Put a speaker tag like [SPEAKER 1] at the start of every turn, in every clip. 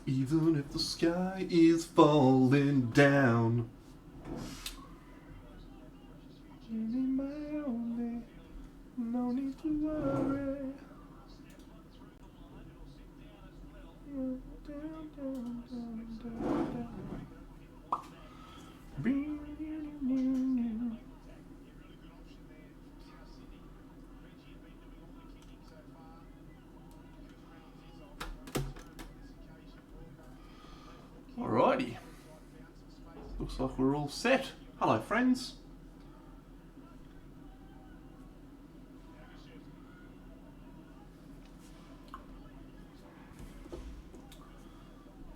[SPEAKER 1] Even if the sky is falling down. No need to worry. Alrighty. Looks like we're all set. Hello, friends.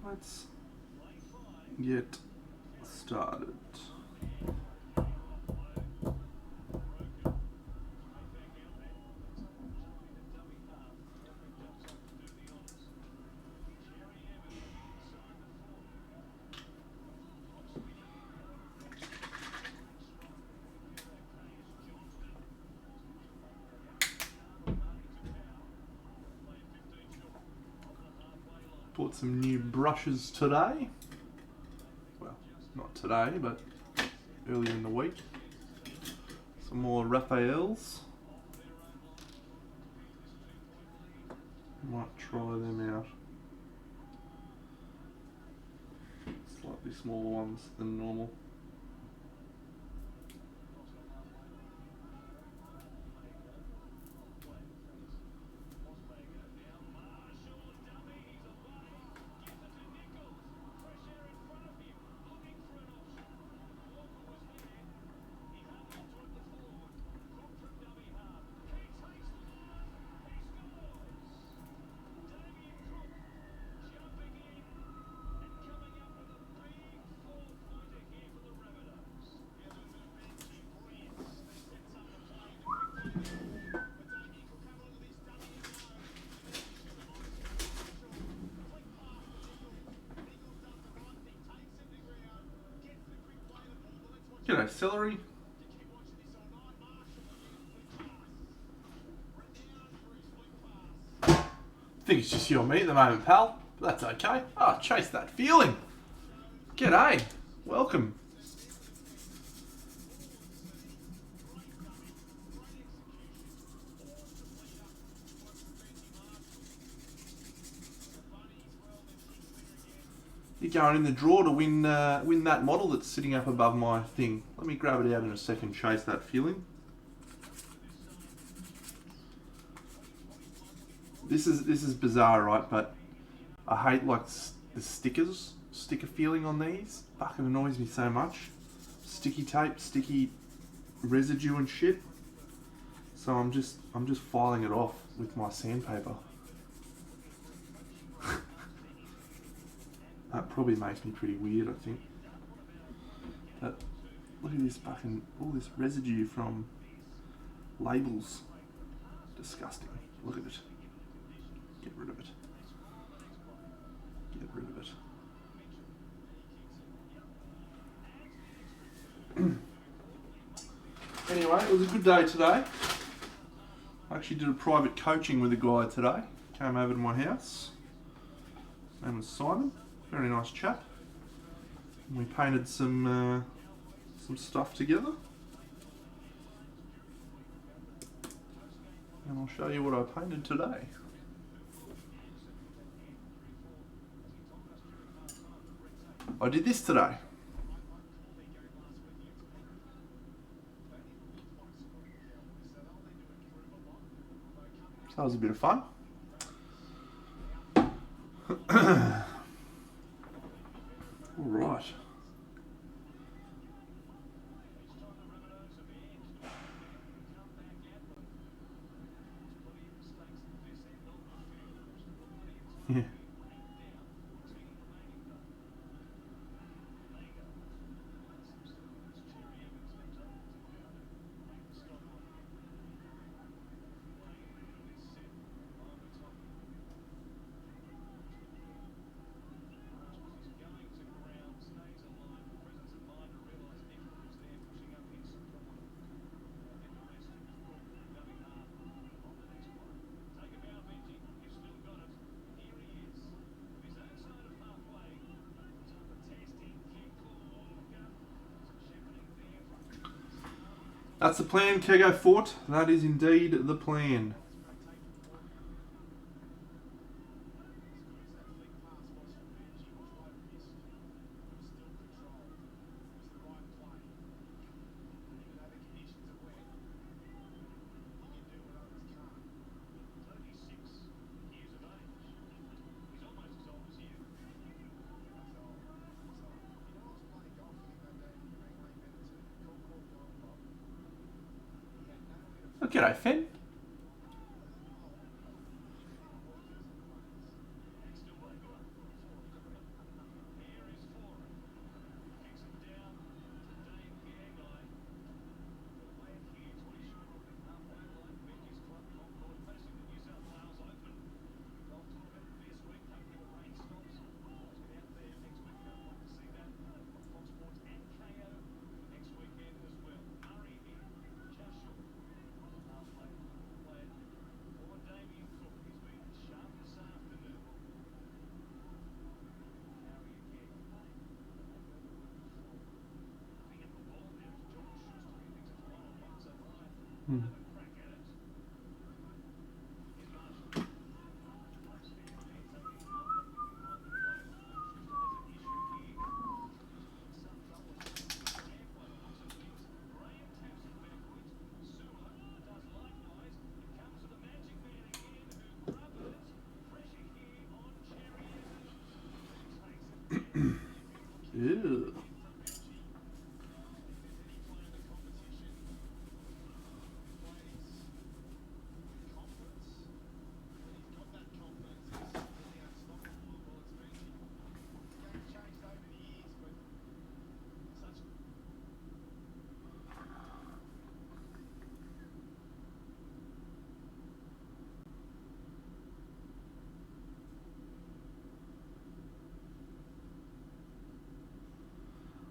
[SPEAKER 1] Let's get started. Bought some new brushes today. Well, not today, but earlier in the week. Some more Raphaels. Might try them out. Slightly smaller ones than normal. G'day, celery. Think it's just you and me at the moment, pal. But that's okay. Oh, chase that feeling. G'day. Welcome. You're going in the draw to win that model that's sitting up above my thing. Let me grab it out in a second. Chase that feeling. This is bizarre, right? But I hate like the sticker feeling on these. Fuck, it annoys me so much. Sticky tape, sticky residue and shit. So I'm just filing it off with my sandpaper. That probably makes me pretty weird, I think. But look at this fucking, all this residue from labels. Disgusting. Look at it. Get rid of it. Get rid of it. Anyway, it was a good day today. I actually did a private coaching with a guy today. Came over to my house. His name was Simon. Very nice chap. And we painted some stuff together. And I'll show you what I painted today. I did this today. So that was a bit of fun. All right. Yeah. That's the plan, Kego Fort. That is indeed the plan. Oh, g'day, Finn. Hmm. Ew.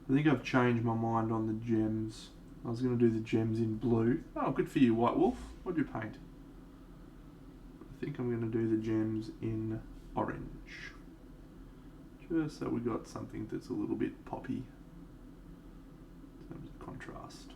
[SPEAKER 1] I think I've changed my mind on the gems. I was going to do the gems in blue. Oh, good for you, White Wolf. What'd you paint? I think I'm going to do the gems in orange. Just so we got something that's a little bit poppy in terms of contrast.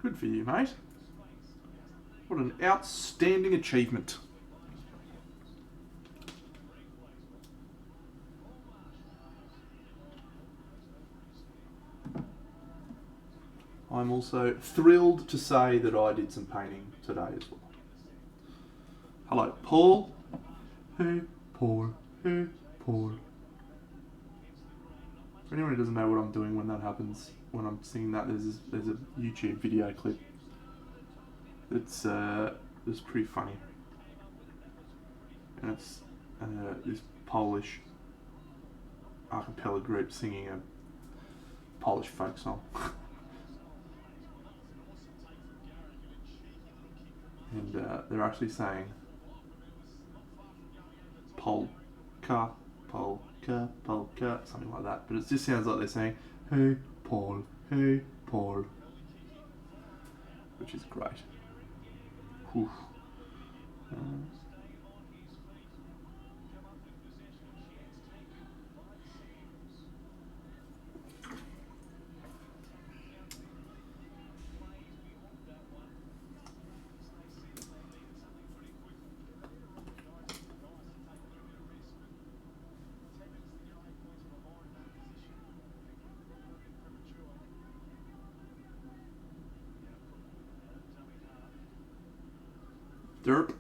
[SPEAKER 1] Good for you, mate. What an outstanding achievement. I'm also thrilled to say that I did some painting today as well. Hello, Paul. Hey, Paul. Hey, Paul. For anyone who doesn't know what I'm doing when that happens, when I'm singing that, there's a YouTube video clip. It's pretty funny, and it's this Polish a cappella group singing a Polish folk song, and they're actually saying polka, polka, polka, something like that. But it just sounds like they're saying, "Hey, Paul, hey, Paul," which is great. Whew. Derp.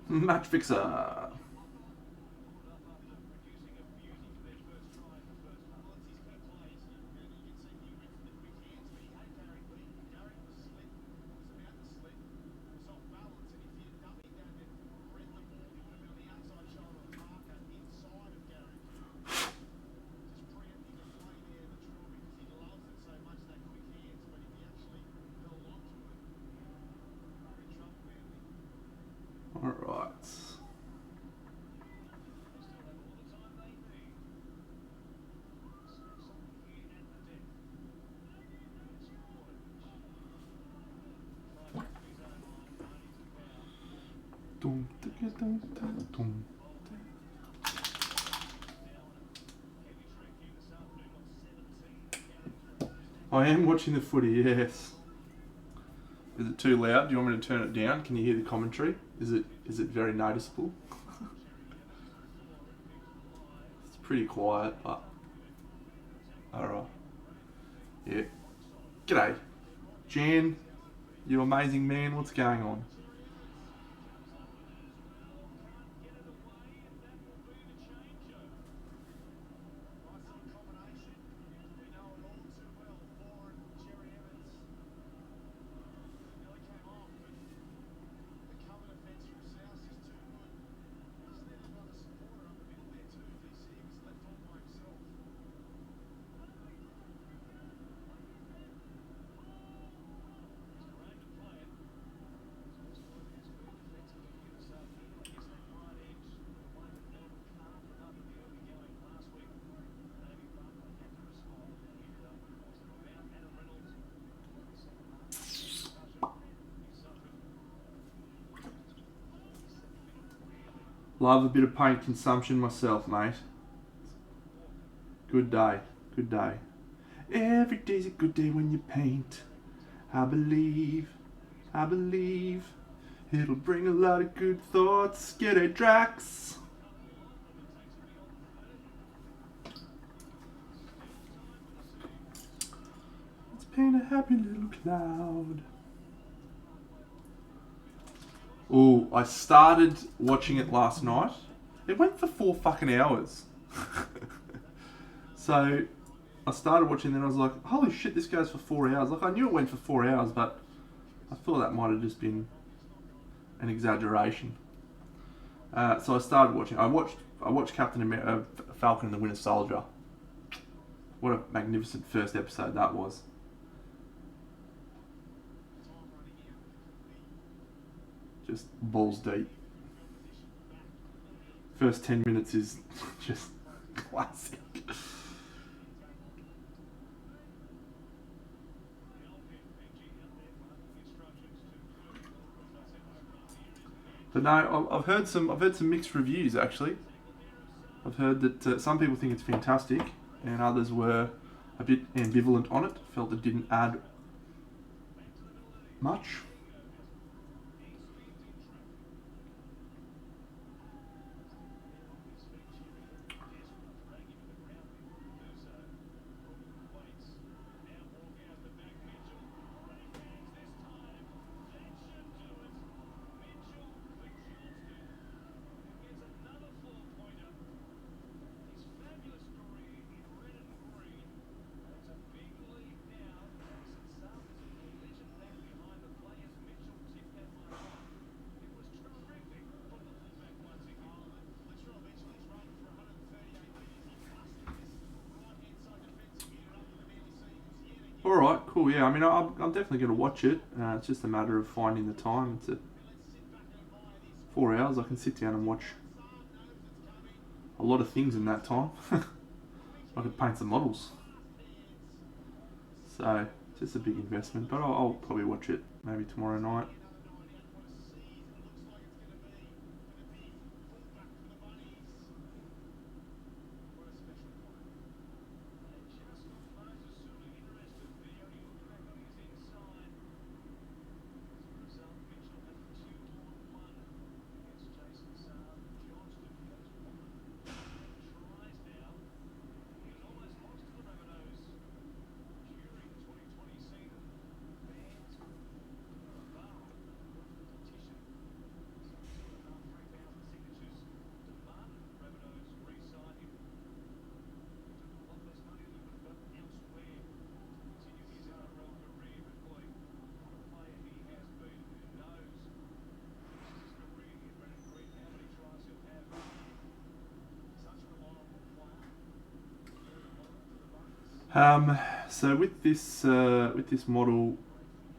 [SPEAKER 1] Match fixer. Dum, dum, dum, dum, dum. I am watching the footy, yes. Is it too loud? Do you want me to turn it down? Can you hear the commentary? Is it very noticeable? It's pretty quiet, but alright. Yeah. G'day. Jan, you amazing man, what's going on? Love a bit of paint consumption myself, mate. Good day, good day. Every day's a good day when you paint. I believe it'll bring a lot of good thoughts. G'day, Drax. Let's paint a happy little cloud. Oh, I started watching it last night. It went for 4 fucking hours. So I started watching, then I was like, holy shit, this goes for 4 hours. Like, I knew it went for 4 hours, but I thought that might have just been an exaggeration. So I started watching. I watched Captain America, Falcon and the Winter Soldier. What a magnificent first episode that was. Just balls deep. First 10 minutes is just classic. But no, I've heard some mixed reviews actually. I've heard that some people think it's fantastic, and others were a bit ambivalent on it. Felt it didn't add much. Alright, cool, yeah. I mean, I'm definitely going to watch it. It's just a matter of finding the time. It's 4 hours. I can sit down and watch a lot of things in that time. I could paint some models. So, it's just a big investment. But I'll probably watch it maybe tomorrow night. So with this model,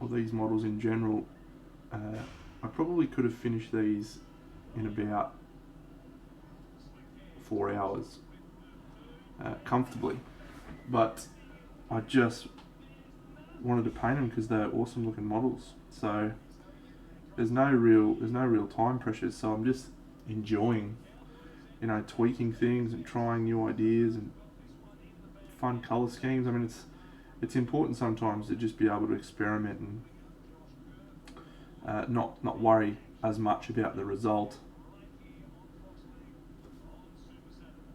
[SPEAKER 1] or these models in general, I probably could have finished these in about 4 hours comfortably, but I just wanted to paint them because they're awesome looking models. So there's no real time pressures, so I'm just enjoying, tweaking things and trying new ideas and fun colour schemes. I mean, it's important sometimes to just be able to experiment and not worry as much about the result.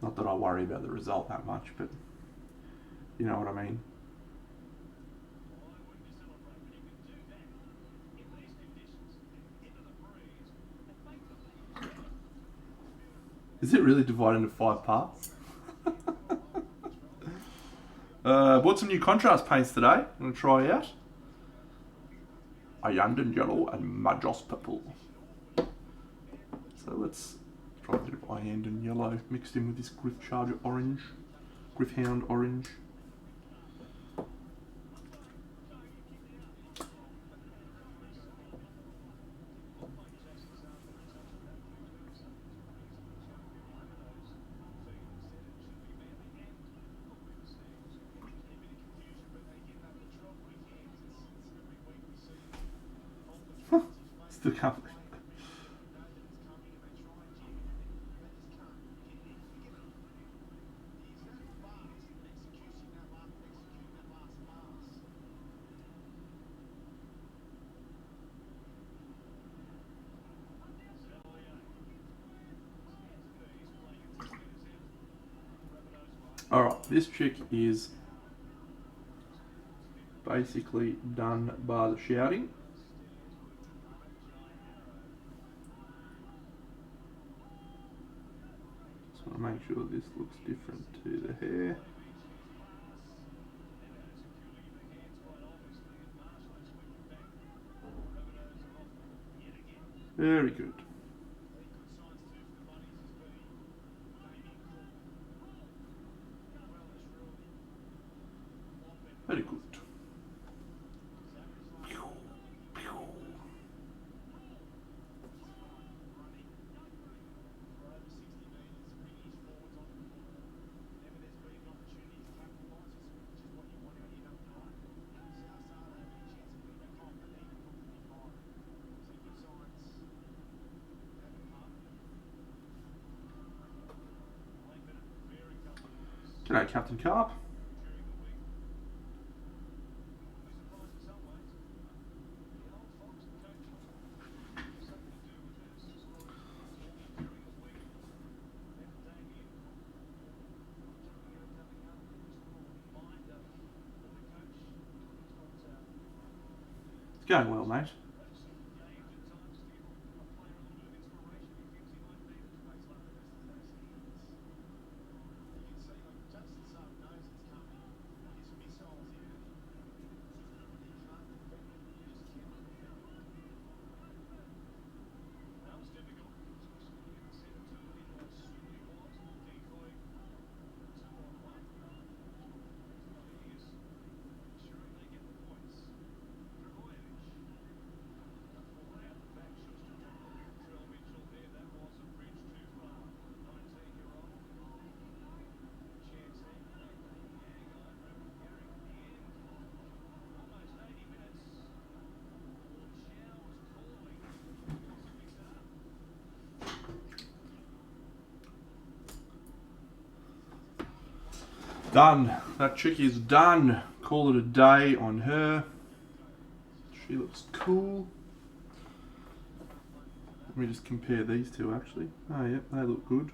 [SPEAKER 1] Not that I worry about the result that much, but you know what I mean. Is it really divided into 5 parts? Bought some new contrast paints today. I'm going to try out. Iandon Yellow and Majos Purple. So let's try a bit of Iandon Yellow mixed in with this Griff Charger Orange. Griff Hound Orange. Still can't believe it. Alright, this chick is basically done by the shouting. Just want to make sure this looks different to the hair. Very good. Very good. G'day, Captain Carp. It's going well, mate. Done. That chick is done. Call it a day on her. She looks cool. Let me just compare these two actually. Oh yeah, they look good.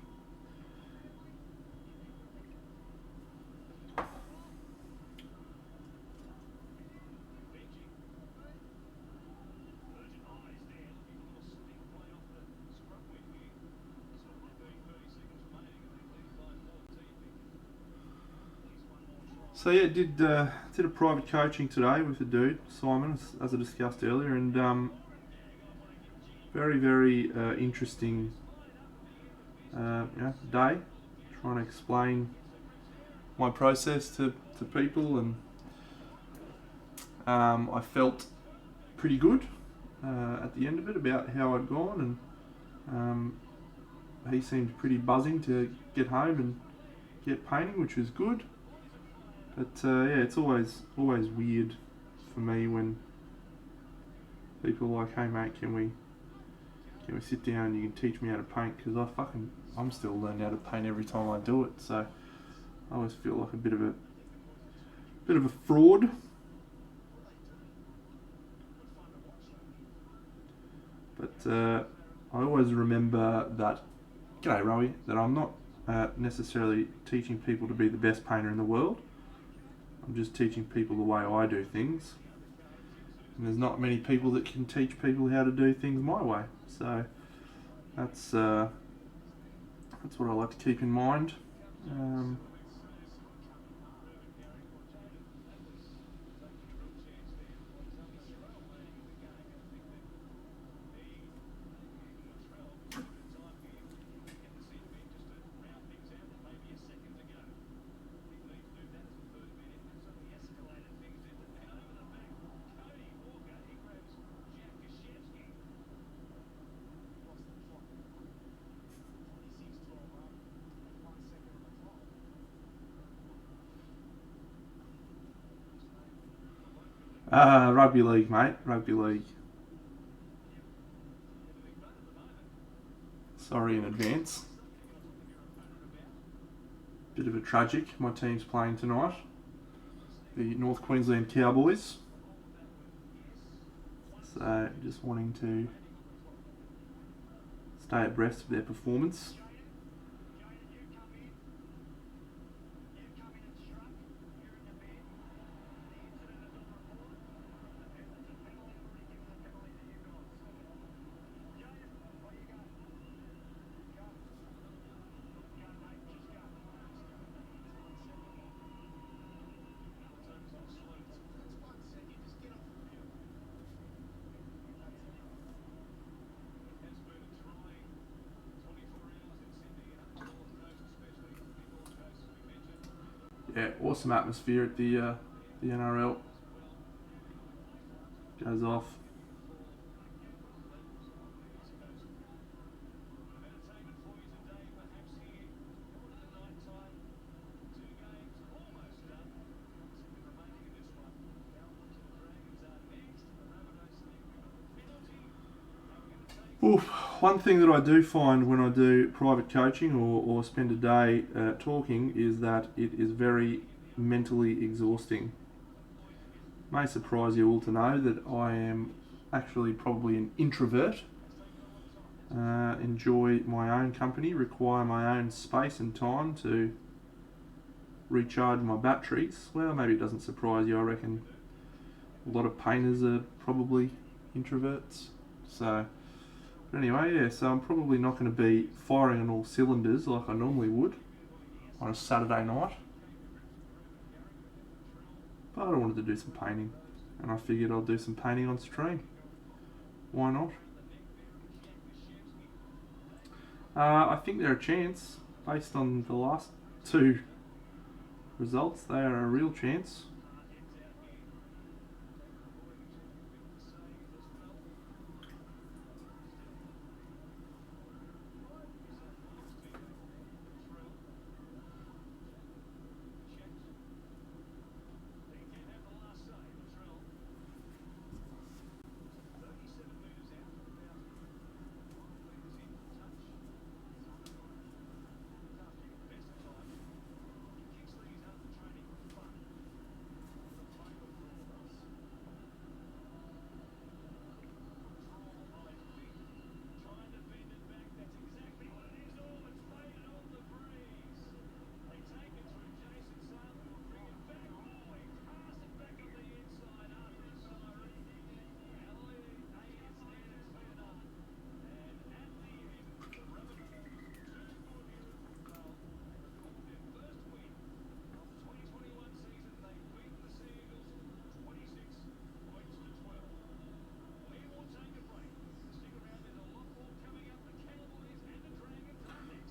[SPEAKER 1] So yeah, did a private coaching today with a dude, Simon, as I discussed earlier, and very interesting day, trying to explain my process to people, and I felt pretty good at the end of it about how I'd gone, and he seemed pretty buzzing to get home and get painting, which was good. But yeah, it's always weird for me when People are like, hey mate, can we sit down and you can teach me how to paint? Because I'm still learning how to paint every time I do it. So I always feel like a bit of a fraud. But I always remember that, g'day Rowie, that I'm not necessarily teaching people to be the best painter in the world. I'm just teaching people the way I do things. And there's not many people that can teach people how to do things my way. So that's what I like to keep in mind. Rugby league, mate. Rugby league. Sorry in advance. Bit of a tragic. My team's playing tonight. The North Queensland Cowboys. So just wanting to stay abreast of their performance. Yeah, awesome atmosphere at the NRL. Goes off. Oof. One thing that I do find when I do private coaching or spend a day talking is that it is very mentally exhausting. May surprise you all to know that I am actually probably an introvert. Enjoy my own company, require my own space and time to recharge my batteries. Well, maybe it doesn't surprise you. I reckon a lot of painters are probably introverts. So, but anyway, yeah, so I'm probably not going to be firing on all cylinders like I normally would on a Saturday night. But I wanted to do some painting, and I figured I'll do some painting on stream. Why not? I think they're a chance, based on the last two results. They are a real chance.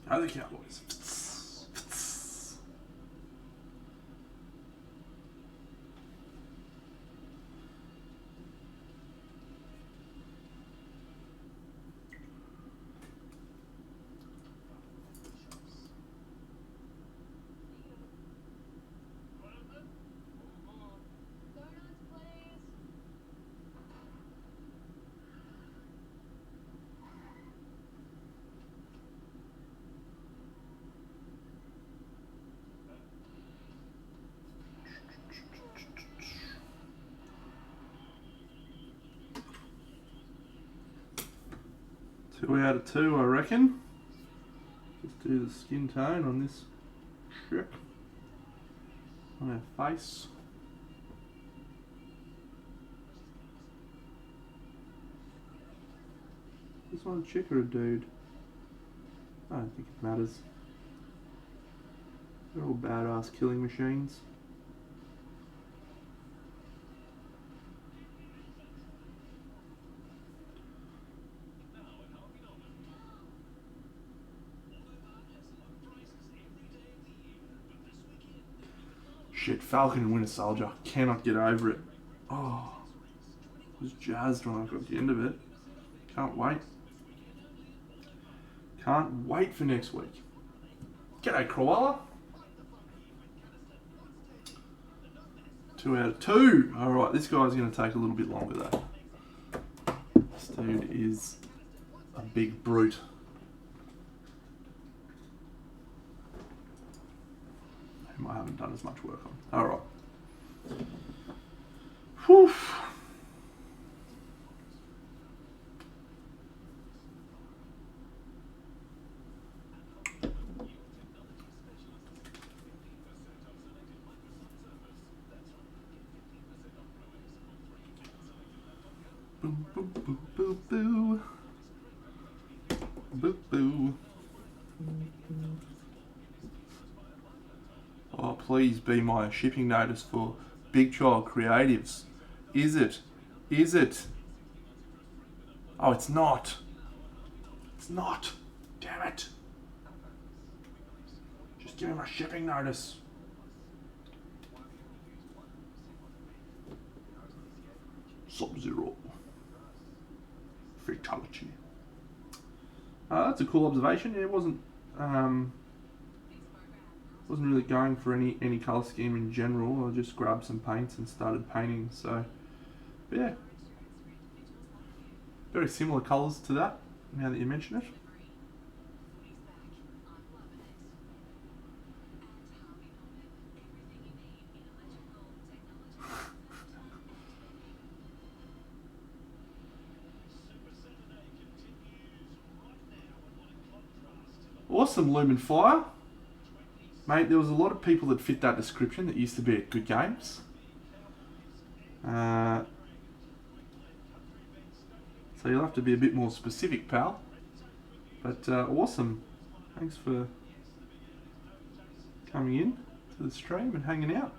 [SPEAKER 1] Go the Cowboys. 2 out of 2, I reckon. Just do the skin tone on this chick. On her face. Is this one a chick or a dude? I don't think it matters. They're all badass killing machines. Shit, Falcon and Winter Soldier. Cannot get over it. Oh, I was jazzed when I got to the end of it. Can't wait. Can't wait for next week. G'day, Koala. 2 out of 2. Alright, this guy's going to take a little bit longer though. This dude is a big brute. Whom I haven't done as much work on. Alright. Whew. Boo, boo, boo, boo, boo. Boo, boo. Oh, please be my shipping notice for Big Child Creatives. Is it? Is it? Oh, it's not. It's not. Damn it. Just give me my shipping notice. Sub-Zero. Fatality. That's a cool observation. Yeah, it wasn't really going for any colour scheme in general. I just grabbed some paints and started painting. So, but yeah, very similar colours to that. Now that you mention it. Awesome, Lumen Fire. Mate, there was a lot of people that fit that description that used to be at Good Games. So you'll have to be a bit more specific, pal. But awesome. Thanks for coming in to the stream and hanging out.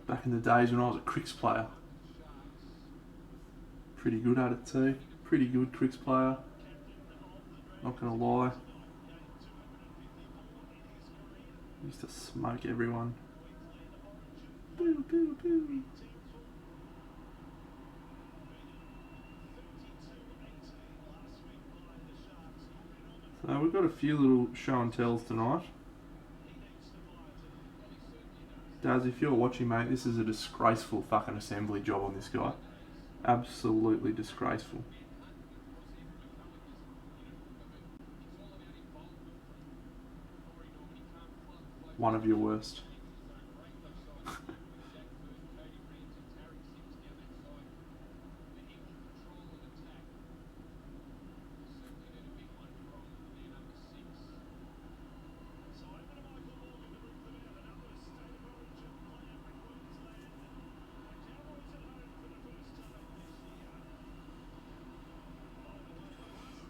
[SPEAKER 1] Back in the days when I was a Cricks player. Pretty good at it too. Pretty good Cricks player. Not gonna lie. Used to smoke everyone. Boo, boo, boo. So we've got a few little show and tells tonight. Daz, if you're watching, mate, this is a disgraceful fucking assembly job on this guy. Absolutely disgraceful. One of your worst.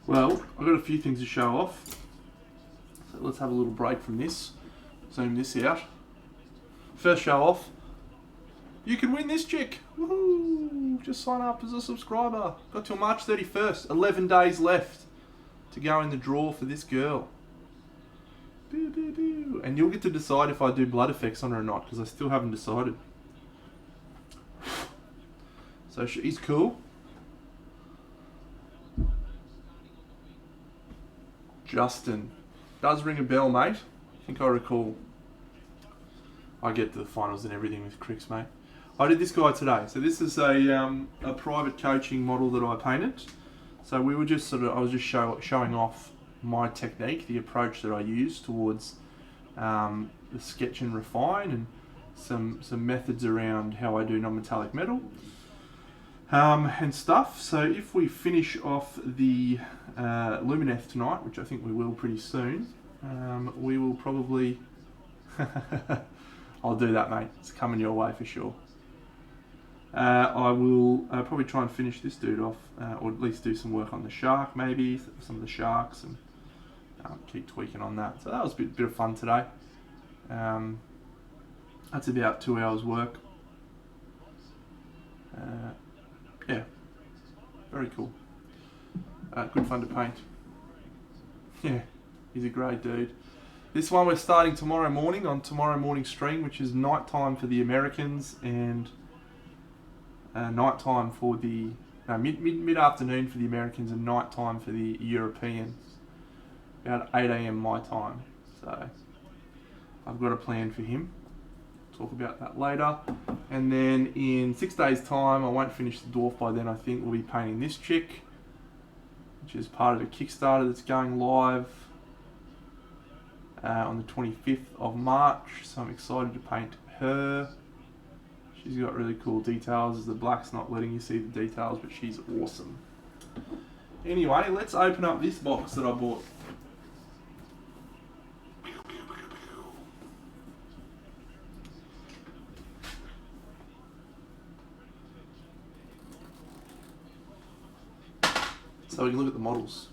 [SPEAKER 1] Well, I've got a few things to show off. So let's have a little break from this. Zoom this out. First show off. You can win this chick. Woohoo! Just sign up as a subscriber. Got till March 31st. 11 days left to go in the draw for this girl. Boo, boo, boo. And you'll get to decide if I do blood effects on her or not, because I still haven't decided. So she's cool. Justin. Does ring a bell, mate. I think I recall. I get to the finals and everything with Cricks, mate. I did this guy today. So this is a private coaching model that I painted. So we were just I was just showing off my technique, the approach that I use towards the sketch and refine, and some methods around how I do non-metallic metal and stuff. So if we finish off the Lumineth tonight, which I think we will pretty soon, we will probably I'll do that, mate. It's coming your way for sure. I will probably try and finish this dude off, or at least do some work on the shark, maybe some of the sharks, and keep tweaking on that. So that was a bit of fun today. That's about 2 hours work. Yeah, very cool. Good fun to paint. Yeah, he's a great dude. This one we're starting tomorrow morning on tomorrow morning stream, which is night time for the Americans and night time for the mid afternoon for the Americans and night time for the Europeans. About 8 a.m. my time. So I've got a plan for him. Talk about that later. And then in 6 days' time, I won't finish the dwarf by then. I think we'll be painting this chick, which is part of a Kickstarter that's going live on the 25th of March. So I'm excited to paint her. She's got really cool details. The black's not letting you see the details, but she's awesome. Anyway, let's open up this box that I bought. So we can look at the models.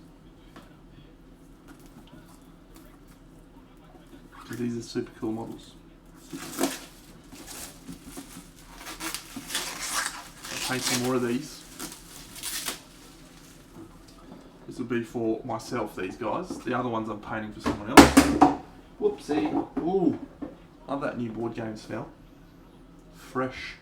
[SPEAKER 1] Because these are super cool models. Paint some more of these. This will be for myself, these guys. The other ones I'm painting for someone else. Whoopsie. Ooh, love that new board game smell. Fresh.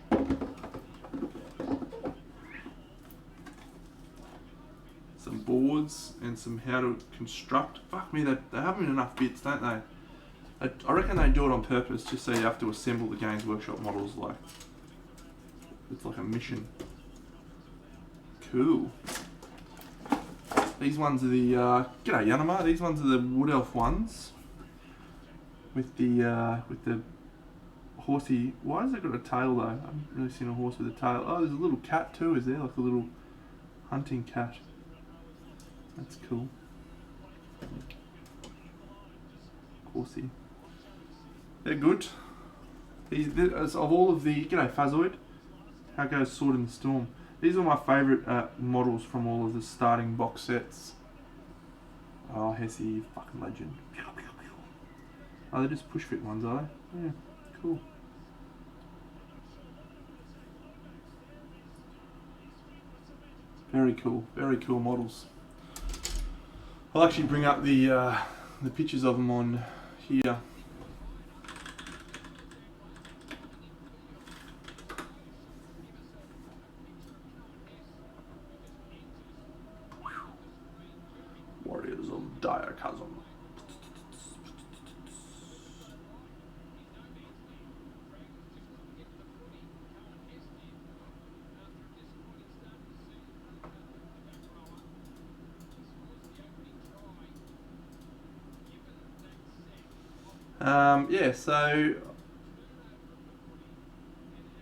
[SPEAKER 1] Some boards and some how to construct. Fuck me, they have them in enough bits, don't they? I reckon they do it on purpose, just so you have to assemble the Games Workshop models like. It's like a mission. Cool. These ones are the g'day Yanama. These ones are the Wood Elf ones with the horsey. Why has it got a tail though? I haven't really seen a horse with a tail. Oh, there's a little cat too. Is there like a little hunting cat? That's cool. Horsey. They're good. These of all of the g'day Fazoid. How goes Sword in the Storm? These are my favourite models from all of the starting box sets. Oh, Hesse, fucking legend. Oh, they're just push fit ones, are they? Yeah, cool. Very cool models. I'll actually bring up the pictures of them on here. Warriors of Diachasm. Yeah, so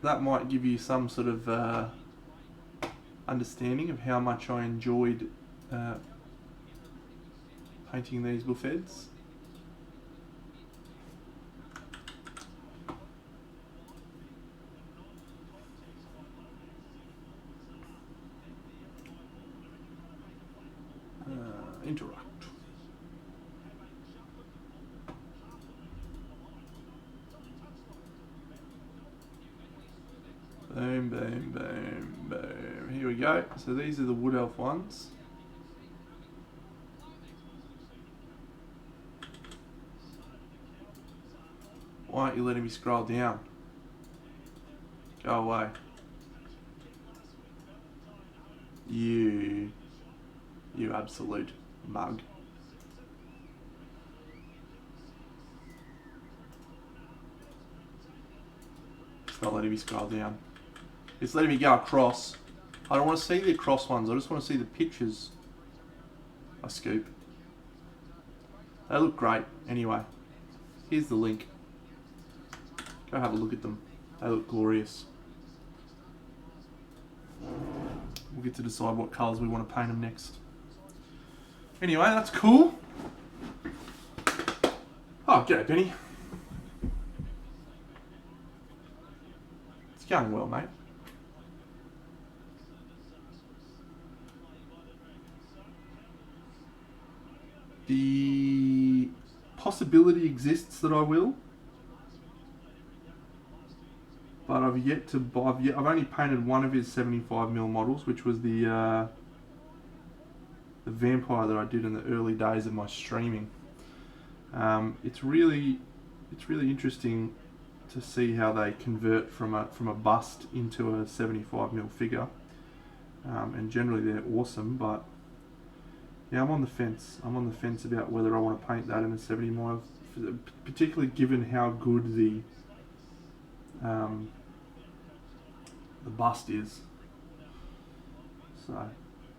[SPEAKER 1] that might give you some sort of understanding of how much I enjoyed painting these buffets. Interact. Boom, boom, boom, boom. Here we go. So these are the Wood Elf ones. Why aren't you letting me scroll down? Go away. You absolute mug. not letting me scroll down. It's letting me go across. I don't want to see the across ones. I just want to see the pictures I scoop. They look great. Anyway, here's the link. Go have a look at them. They look glorious. We'll get to decide what colours we want to paint them next. Anyway, that's cool. Oh, g'day, Benny. It's going well, mate. The possibility exists that I will, but I've only painted one of his 75mm models, which was the vampire that I did in the early days of my streaming. It's really interesting to see how they convert from a bust into a 75mm figure, and generally they're awesome. But yeah, I'm on the fence. I'm on the fence about whether I want to paint that in a 70mm, particularly given how good the bust is. So,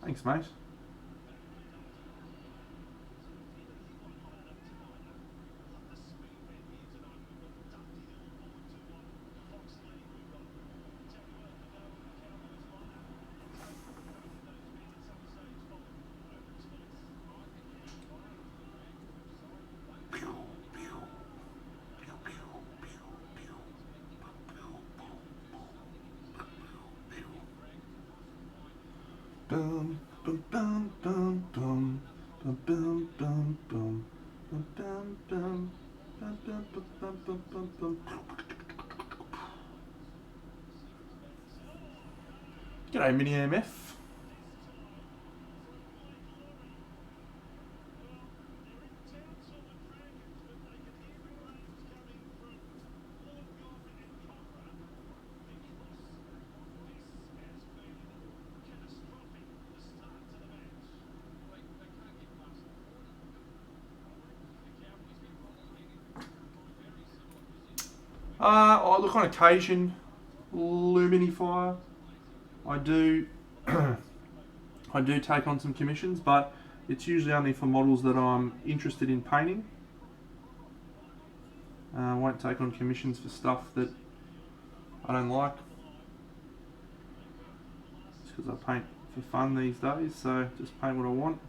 [SPEAKER 1] thanks, mate. Bum bum bum bum bum bum bum bum bum bum bum bum bum bum bum bum bum. G'day, Mini MF. I look on occasion, Luminify. I do take on some commissions, but it's usually only for models that I'm interested in painting. I won't take on commissions for stuff that I don't like. It's because I paint for fun these days, so just paint what I want.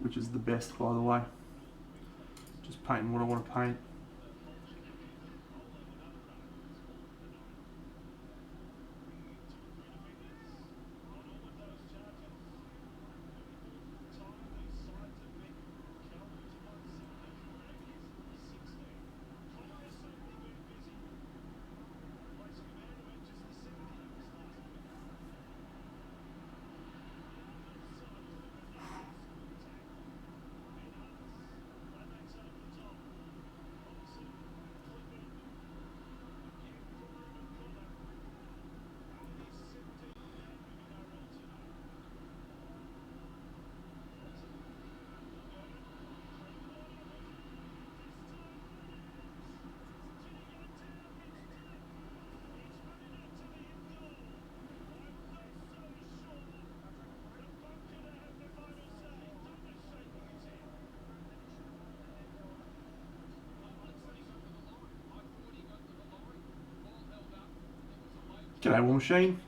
[SPEAKER 1] Which is the best, by the way. Just painting what I want to paint. G'day, War Machine.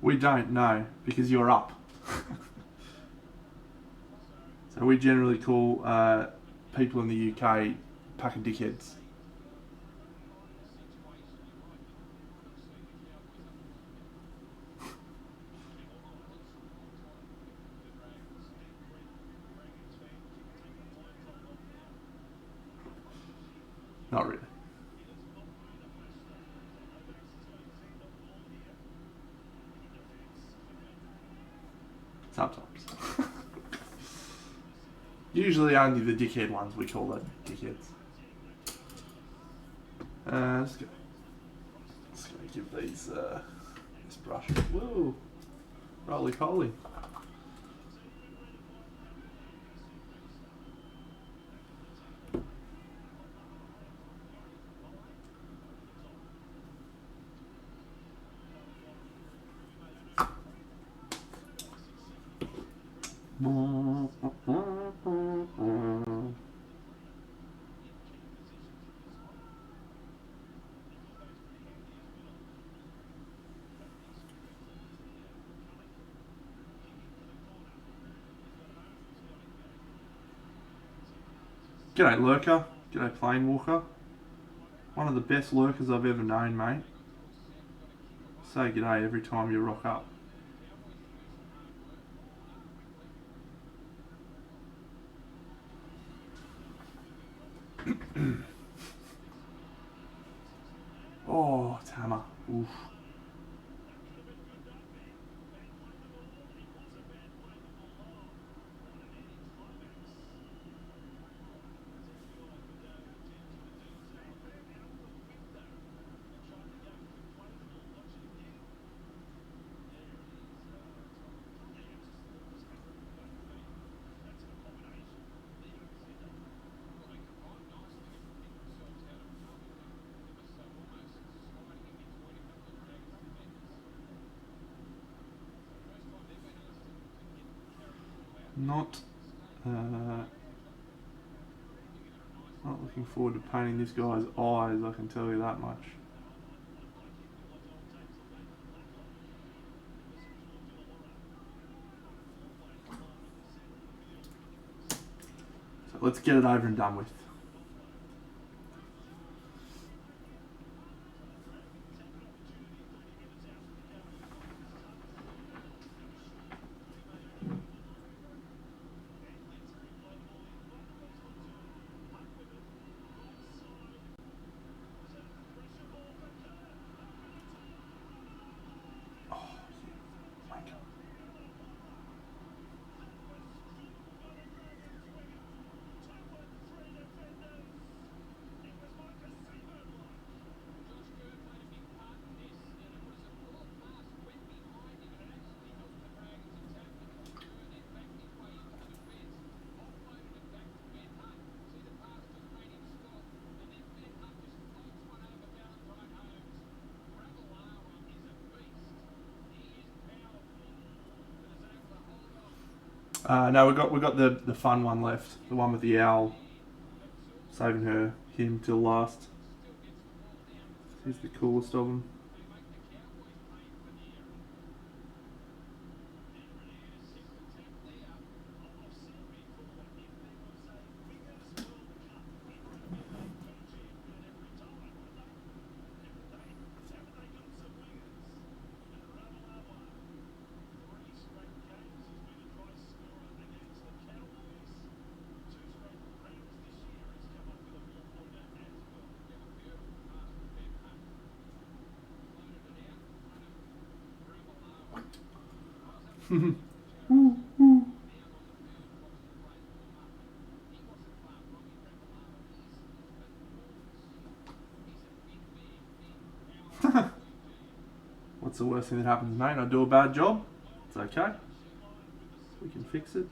[SPEAKER 1] We don't know because you're up. So we generally call people in the UK pack of dickheads. Not really. Sometimes. Usually only the dickhead ones we call it dickheads. Let's go. Just gonna give these this brush. Whoa, roly poly. G'day lurker, g'day plane walker. One of the best lurkers I've ever known, mate. Say g'day every time you rock up. Oh, Tama. Oof. Not looking forward to painting this guy's eyes, I can tell you that much. So let's get it over and done with. No, we got the fun one left, the one with the owl, saving him till last. He's the coolest of them. What's the worst thing that happens, mate? I do a bad job. It's okay. We can fix it.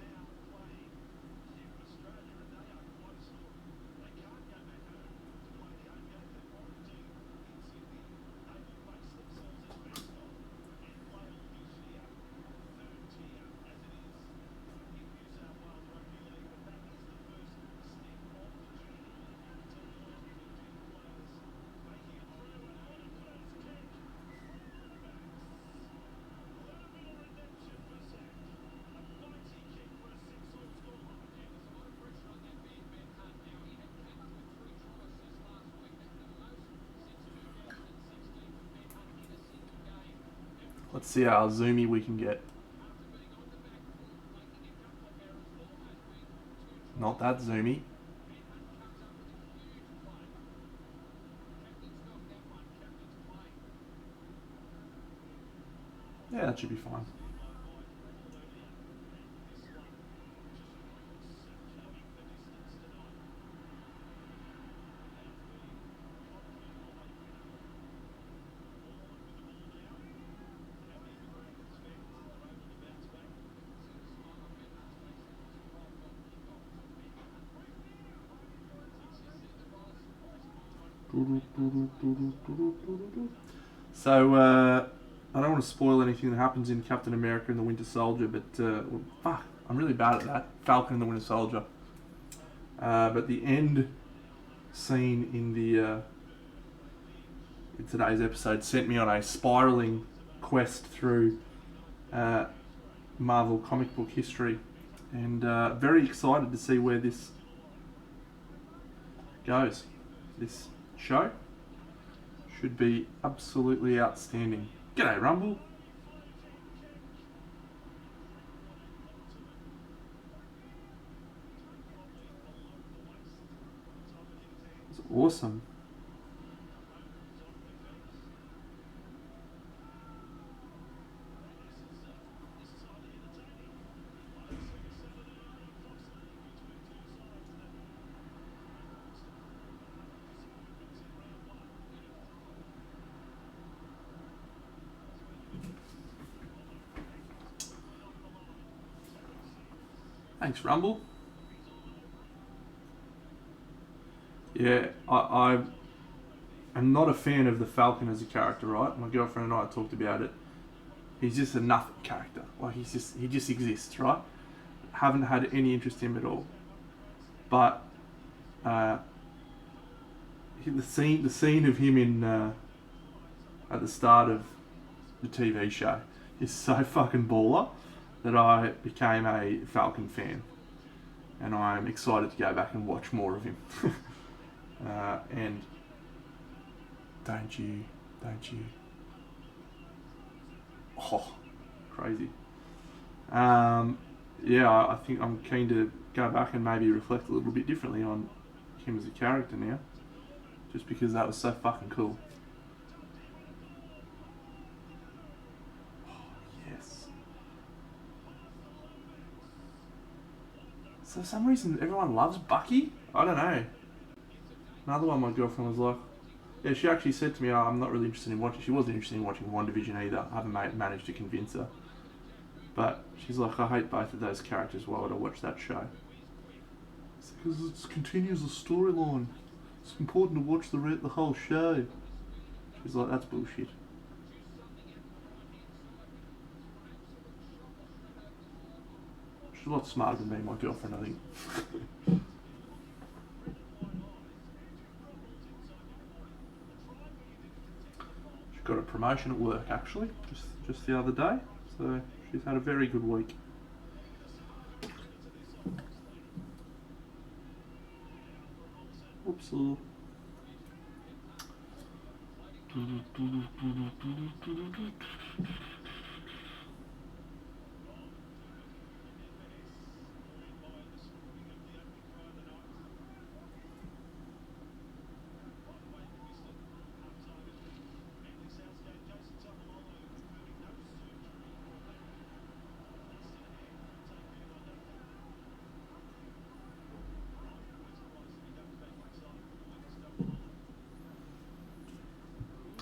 [SPEAKER 1] Let's see how zoomy we can get. Not that zoomy. Yeah, that should be fine. So, I don't want to spoil anything that happens in Captain America and the Winter Soldier, but well, fuck, I'm really bad at that. Falcon and the Winter Soldier. But the end scene in today's episode sent me on a spiraling quest through Marvel comic book history, and very excited to see where this goes. This show should be absolutely outstanding. G'day, Rumble. It's awesome. Thanks, Rumble. Yeah, I am not a fan of the Falcon as a character, right? My girlfriend and I talked about it. He's just a nothing character. Like he just exists, right? Haven't had any interest in him at all. But the scene of him in at the start of the TV show is so fucking baller that I became a Falcon fan, and I'm excited to go back and watch more of him. And don't you? Oh, crazy. Yeah, I think I'm keen to go back and maybe reflect a little bit differently on him as a character now, just because that was so fucking cool. Yes. So for some reason everyone loves Bucky. I don't know. Another one my girlfriend was like, yeah, she actually said to me, oh, I'm not really interested in watching. She wasn't interested in watching WandaVision either. I haven't managed to convince her. But she's like, I hate both of those characters. Why would I watch that show? It's because it continues the storyline. It's important to watch the whole show. She's like, that's bullshit. She's a lot smarter than me, my girlfriend, I think. She got a promotion at work, actually, just the other day. So she's had a very good week. Oops.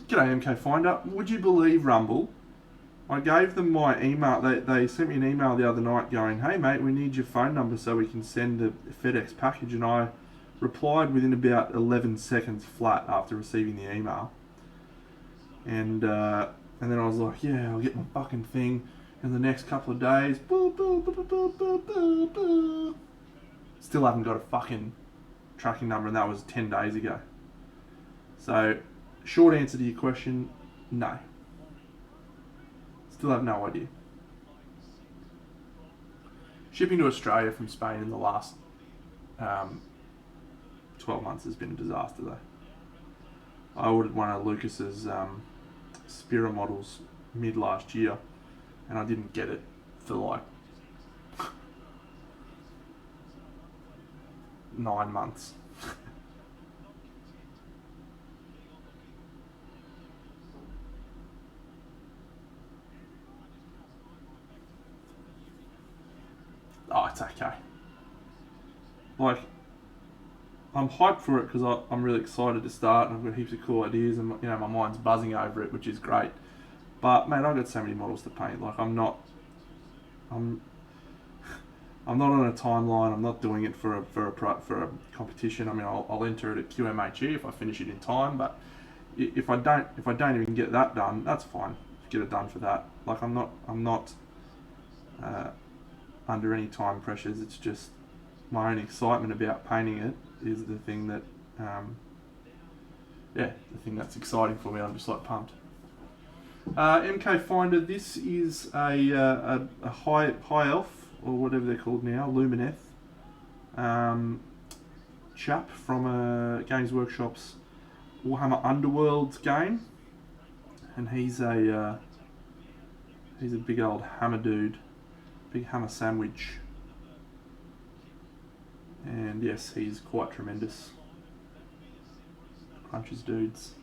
[SPEAKER 1] G'day MK Finder. Would you believe, Rumble? I gave them my email. They sent me an email the other night going, hey mate, we need your phone number so we can send the FedEx package, and I replied within about 11 seconds flat after receiving the email. And then I was like, yeah, I'll get my fucking thing in the next couple of days. Still haven't got a fucking tracking number, and that was 10 days ago. So, short answer to your question, no. Still have no idea. Shipping to Australia from Spain in the last 12 months has been a disaster though. I ordered one of Lucas's Spira models mid last year, and I didn't get it for like 9 months. Oh, it's okay. Like, I'm hyped for it because I'm really excited to start, and I've got heaps of cool ideas, and my mind's buzzing over it, which is great. But man, I've got so many models to paint. Like, I'm not on a timeline. I'm not doing it for a competition. I mean, I'll enter it at QMHE if I finish it in time. But if I don't even get that done, that's fine. Get it done for that. Like, I'm not uh, under any time pressures. It's just my own excitement about painting it is the thing that, the thing that's exciting for me. I'm just like pumped. MK Finder. This is a high elf, or whatever they're called now, Lumineth, chap from Games Workshop's Warhammer Underworlds game, and he's a big old hammer dude, big hammer sandwich, and yes, he's quite tremendous. Crunches dudes.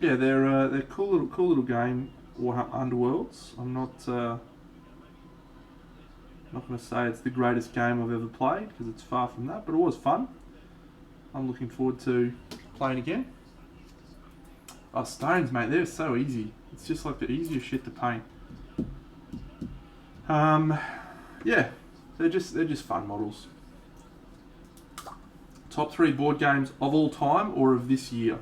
[SPEAKER 1] They're cool little game, Warhammer Underworlds. I'm not going to say it's the greatest game I've ever played, because it's far from that, but it was fun. I'm looking forward to playing again. Oh, stones, mate, they're so easy. It's just like the easiest shit to paint. They're just fun models. Top 3 board games of all time or of this year?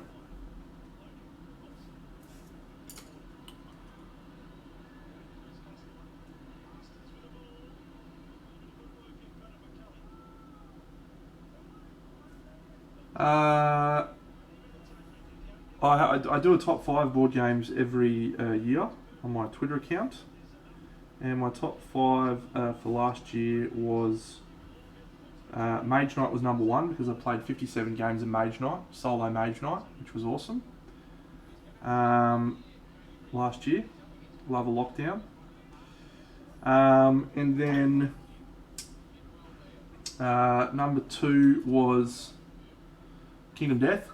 [SPEAKER 1] I do a top 5 board games every year on my Twitter account, and my top 5 for last year was Mage Knight was number 1 because I played 57 games of Mage Knight, solo Mage Knight, which was awesome. Last year, love a lockdown. And then number 2 was Kingdom Death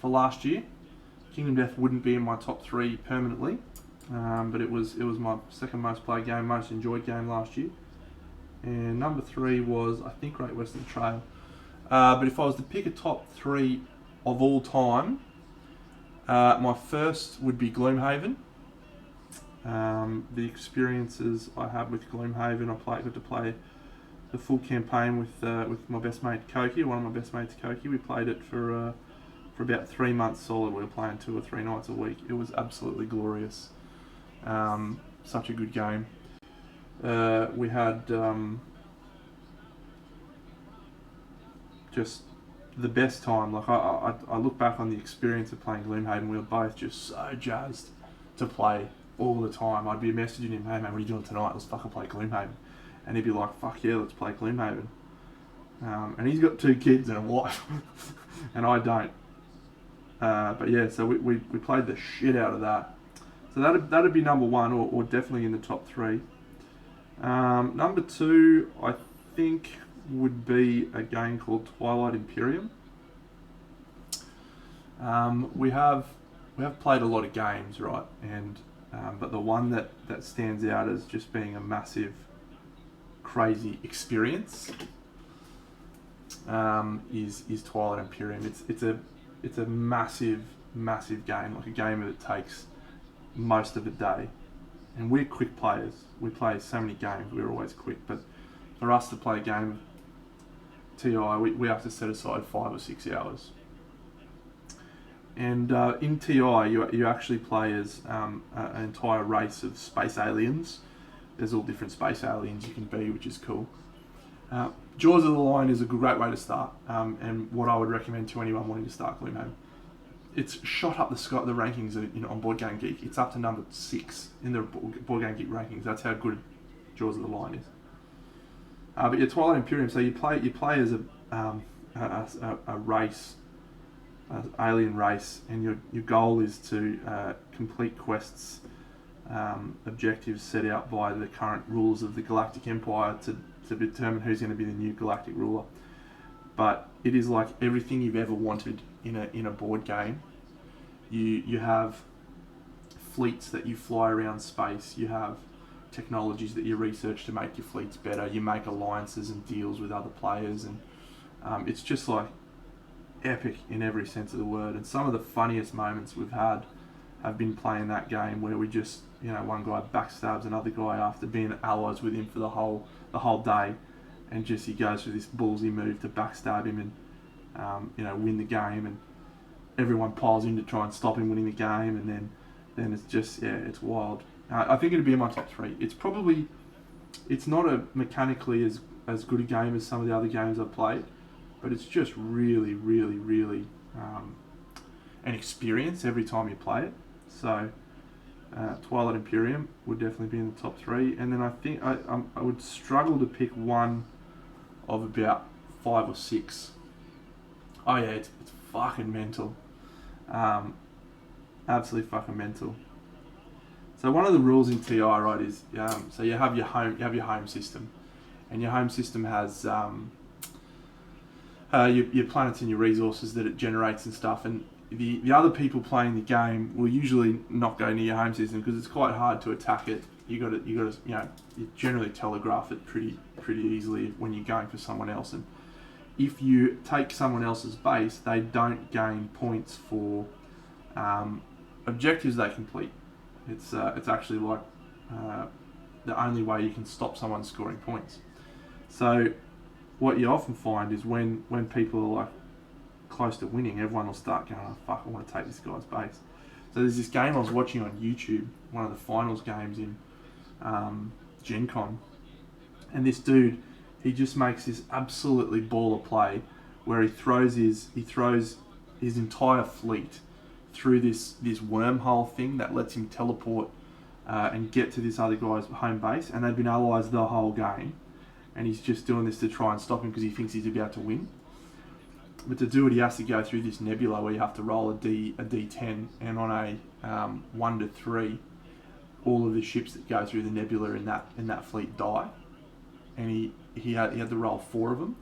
[SPEAKER 1] for last year. Kingdom Death wouldn't be in my top 3 permanently, but it was my second most played game, most enjoyed game last year. And number 3 was, I think, Great Western Trail. But if I was to pick a top 3 of all time, my first would be Gloomhaven. The experiences I had with Gloomhaven, got to play the full campaign with my best mate Koki, one of my best mates Koki. We played it for about 3 months solid. We were playing 2 or 3 nights a week. It was absolutely glorious. Such a good game. We had just the best time. Like I look back on the experience of playing Gloomhaven. We were both just so jazzed to play all the time. I'd be messaging him, "Hey man, what are you doing tonight? Let's fucking play Gloomhaven." And he'd be like, "Fuck yeah, let's play Gloomhaven." And he's got 2 kids and a wife, and I don't. But yeah, so we played the shit out of that. So that'd be number 1, or definitely in the top 3. Number 2, I think, would be a game called Twilight Imperium. We have played a lot of games, right? And but the one that stands out as just being a massive, crazy experience is Twilight Imperium. It's a massive game, like a game that takes most of a day. And we're quick players. We play so many games, we're always quick. But for us to play a game of TI, we have to set aside 5 or 6 hours. And in TI, you actually play as an entire race of space aliens. There's all different space aliens you can be, which is cool. Jaws of the Lion is a great way to start, and what I would recommend to anyone wanting to start Gloomhaven. it's shot up the sky, the rankings on Board Game Geek. It's up to number 6 in the Board Game Geek rankings. That's how good Jaws of the Lion is. But yeah, Twilight Imperium. So you play as a race, alien race, and your goal is to complete quests, objectives set out by the current rulers of the Galactic Empire to determine who's going to be the new galactic ruler. But it is like everything you've ever wanted in a board game. You have fleets that you fly around space. You have technologies that you research to make your fleets better. You make alliances and deals with other players, and it's just like epic in every sense of the word. And some of the funniest moments we've had have been playing that game, where we just, one guy backstabs another guy after being allies with him for the whole day, and just he goes through this ballsy move to backstab him and win the game, and everyone piles in to try and stop him winning the game, and then it's just, it's wild. I think it'd be in my top 3. It's not a mechanically as good a game as some of the other games I've played, but it's just really, really, really an experience every time you play it. So Twilight Imperium would definitely be in the top 3, and then I think I would struggle to pick one of about 5 or 6. Oh yeah, it's fucking mental. Absolutely fucking mental. So one of the rules in TI, right, is so you have your home system, and your home system has your planets and your resources that it generates and stuff, and the other people playing the game will usually not go near your home system because it's quite hard to attack it. You got to you generally telegraph it pretty easily when you're going for someone else, and if you take someone else's base, they don't gain points for objectives they complete. It's actually like the only way you can stop someone scoring points. So what you often find is when people are like close to winning, everyone will start going, oh fuck, I want to take this guy's base. So there's this game I was watching on YouTube, one of the finals games in Gen Con, and this dude, he just makes this absolutely baller play where he throws his entire fleet through this wormhole thing that lets him teleport and get to this other guy's home base, and they've been allies the whole game, and he's just doing this to try and stop him because he thinks he's about to win. But to do it, he has to go through this nebula where you have to roll a D10, and on a 1 to 3, all of the ships that go through the nebula in that fleet die, and he had to roll 4 of them,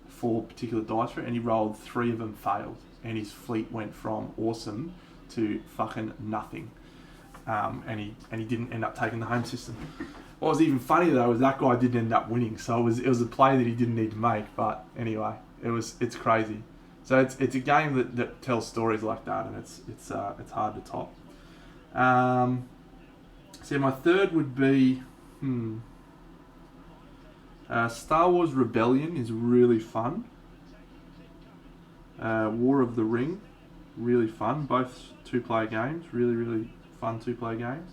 [SPEAKER 1] 4 particular dice for it, and he rolled 3 of them failed, and his fleet went from awesome to fucking nothing, and he didn't end up taking the home system. What was even funnier though was that guy didn't end up winning, so it was a play that he didn't need to make. But anyway, it's crazy. So it's a game that tells stories like that, and it's hard to top. So my third would be Star Wars Rebellion is really fun. War of the Ring, really fun. Both 2-player games, really, really fun 2-player games.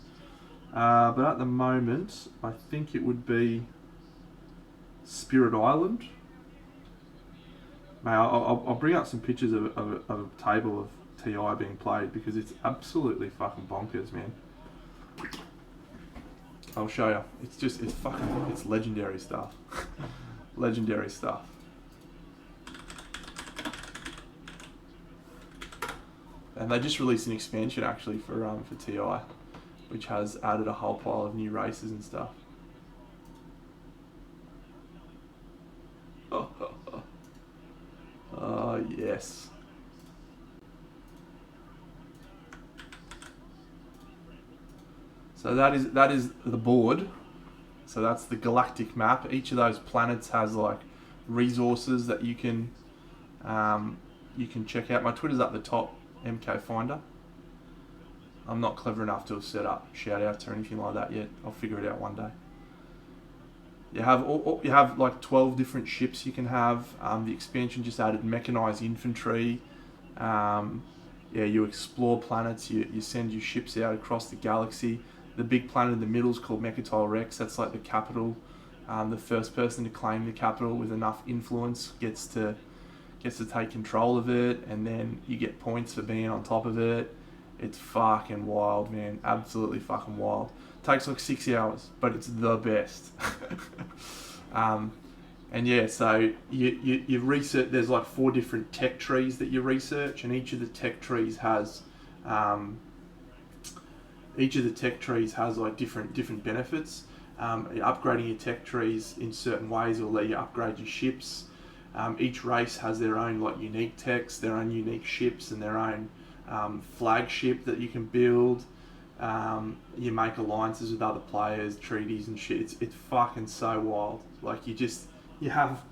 [SPEAKER 1] But at the moment, I think it would be Spirit Island. Mate, I'll bring up some pictures of a table of TI being played because it's absolutely fucking bonkers, man. I'll show you. It's legendary stuff. Legendary stuff. And they just released an expansion actually for TI, which has added a whole pile of new races and stuff. Oh yes. So that is the board. So that's the galactic map. Each of those planets has like resources that you can check out. My Twitter's up the top, MK Finder. I'm not clever enough to have set up shout outs or anything like that yet. I'll figure it out one day. You have like 12 different ships you can have. The expansion just added mechanized infantry. You explore planets. You send your ships out across the galaxy. The big planet in the middle is called Mechatile Rex. That's like the capital. The first person to claim the capital with enough influence gets to gets to take control of it, and then you get points for being on top of it. It's fucking wild, man. Absolutely fucking wild. Takes like 6 hours, but it's the best. And yeah, so you research. There's like 4 different tech trees that you research, and each of the tech trees has like different benefits. Upgrading your tech trees in certain ways will let you upgrade your ships. Each race has their own like unique techs, their own unique ships, and their own flagship that you can build. You make alliances with other players, treaties and shit. It's fucking so wild. Like you have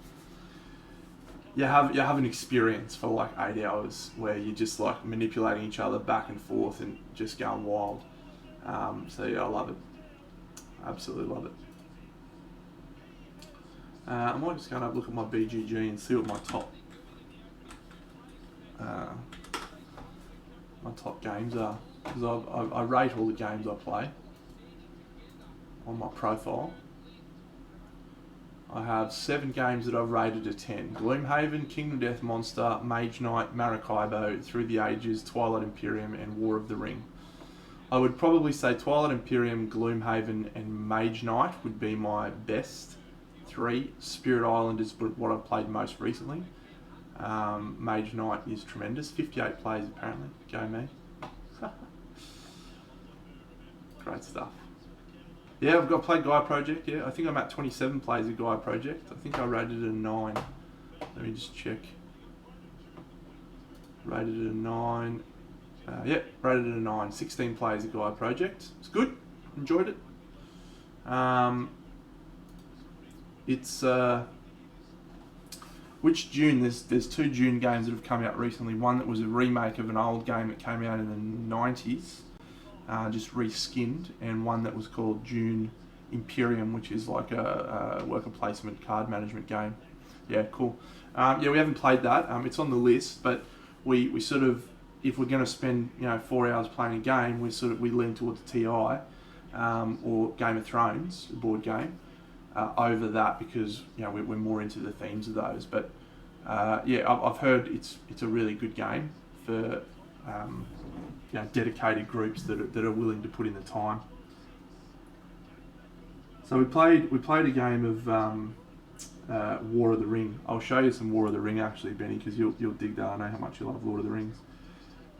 [SPEAKER 1] an experience for like 8 hours where you're just like manipulating each other back and forth and just going wild. So yeah, I love it. Absolutely love it. I might just go and have a look at my BGG and see what my top games are, because I rate all the games I play on my profile. I have 7 games that I've rated a 10. Gloomhaven, Kingdom Death Monster, Mage Knight, Maracaibo, Through the Ages, Twilight Imperium, and War of the Ring. I would probably say Twilight Imperium, Gloomhaven, and Mage Knight would be my best 3. Spirit Island is what I've played most recently. Mage Knight is tremendous. 58 players apparently. Go me. Great stuff. Yeah, I've got played Gaia Project. Yeah, I think I'm at 27 plays of Gaia Project. I think I rated it a 9. Let me just check. Rated it a 9. Rated it a 9. 16 plays of Gaia Project. It's good. Enjoyed it. It's which Dune? There's 2 Dune games that have come out recently. One that was a remake of an old game that came out in the 90s. Just reskinned, and one that was called Dune Imperium, which is like a worker placement card management game. Yeah, cool. We haven't played that. It's on the list, but we sort of, if we're going to spend 4 hours playing a game, we lean towards TI or Game of Thrones, the board game, over that, because we're more into the themes of those. But I've heard it's a really good game for dedicated groups that are willing to put in the time. So we played a game of War of the Ring. I'll show you some War of the Ring actually, Benny, because you'll dig that. I know how much you love Lord of the Rings.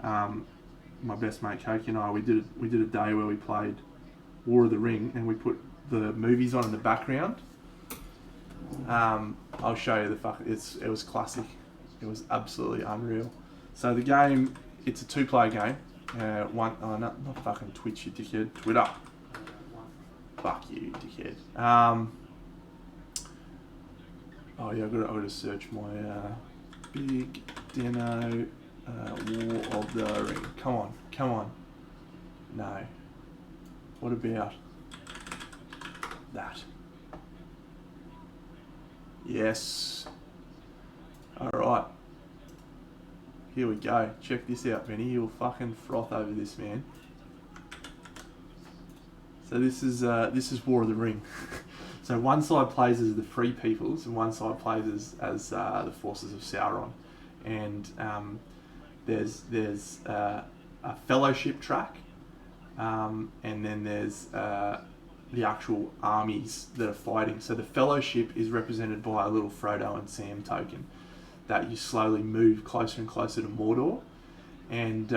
[SPEAKER 1] My best mate Cokie and I, we did a day where we played War of the Ring, and we put the movies on in the background. I'll show you it was classic. It was absolutely unreal. So the game, it's a 2-player game. Not fucking Twitch, you dickhead. Twitter. Fuck you, dickhead. I've got to search my Big Deno War of the Ring. Come on. No. What about that? Yes. Alright. Here we go. Check this out, Benny. You'll fucking froth over this, man. So this is War of the Ring. So one side plays as the Free Peoples, and one side plays as the forces of Sauron. And there's a fellowship track, and then there's the actual armies that are fighting. So the fellowship is represented by a little Frodo and Sam token that you slowly move closer and closer to Mordor, and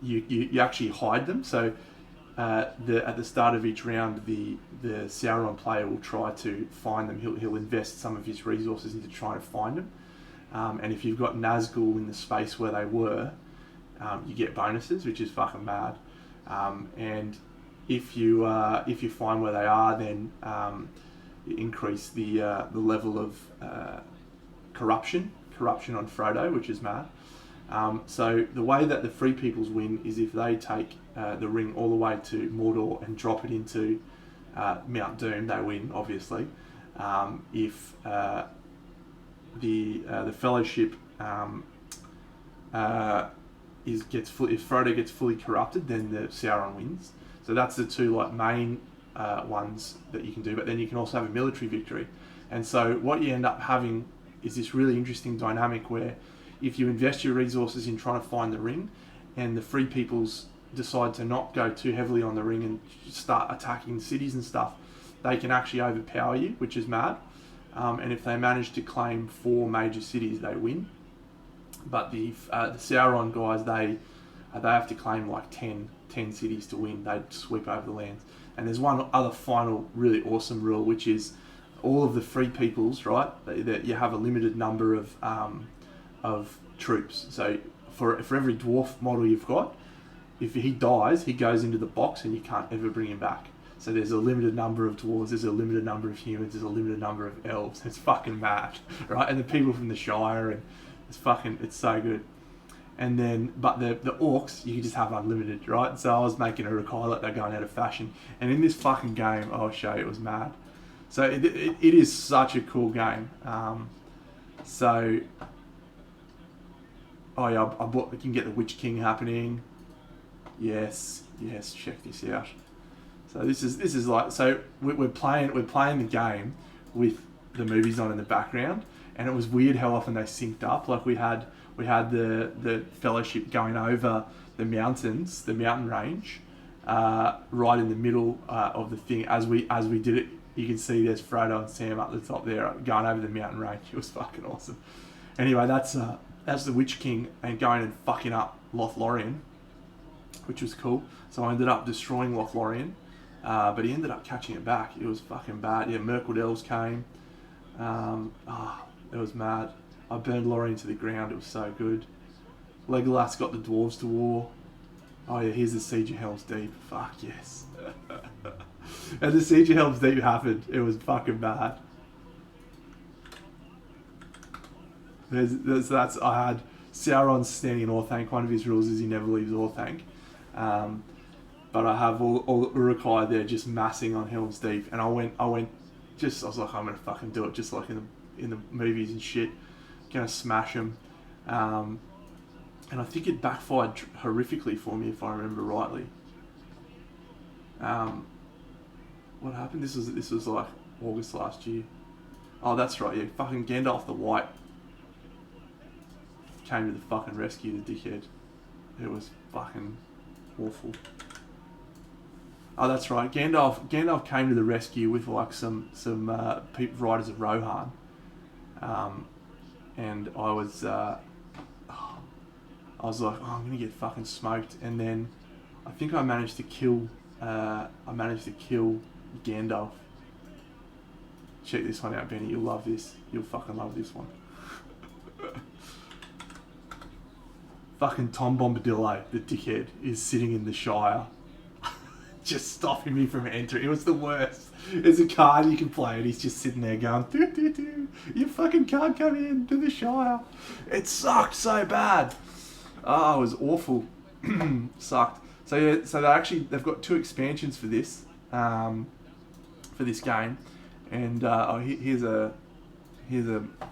[SPEAKER 1] you actually hide them. So at the start of each round, the Sauron player will try to find them. He'll invest some of his resources into trying to find them. And if you've got Nazgul in the space where they were, you get bonuses, which is fucking mad. And if you find where they are, then you increase the level of corruption on Frodo, which is mad. So the way that the Free Peoples win is if they take the ring all the way to Mordor and drop it into Mount Doom, they win, obviously. If the Fellowship if Frodo gets fully corrupted, then the Sauron wins. So that's the 2 main ones that you can do. But then you can also have a military victory. And so what you end up having is this really interesting dynamic where if you invest your resources in trying to find the ring, and the Free Peoples decide to not go too heavily on the ring and start attacking cities and stuff, they can actually overpower you, which is mad. And if they manage to claim 4 major cities, they win. But the Sauron guys, they have to claim like 10 cities to win. They sweep over the lands. And there's one other final really awesome rule, which is all of the Free Peoples, right? That you have a limited number of troops. So for every dwarf model you've got, if he dies, he goes into the box and you can't ever bring him back. So there's a limited number of dwarves, there's a limited number of humans, there's a limited number of elves. It's fucking mad, right? And the people from the Shire, and it's so good. And then, but the orcs, you can just have unlimited, right? So I was making a Rekylet, they're going out of fashion. And in this fucking game, I'll show you, it was mad. So it is such a cool game. Oh yeah, I bought, you can get the Witch King happening. Yes, check this out. So this is like, so we're playing the game with the movies on in the background, and it was weird how often they synced up. Like we had the Fellowship going over the mountains, the mountain range, right in the middle of the thing. As we did it, you can see there's Frodo and Sam up the top there going over the mountain range. It was fucking awesome. Anyway, that's the Witch King and going and fucking up Lothlorien, which was cool. So I ended up destroying Lothlorien, but he ended up catching it back. It was fucking bad. Yeah, Mirkwood Elves came. It was mad. I burned Lorien to the ground. It was so good. Legolas got the dwarves to war. Oh yeah, here's the Siege of Helm's Deep. Fuck yes. And the Siege of Helm's Deep happened. It was fucking bad. I had Sauron standing in Orthanc. One of his rules is he never leaves Orthanc. But I have all required there, just massing on Helm's Deep, and I was like, I'm gonna fucking do it, just like in the movies and shit. Gonna smash them, and I think it backfired horrifically for me, if I remember rightly. What happened? This was like August last year. Oh, that's right. Yeah, fucking Gandalf the White came to the fucking rescue, the dickhead. It was fucking awful. Oh, that's right. Gandalf came to the rescue with like some riders of Rohan, and I was like, oh, I'm gonna get fucking smoked. And then I think I managed to kill Gandalf. Check this one out, Benny. You'll love this. You'll fucking love this one. Fucking Tom Bombadillo, the dickhead, is sitting in the Shire, just stopping me from entering. It was the worst. There's a card you can play, and he's just sitting there going, doo. You fucking can't come in to the Shire. It sucked so bad. Oh, it was awful. Sucked. So yeah, they've got 2 expansions for this game, and here's a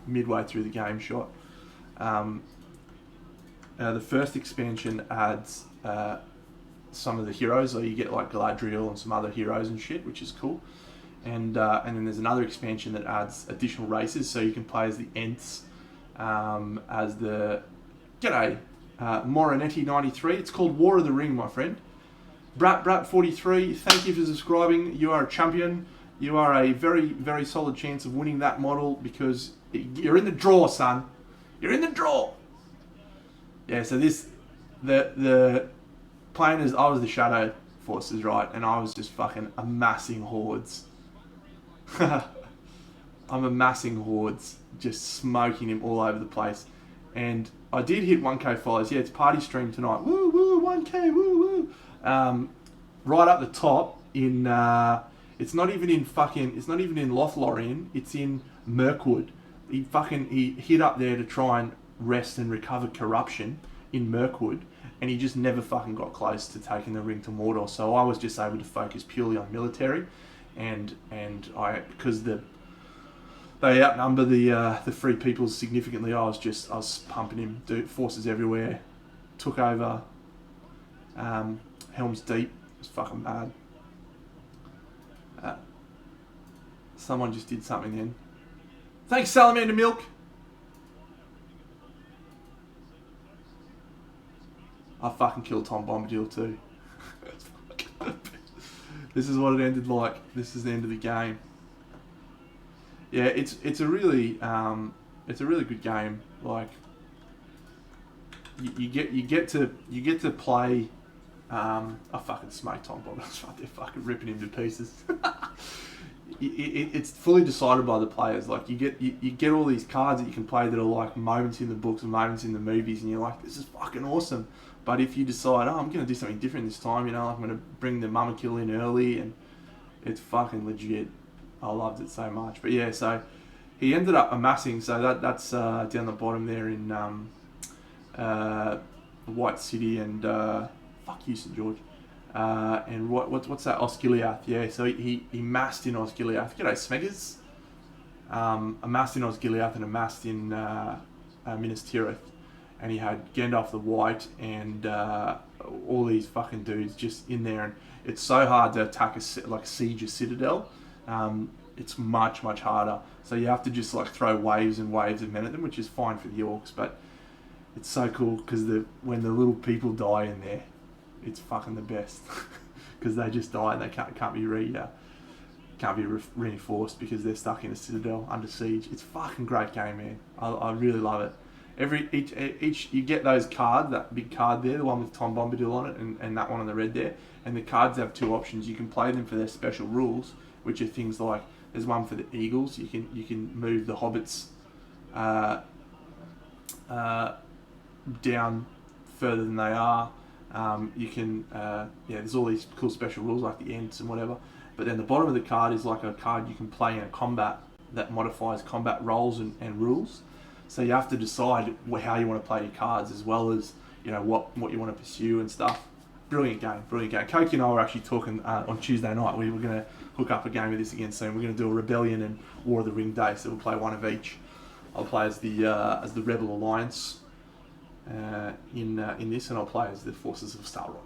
[SPEAKER 1] midway through the game shot. The first expansion adds some of the heroes, so you get like Galadriel and some other heroes and shit, which is cool. And then there's another expansion that adds additional races, so you can play as the Ents, as the Moronetti 93. It's called War of the Ring, my friend. Brat 43. Thank you for subscribing. You are a champion. You are a very, very solid chance of winning that model because you're in the draw, son. You're in the draw. Yeah, so the playing as I was the Shadow Forces, right, and I was just fucking amassing hordes. I'm amassing hordes, just smoking him all over the place, and I did hit 1k follows. Yeah, it's party stream tonight. Woo woo, 1k, woo woo. Right up the top in it's not even in Lothlorien. It's in Mirkwood. He hit up there to try and rest and recover corruption in Mirkwood, and he just never fucking got close to taking the ring to Mordor. So I was just able to focus purely on military, and because they outnumber the Free Peoples significantly, I was pumping him, forces everywhere, took over Helm's Deep. It was fucking mad. Someone just did something then. Thanks, Salamander Milk. I fucking killed Tom Bombadil too. This is what it ended like. This is the end of the game. Yeah, it's a really good game. Like you get to play. I fucking smoked Tom Bombadil. They're fucking ripping him to pieces. It's fully decided by the players. Like you get all these cards that you can play that are like moments in the books and moments in the movies, and you're like, this is fucking awesome. But if you decide, oh, I'm going to do something different this time, like I'm going to bring the Mama Kill in early, and it's fucking legit. I loved it so much. But yeah, so he ended up amassing. So that's down the bottom there in White City and fuck you, St George. And what's that? Osgiliath, yeah. So he massed in Osgiliath. G'day, Smeggers. Amassed in Osgiliath and amassed in Minas Tirith. And he had Gandalf the White and all these fucking dudes just in there. And it's so hard to attack siege a citadel. It's much harder. So you have to just like throw waves and waves of men at them, which is fine for the orcs. But it's so cool because when the little people die in there, it's fucking the best because they just die and they can't be reinforced because they're stuck in a citadel under siege. It's a fucking great game, man. I really love it. Each you get those cards, that big card there, the one with Tom Bombadil on it, and that one on the red there. And the cards have two options. You can play them for their special rules, which are things like there's one for the eagles. You can move the hobbits down further than they are. You can there's all these cool special rules like the Ents and whatever. But then the bottom of the card is like a card you can play in a combat that modifies combat roles and rules. So you have to decide how you want to play your cards as well as what you want to pursue and stuff. Brilliant game. Koki and I were actually talking on Tuesday night. We were going to hook up a game of this again soon. We're going to do a Rebellion and War of the Ring day, so we'll play one of each. I'll play as the Rebel Alliance in this, and I'll play as the Forces of Sauron.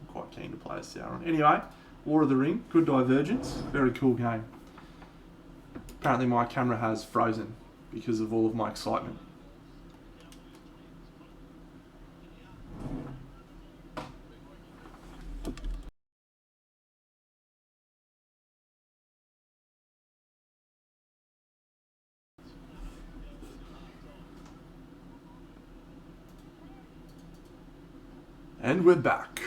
[SPEAKER 1] I'm quite keen to play as Sauron. Anyway, War of the Ring, good divergence, very cool game. Apparently my camera has frozen because of all of my excitement. And we're back.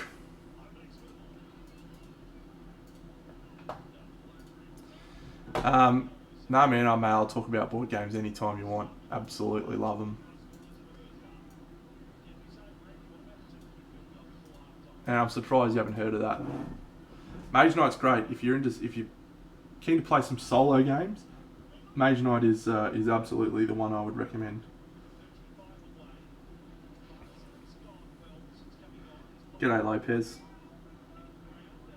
[SPEAKER 1] No, man, I'll talk about board games anytime you want. Absolutely love them. And I'm surprised you haven't heard of that. Mage Knight's great. If you're keen to play some solo games, Mage Knight is absolutely the one I would recommend. G'day, Lopez.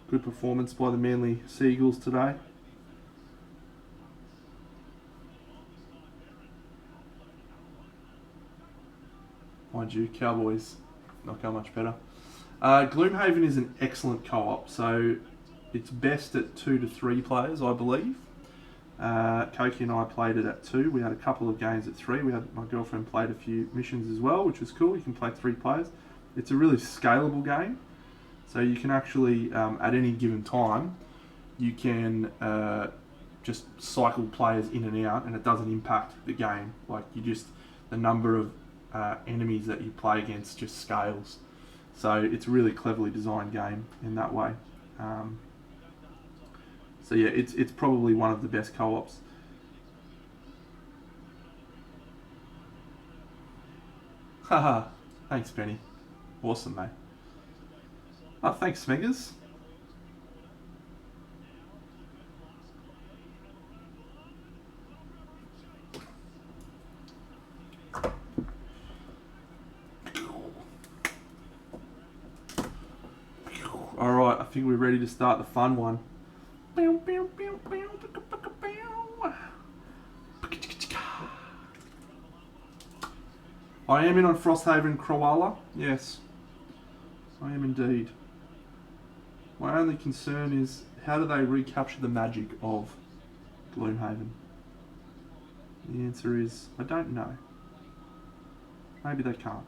[SPEAKER 1] Good performance by the Manly Seagulls today. Mind you, Cowboys not go much better. Gloomhaven is an excellent co-op, so it's best at 2 to 3 players, I believe. Koki and I played it at 2. We had a couple of games at 3. My girlfriend played a few missions as well, which was cool. You can play 3 players. It's a really scalable game, so you can actually, at any given time, you can just cycle players in and out, and it doesn't impact the game. Like the number of enemies that you play against just scales. So it's a really cleverly designed game in that way. So yeah, it's probably one of the best co-ops. Haha, thanks Penny. Awesome, mate. Oh, thanks Smeggers. Alright, I think we're ready to start the fun one. I am in on Frosthaven Kroala. Yes, I am indeed. My only concern is how do they recapture the magic of Gloomhaven? The answer is I don't know. Maybe they can't.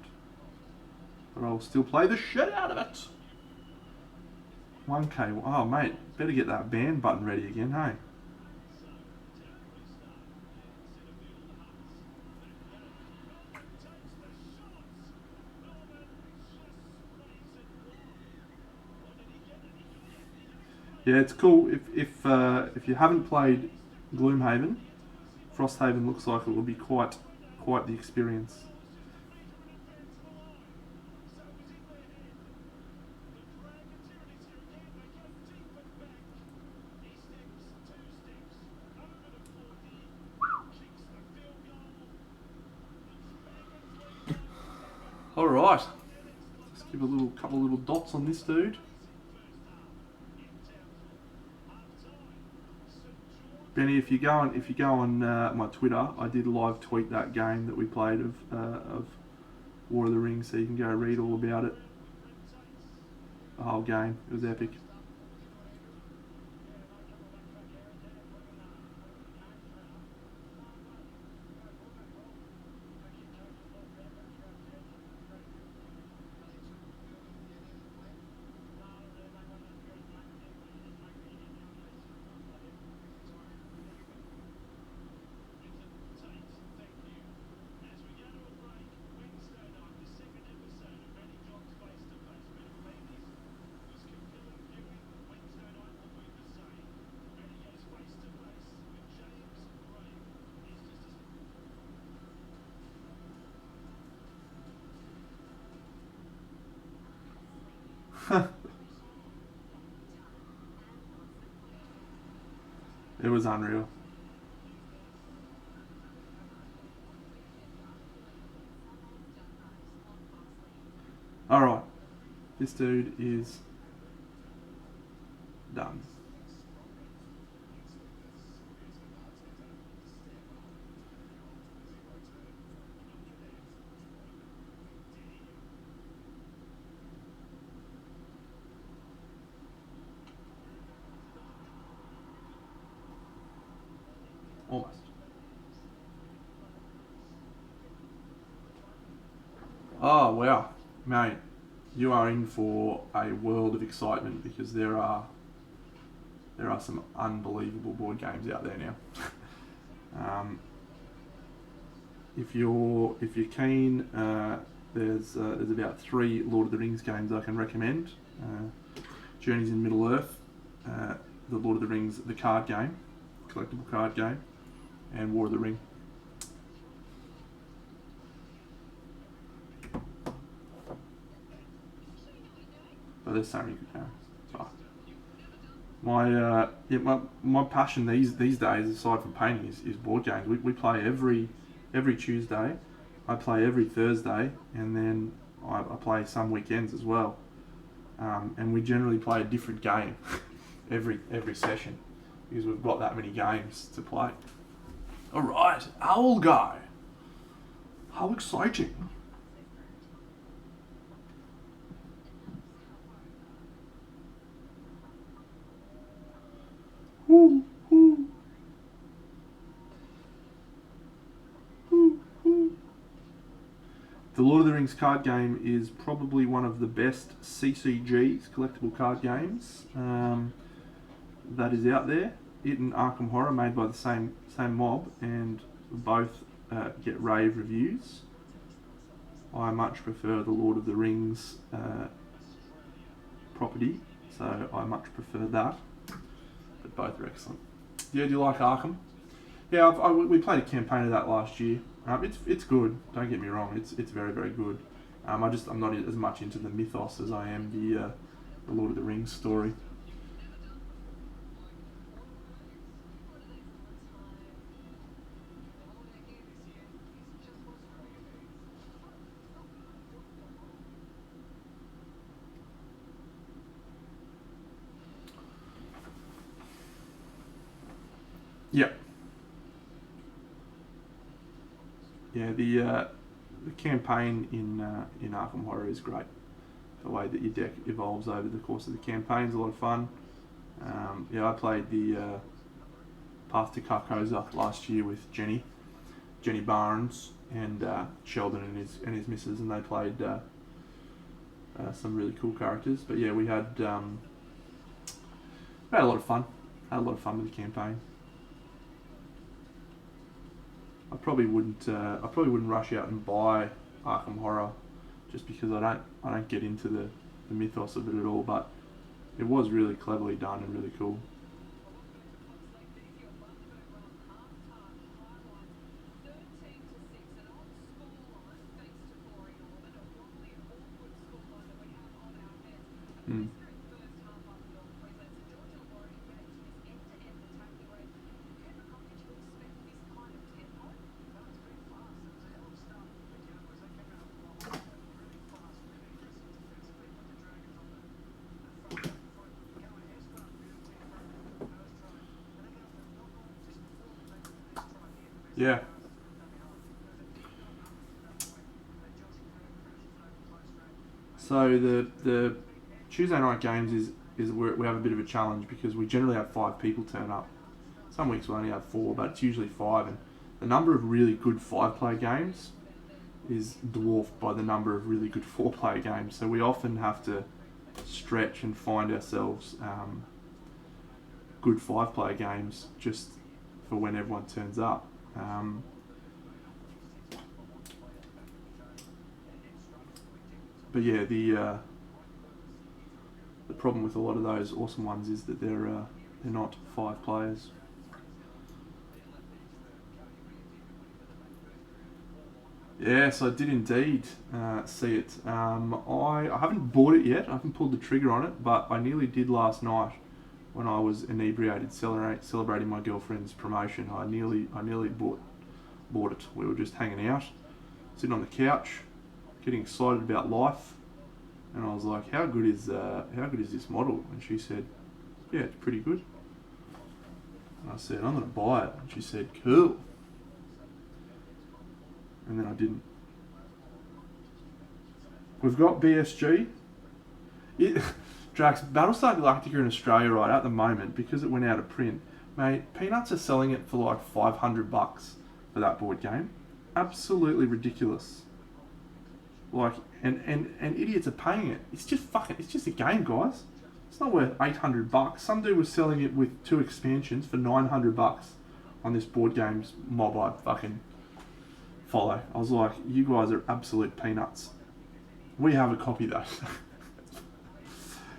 [SPEAKER 1] but I'll still play the shit out of it. 1K. Oh, mate, better get that band button ready again, hey? Yeah, it's cool. If you haven't played Gloomhaven, Frosthaven looks like it will be quite the experience. All right, let's give a couple of little dots on this dude. Benny, if you go on my Twitter, I did live tweet that game that we played of War of the Rings, so you can go read all about it. The whole game, it was epic. It was unreal. Alright, this dude is done. Almost. Oh wow, mate, you are in for a world of excitement because there are some unbelievable board games out there now. If you're keen, there's about 3 Lord of the Rings games I can recommend. Journeys in Middle Earth, the Lord of the Rings, the card game, collectible card game, and War of the Ring. But there's so many good games. So my passion these days, aside from painting, is board games. We play every Tuesday. I play every Thursday, and then I play some weekends as well. And we generally play a different game every session because we've got that many games to play. All right, Owl Guy. How exciting! Woo, woo. The Lord of the Rings card game is probably one of the best CCGs, collectible card games, that is out there. It and Arkham Horror, made by the same mob, and both get rave reviews. I much prefer the Lord of the Rings property, so I much prefer that. But both are excellent. Yeah, do you like Arkham? Yeah, we played a campaign of that last year. It's good. Don't get me wrong. It's very very good. I'm not as much into the mythos as I am the Lord of the Rings story. Yeah. Yeah, the campaign in Arkham Horror is great. The way that your deck evolves over the course of the campaign is a lot of fun. I played the Path to Carcosa last year with Jenny Barnes, and Sheldon and his missus, and they played some really cool characters. But yeah, we had a lot of fun. Had a lot of fun with the campaign. I probably wouldn't rush out and buy Arkham Horror, just because I don't get into the mythos of it at all. But it was really cleverly done and really cool. Mm. Yeah. So the Tuesday night games is where we have a bit of a challenge, because we generally have 5 people turn up. Some weeks we only have 4, but it's usually 5, and the number of really good 5-player games is dwarfed by the number of really good 4-player games. So we often have to stretch and find ourselves good 5-player games just for when everyone turns up. But yeah, the problem with a lot of those awesome ones is that they're not 5 players. Yes, I did indeed see it. I haven't bought it yet. I haven't pulled the trigger on it, but I nearly did last night when I was inebriated celebrating my girlfriend's promotion. I nearly bought it. We were just hanging out, sitting on the couch, getting excited about life, and I was like, "How good is this model?" And she said, "Yeah, it's pretty good." And I said, "I'm gonna buy it." And she said, "Cool." And then I didn't. We've got BSG. Drax, Battlestar Galactica in Australia right at the moment, because it went out of print. Mate, Peanuts are selling it for like $500 for that board game. Absolutely ridiculous. Like, and idiots are paying it. It's just a game, guys. It's not worth $800. Some dude was selling it with 2 expansions for $900 on this board games mob I fucking follow. I was like, you guys are absolute peanuts. We have a copy though.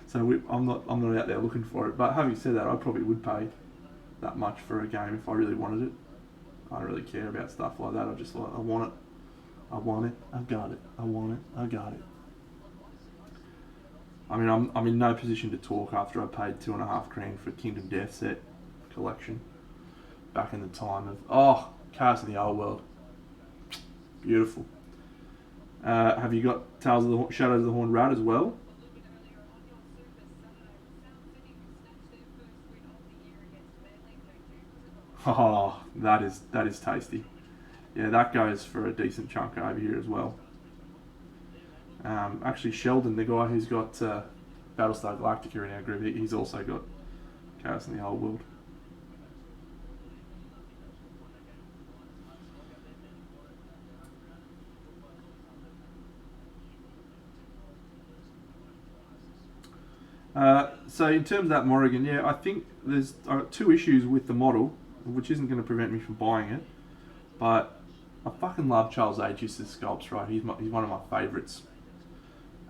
[SPEAKER 1] So I'm not out there looking for it. But having said that, I probably would pay that much for a game if I really wanted it. I don't really care about stuff like that. I just like, I want it. I want it. I got it. I want it. I got it. I mean, I'm in no position to talk after I paid $2.5 grand for Kingdom Death set collection back in the time of Chaos in the Old World. Beautiful. Have you got Tales of the Shadows of the Horned Rat as well? Oh, that is tasty. Yeah, that goes for a decent chunk over here as well. Actually, Sheldon, the guy who's got Battlestar Galactica in our group, he's also got Chaos in the Old World. So in terms of that Morrigan, yeah, I think there's 2 issues with the model, which isn't going to prevent me from buying it. But I fucking love Charles Aegis' sculpts, right? He's one of my favourites.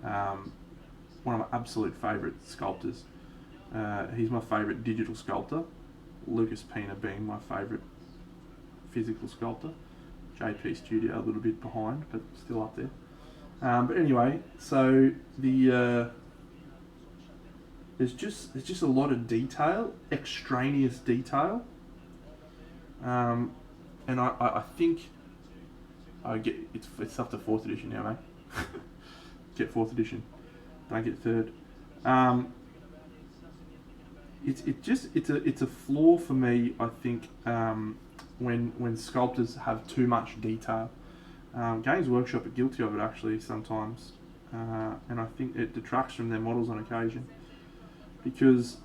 [SPEAKER 1] One of my absolute favourite sculptors. He's my favourite digital sculptor. Lucas Pina being my favourite physical sculptor. JP Studio a little bit behind, but still up there. But anyway, so there's just a lot of detail, extraneous detail, and I think I get it's up to 4th edition now, mate. Get 4th edition, don't get 3rd. It's a flaw for me, I think, when sculptors have too much detail. Games Workshop are guilty of it actually sometimes, and I think it detracts from their models on occasion, because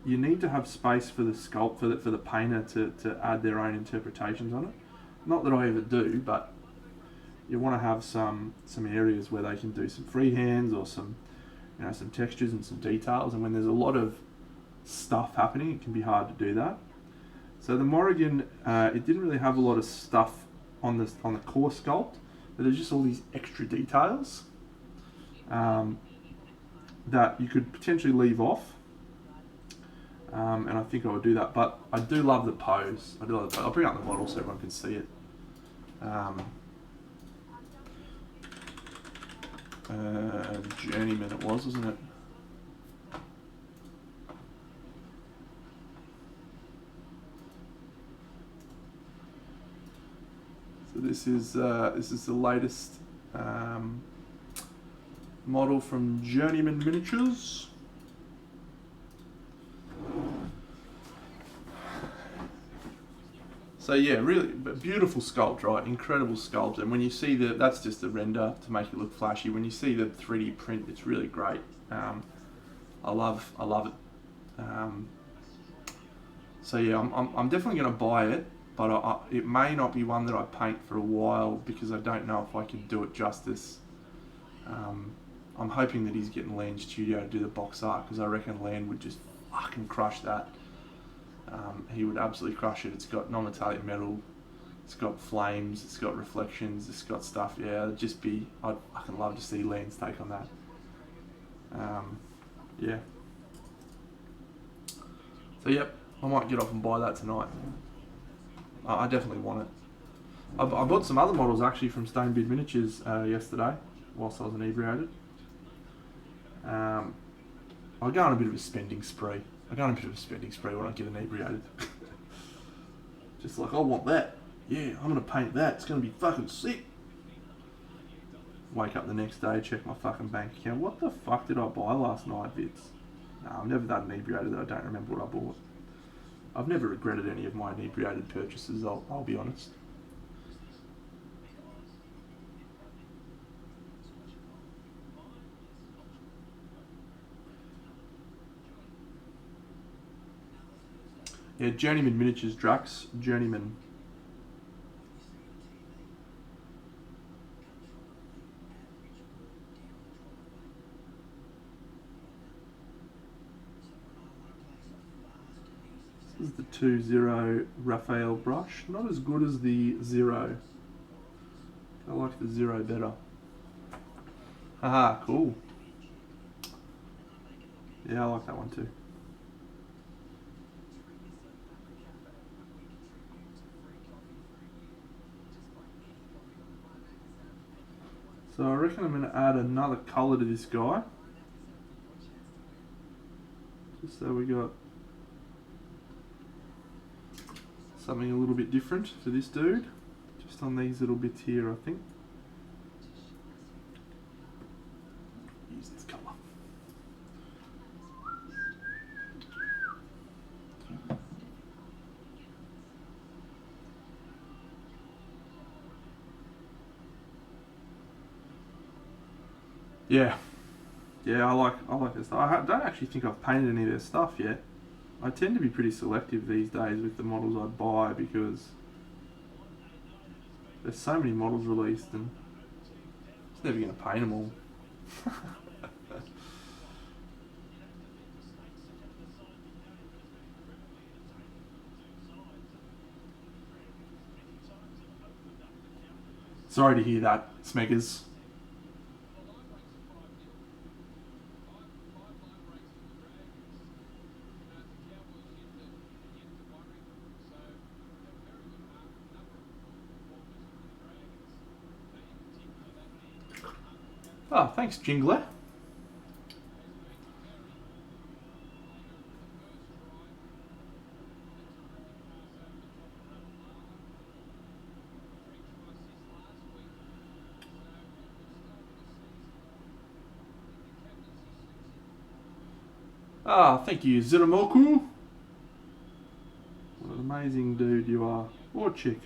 [SPEAKER 1] you need to have space for the sculpt for the painter to add their own interpretations on it. Not that I ever do, but you want to have some areas where they can do some freehands or some some textures and some details. And when there's a lot of stuff happening, it can be hard to do that. So the Morrigan, it didn't really have a lot of stuff on the core sculpt, but there's just all these extra details that you could potentially leave off. And I think I would do that, but I do love the pose. I'll bring up the model so everyone can see it. Journeyman it was, wasn't it? So this is the latest model from Journeyman Miniatures. So yeah, really beautiful sculpt, right? Incredible sculpt, and when you see that's just the render to make it look flashy. When you see the 3D print, it's really great. I love it. So yeah, I'm definitely going to buy it, but it may not be one that I paint for a while because I don't know if I can do it justice. I'm hoping that he's getting Land Studio to do the box art because I reckon Land would just fucking crush that. He would absolutely crush it. It's got non-metallic metal, it's got flames, it's got reflections, it's got stuff. Yeah, it'd just be, I'd fucking love to see Land's take on that. Yeah. So yep, I might get off and buy that tonight. I definitely want it. I bought some other models actually from Stonebeard Miniatures yesterday whilst I was inebriated. I go on a bit of a spending spree. when I get inebriated. Just like, I want that. Yeah, I'm going to paint that. It's going to be fucking sick. Wake up the next day, check my fucking bank account. What the fuck did I buy last night, Vince? No, I'm never that inebriated that I don't remember what I bought. I've never regretted any of my inebriated purchases, I'll be honest. Yeah, Journeyman Miniatures, Drax, Journeyman. This is the 2-0 Raphael brush. Not as good as the 0. I like the 0 better. Haha, cool. Yeah, I like that one too. So I reckon I'm going to add another colour to this guy. Just so we got something a little bit different for this dude. Just on these little bits here, I think. Use this colour. Yeah, I like this stuff. I don't actually think I've painted any of their stuff yet. I tend to be pretty selective these days with the models I buy because there's so many models released and it's never going to paint them all. Sorry to hear that, Smeggers. Oh, thanks, Jingler. Ah, thank you, Ziramoku. What an amazing dude you are. Or chick.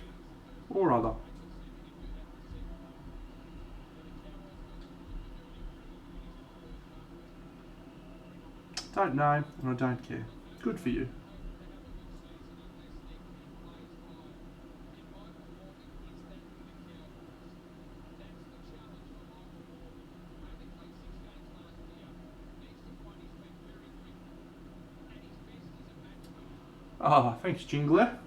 [SPEAKER 1] Or other. Don't know, and I don't care. Good for you. Oh, thanks, Jingler.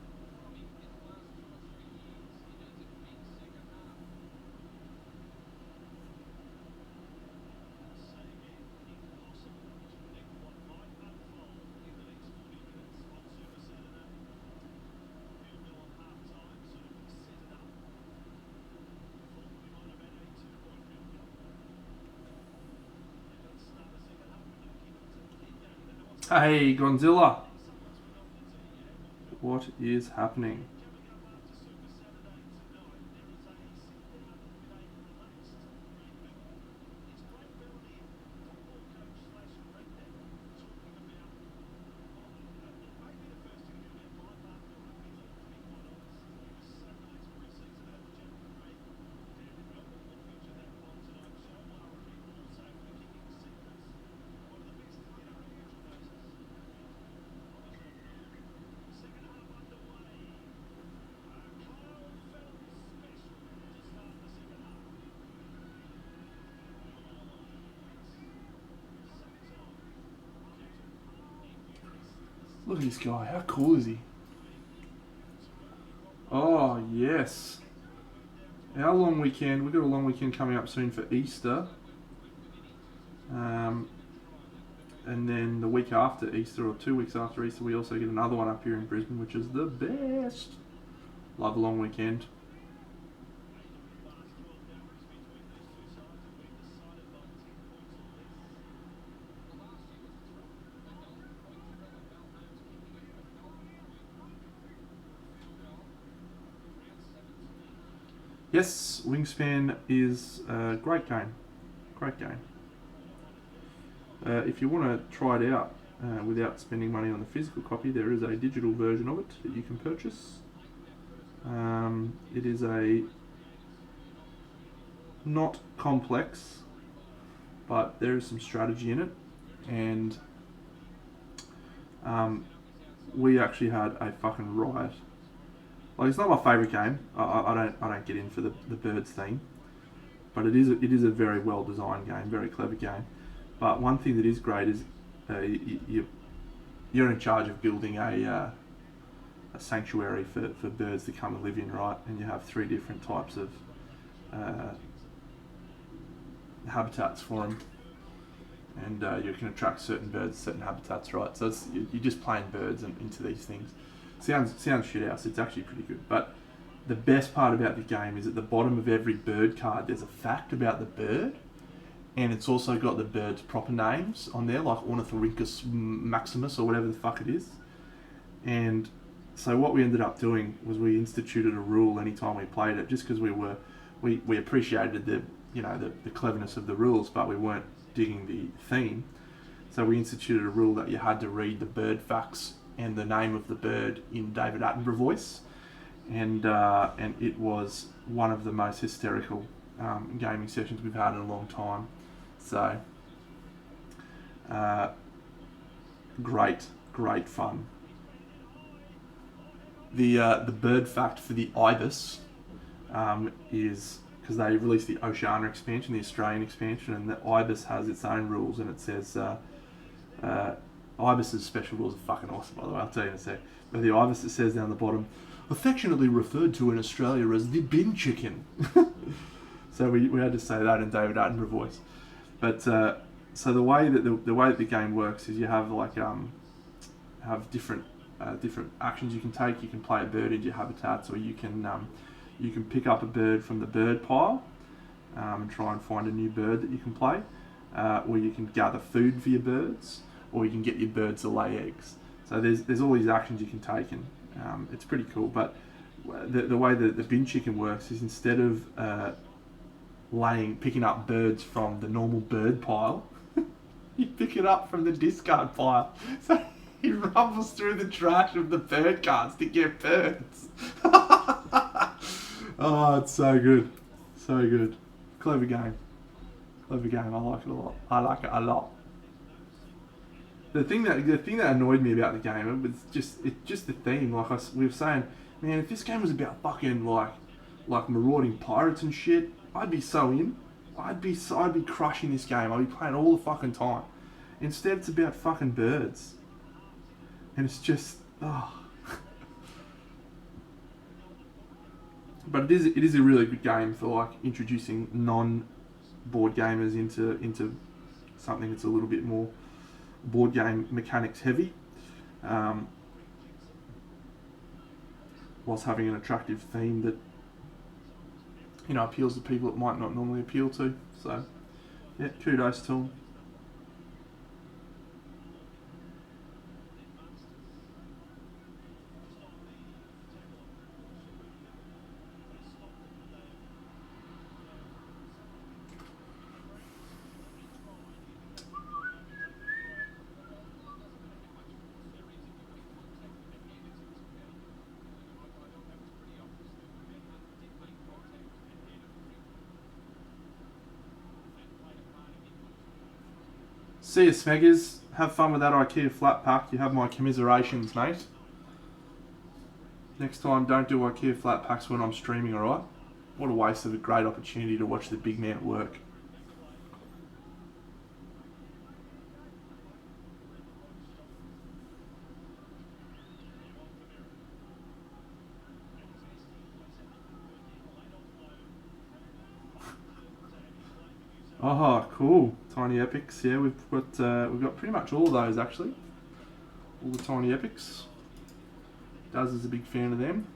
[SPEAKER 1] Hey, Gonzilla. What is happening? Look at this guy. How cool is he? Oh, yes. Our long weekend. We've got a long weekend coming up soon for Easter. And then the week after Easter, or 2 weeks after Easter, we also get another one up here in Brisbane, which is the best. Love a long weekend. Yes, Wingspan is a great game. Great game. If you want to try it out without spending money on the physical copy, there is a digital version of it that you can purchase. It is a not complex, but there is some strategy in it, and we actually had a fucking riot. Like, it's not my favourite game. I don't get in for the birds thing, but it is a very well designed game, very clever game. But one thing that is great is you're in charge of building a sanctuary for birds to come and live in, right? And you have 3 different types of habitats for them, and you can attract certain birds, certain habitats, right? So you're just playing birds into these things. Sounds shit house. It's actually pretty good. But the best part about the game is at the bottom of every bird card there's a fact about the bird, and it's also got the bird's proper names on there, like Ornithorhynchus maximus or whatever the fuck it is. And so what we ended up doing was we instituted a rule anytime we played it, just because we appreciated the cleverness of the rules, but we weren't digging the theme. So we instituted a rule that you had to read the bird facts and the name of the bird in David Attenborough voice, and it was one of the most hysterical gaming sessions we've had in a long time. So great fun. The bird fact for the ibis is because they released the Oceania expansion, the Australian expansion, and the ibis has its own rules, and it says ibis's special rules are fucking awesome, by the way. I'll tell you in a sec. But the ibis, it says down the bottom, affectionately referred to in Australia as the bin chicken. So we had to say that in David Attenborough voice. But so the way that the game works is you have have different actions you can take. You can play a bird into your habitats, or you can pick up a bird from the bird pile and try and find a new bird that you can play, or you can gather food for your birds, or you can get your birds to lay eggs. So there's all these actions you can take, and it's pretty cool. But the way that the bin chicken works is instead of picking up birds from the normal bird pile, you pick it up from the discard pile. So he rumbles through the trash of the bird cards to get birds. Oh, it's so good. So good. Clever game. I like it a lot. I like it a lot. The thing that annoyed me about the game, it was just the theme. Like we were saying, man, if this game was about fucking like marauding pirates and shit, I'd be so in. I'd be crushing this game. I'd be playing all the fucking time. Instead, it's about fucking birds, and it's just But it is a really good game for like introducing non-board gamers into something that's a little bit more board game mechanics heavy, um, whilst having an attractive theme that appeals to people it might not normally appeal to. So yeah, kudos to them. See you, Smeggers. Have fun with that IKEA flat pack. You have my commiserations, mate. Next time, don't do IKEA flat packs when I'm streaming, alright? What a waste of a great opportunity to watch the big man at work. Oh, cool. Tiny epics. Yeah, we've got pretty much all of those actually. All the tiny epics. Daz is a big fan of them.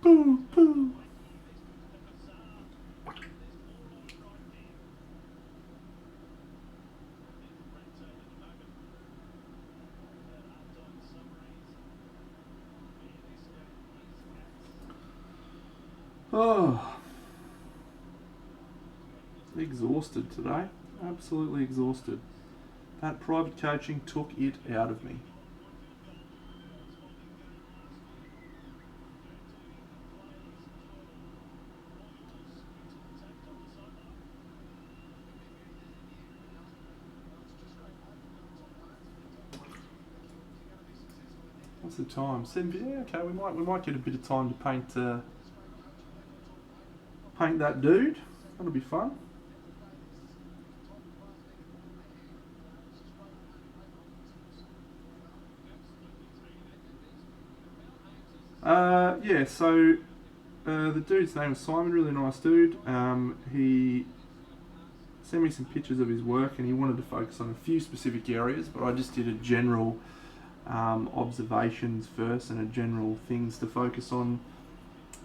[SPEAKER 1] Boo, boo. Oh. exhausted today. Absolutely exhausted. That private coaching took it out of me. What's the time? 7. Yeah, okay. We might get a bit of time to paint that dude. That'll be fun. Yeah. So the dude's name is Simon. Really nice dude. He sent me some pictures of his work, and he wanted to focus on a few specific areas, but I just did a general observations first and a general things to focus on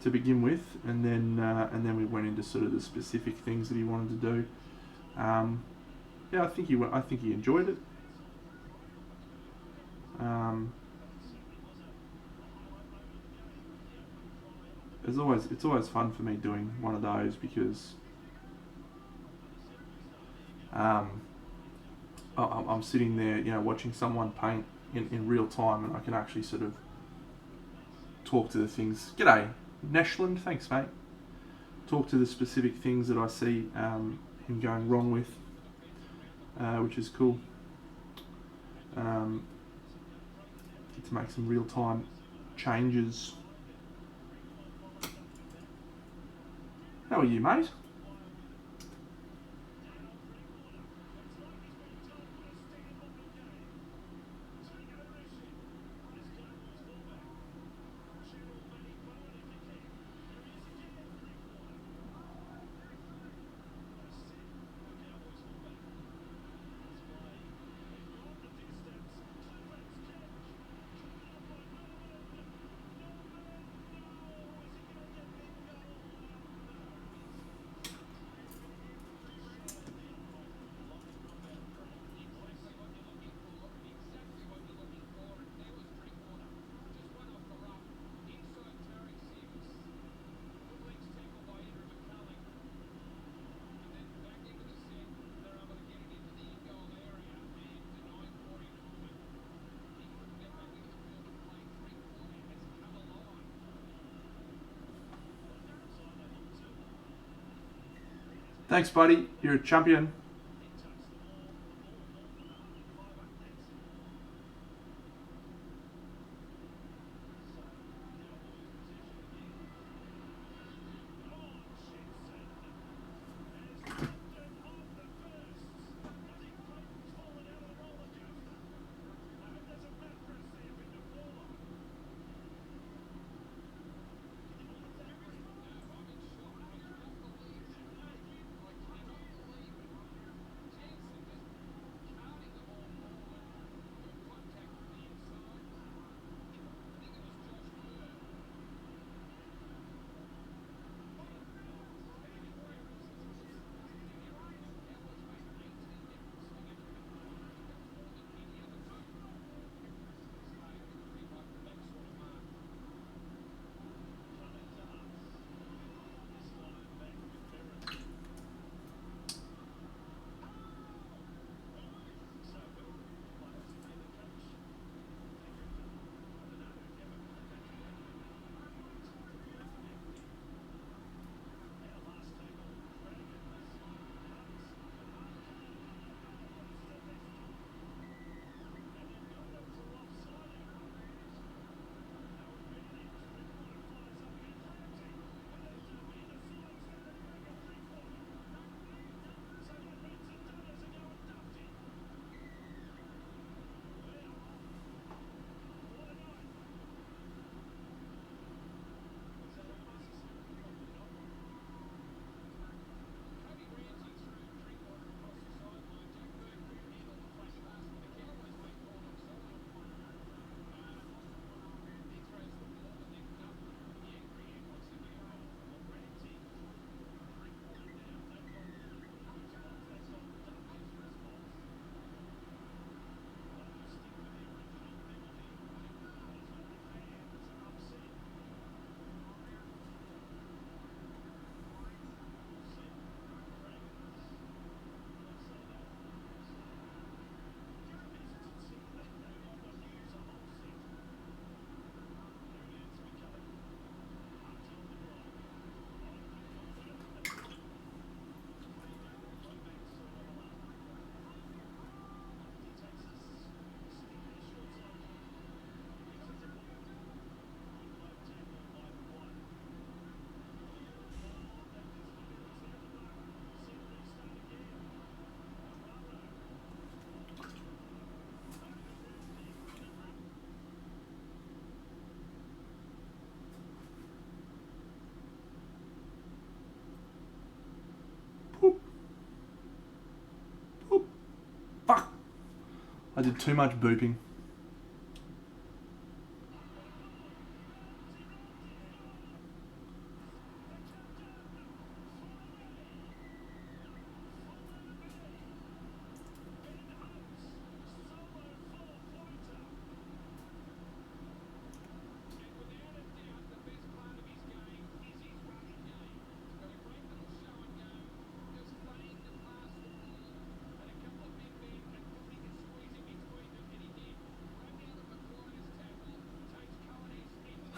[SPEAKER 1] to begin with, and then we went into sort of the specific things that he wanted to do. Yeah, I think he enjoyed it. It's always fun for me doing one of those because I'm sitting there, watching someone paint in real time, and I can actually sort of talk to the things. G'day, Nashland. Thanks, mate. Talk to the specific things that I see him going wrong with, which is cool. Get to make some real time changes. How are you, mate? Thanks, buddy. You're a champion. I did too much booping.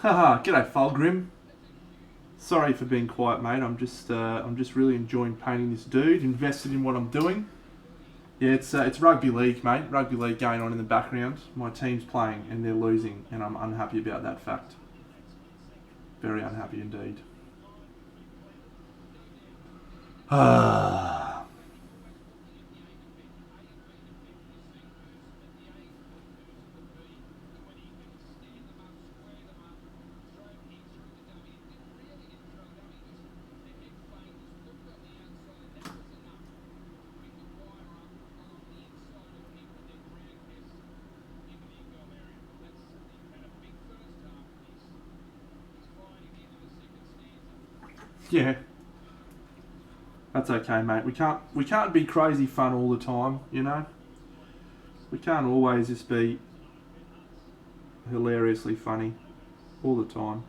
[SPEAKER 1] Haha, g'day Fulgrim. Sorry for being quiet, mate. I'm just really enjoying painting this dude. Invested in what I'm doing. Yeah, it's rugby league, mate. Rugby league going on in the background. My team's playing and they're losing, and I'm unhappy about that fact. Very unhappy indeed. Ah. Yeah, that's okay, mate. We can't be crazy fun all the time, you know. We can't always just be hilariously funny all the time,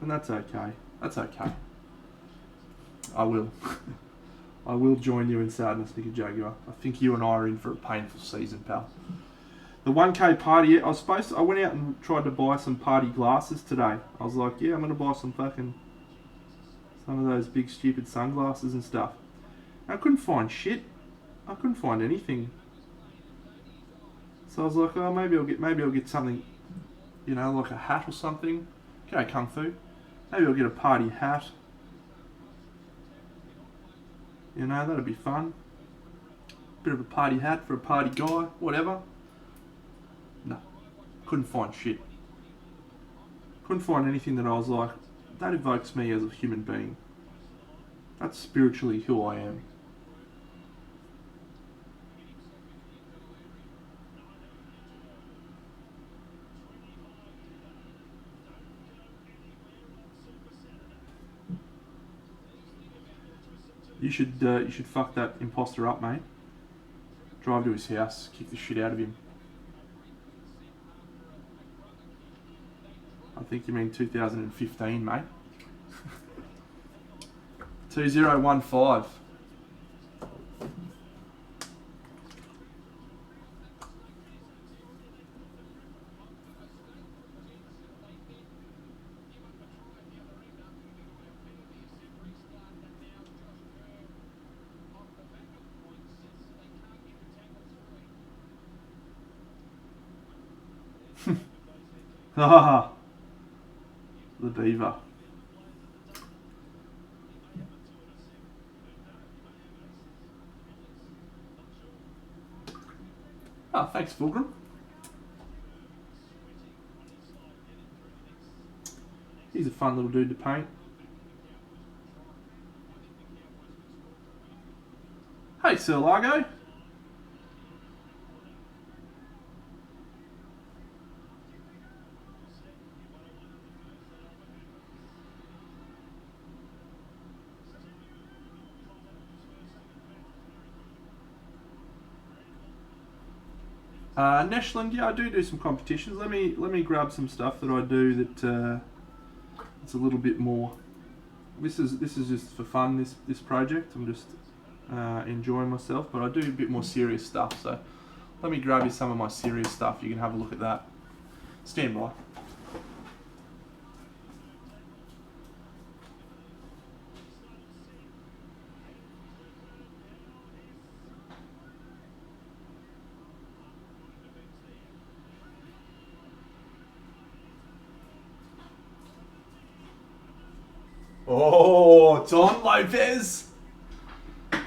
[SPEAKER 1] and that's okay. That's okay. I will. I will join you in sadness, Nicky Jaguar. I think you and I are in for a painful season, pal. The 1K party, I went out and tried to buy some party glasses today. I was like, yeah, I'm going to buy some of those big stupid sunglasses and stuff. I couldn't find shit. I couldn't find anything. So I was like, oh, maybe I'll get something, you know, like a hat or something. Okay, Kung Fu. Maybe I'll get a party hat. You know, that'd be fun. Bit of a party hat for a party guy, whatever. No, couldn't find shit. Couldn't find anything that I was like, that evokes me as a human being. That's spiritually who I am. You should fuck that imposter up, mate. Drive to his house, kick the shit out of him. I think you mean 2015, mate. 2015. Ah, the beaver. Oh, thanks, Fulgrim. He's a fun little dude to paint. Hey, Sir Largo. Neshland, yeah, I do some competitions. Let me grab some stuff that I do that it's a little bit more. This is just for fun. This project, I'm just enjoying myself, but I do a bit more serious stuff. So let me grab you some of my serious stuff. You can have a look at that. Stand by. Oh, Don Lopez!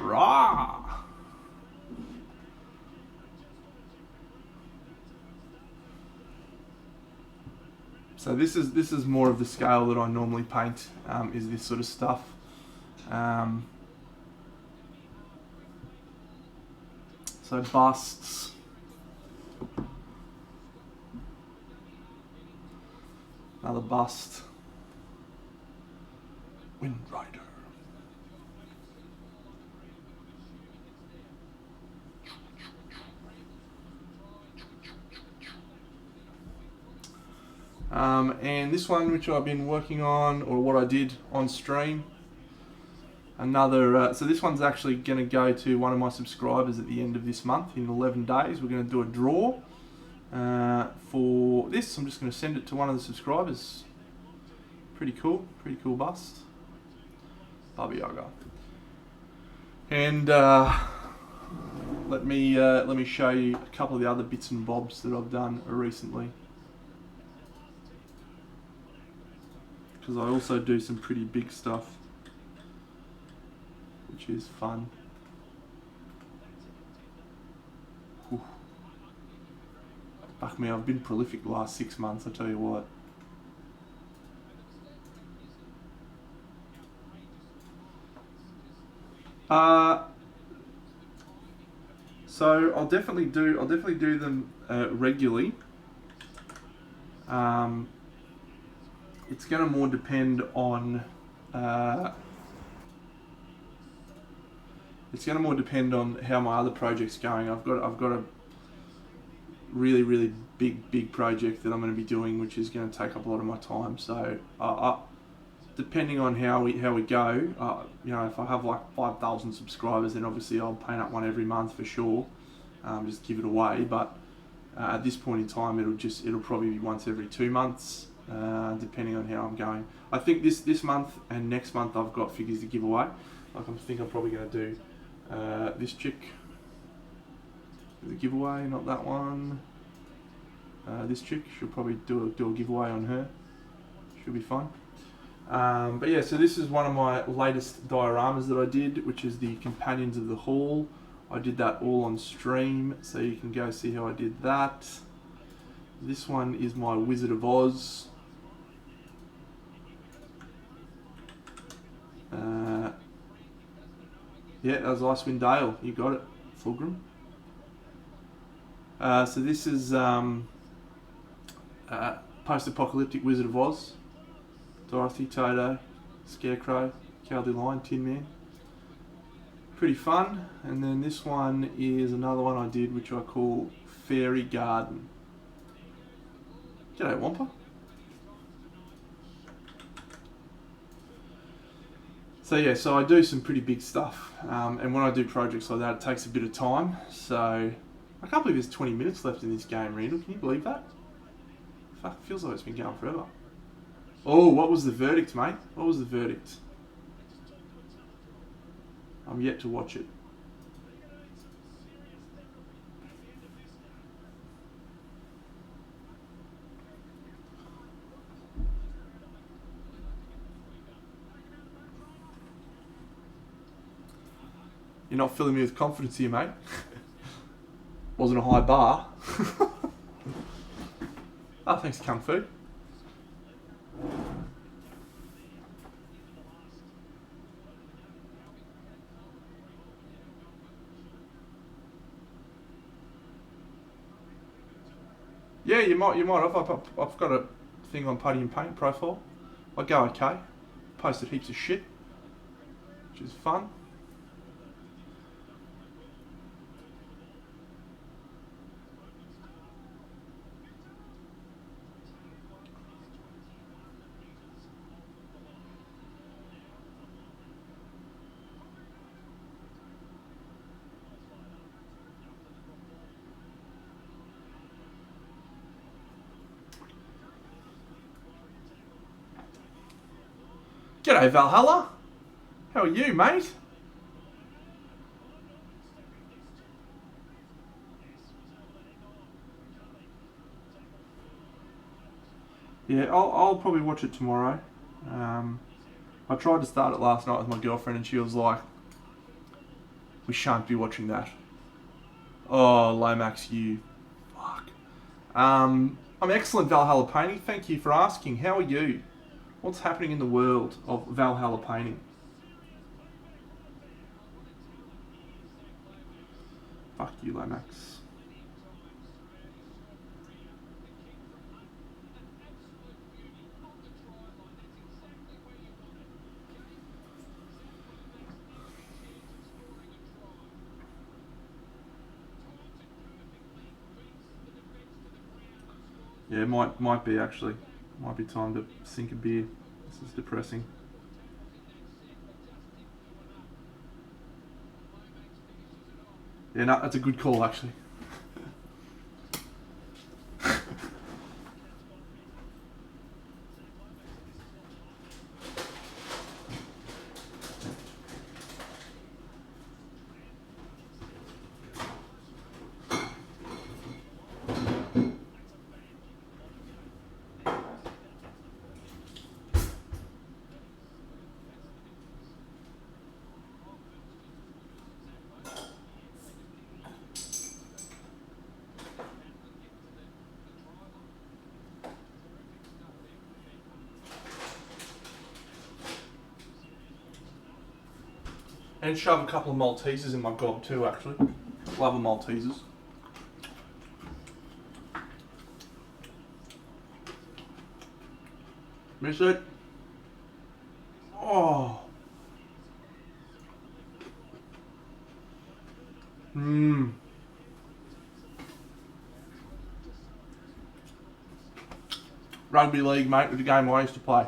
[SPEAKER 1] Rah! So this is more of the scale that I normally paint. Is this sort of stuff. So busts. Another bust. Wind Rider. And this one, which I've been working on, or what I did on stream, another. So this one's actually going to go to one of my subscribers at the end of this month. In 11 days, we're going to do a draw for this. I'm just going to send it to one of the subscribers. Pretty cool bust. Baba Yaga. And let me show you a couple of the other bits and bobs that I've done recently, because I also do some pretty big stuff, which is fun. Whew. Fuck me, I've been prolific the last 6 months, I tell you what. So I'll definitely do them regularly. It's going to more depend on how my other project's going. I've got a really big project that I'm going to be doing, which is going to take up a lot of my time. So depending on how we go, if I have like 5,000 subscribers, then obviously I'll paint up one every month for sure. Just give it away. But at this point in time, it'll probably be once every 2 months, depending on how I'm going. I think this month and next month I've got figures to give away. Like I think I'm probably going to do this chick as a giveaway, not that one. This chick, she'll probably do a giveaway on her. Should be fun. But yeah, so this is one of my latest dioramas that I did, which is the Companions of the Hall. I did that all on stream, so you can go see how I did that. This one is my Wizard of Oz. Yeah, that was Icewind Dale. You got it, Fulgrim. So this is post-apocalyptic Wizard of Oz. Dorothy, Toto, Scarecrow, Cowardly Lion, Tin Man. Pretty fun. And then this one is another one I did, which I call Fairy Garden. G'day, Wampa. So yeah, so I do some pretty big stuff. And when I do projects like that, it takes a bit of time. So I can't believe there's 20 minutes left in this game, Randall. Can you believe that? Fuck, it feels like it's been going forever. Oh, what was the verdict, mate? What was the verdict? I'm yet to watch it. You're not filling me with confidence here, mate. Wasn't a high bar. Oh, thanks, Kung Fu. Yeah, you might have. I've got a thing on Putty and Paint profile. I go okay. Posted heaps of shit, which is fun. G'day, Valhalla. How are you, mate? Yeah, I'll probably watch it tomorrow. I tried to start it last night with my girlfriend, and she was like, "We shan't be watching that." Oh, Lomax, you fuck. I'm excellent, Valhalla Painting. Thank you for asking. How are you? What's happening in the world of Valhalla Painting? Fuck you, Lomax. Yeah, might be actually. Might be time to sink a beer. This is depressing. Yeah, no, that's a good call actually. And shove a couple of Maltesers in my gob too, actually. Love the Maltesers. Miss it? Oh. Mmm. Rugby league, mate, was the game I used to play.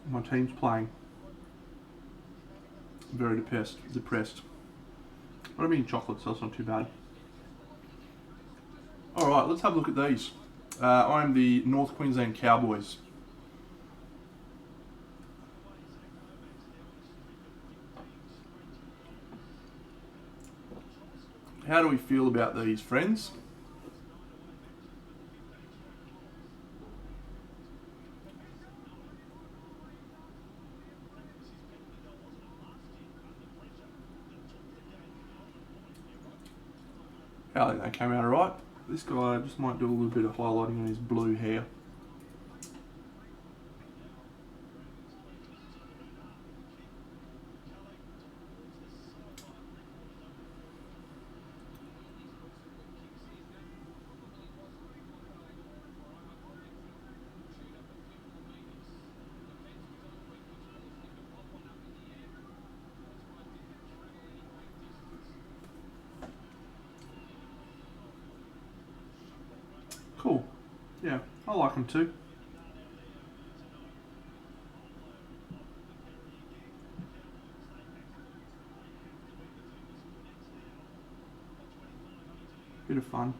[SPEAKER 1] My team's playing. I'm very depressed. But I'm eating chocolate, so it's not too bad. Alright, let's have a look at these. I'm the North Queensland Cowboys. How do we feel about these, friends? I think they came out alright. This guy just might do a little bit of highlighting on his blue hair. Cool. Yeah, I like them too. Bit of fun.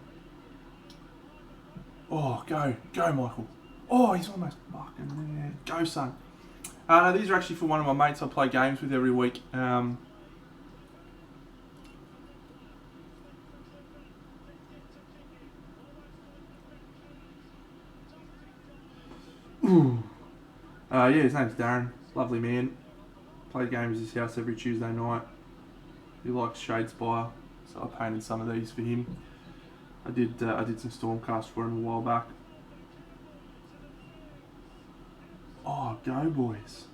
[SPEAKER 1] Oh, go, Michael. Oh, he's almost fucking there. Go, son. No, these are actually for one of my mates I play games with every week. Yeah, his name's Darren. Lovely man. Play games at his house every Tuesday night. He likes Shadespire, so I painted some of these for him. I did some Stormcast for him a while back. Oh, go boys.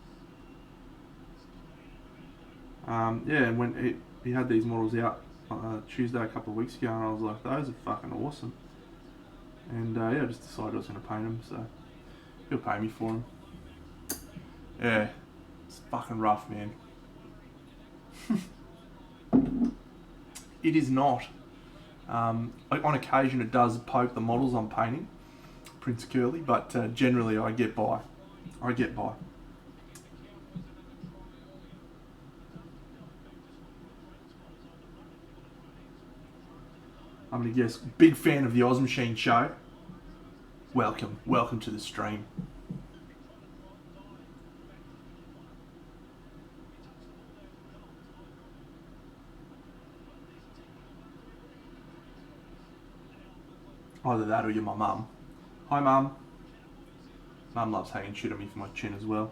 [SPEAKER 1] Yeah, and when he had these models out Tuesday a couple of weeks ago, and I was like, those are fucking awesome. And yeah, I just decided I was going to paint them, so he'll pay me for them. Yeah, it's fucking rough, man. It is not. On occasion, it does poke the models I'm painting, Prince Curly, but generally I get by. I'm going to guess, big fan of the Oz Machine show. Welcome to the stream. Either that or you're my mum. Hi, Mum. Mum loves hanging shit on me for my chin as well.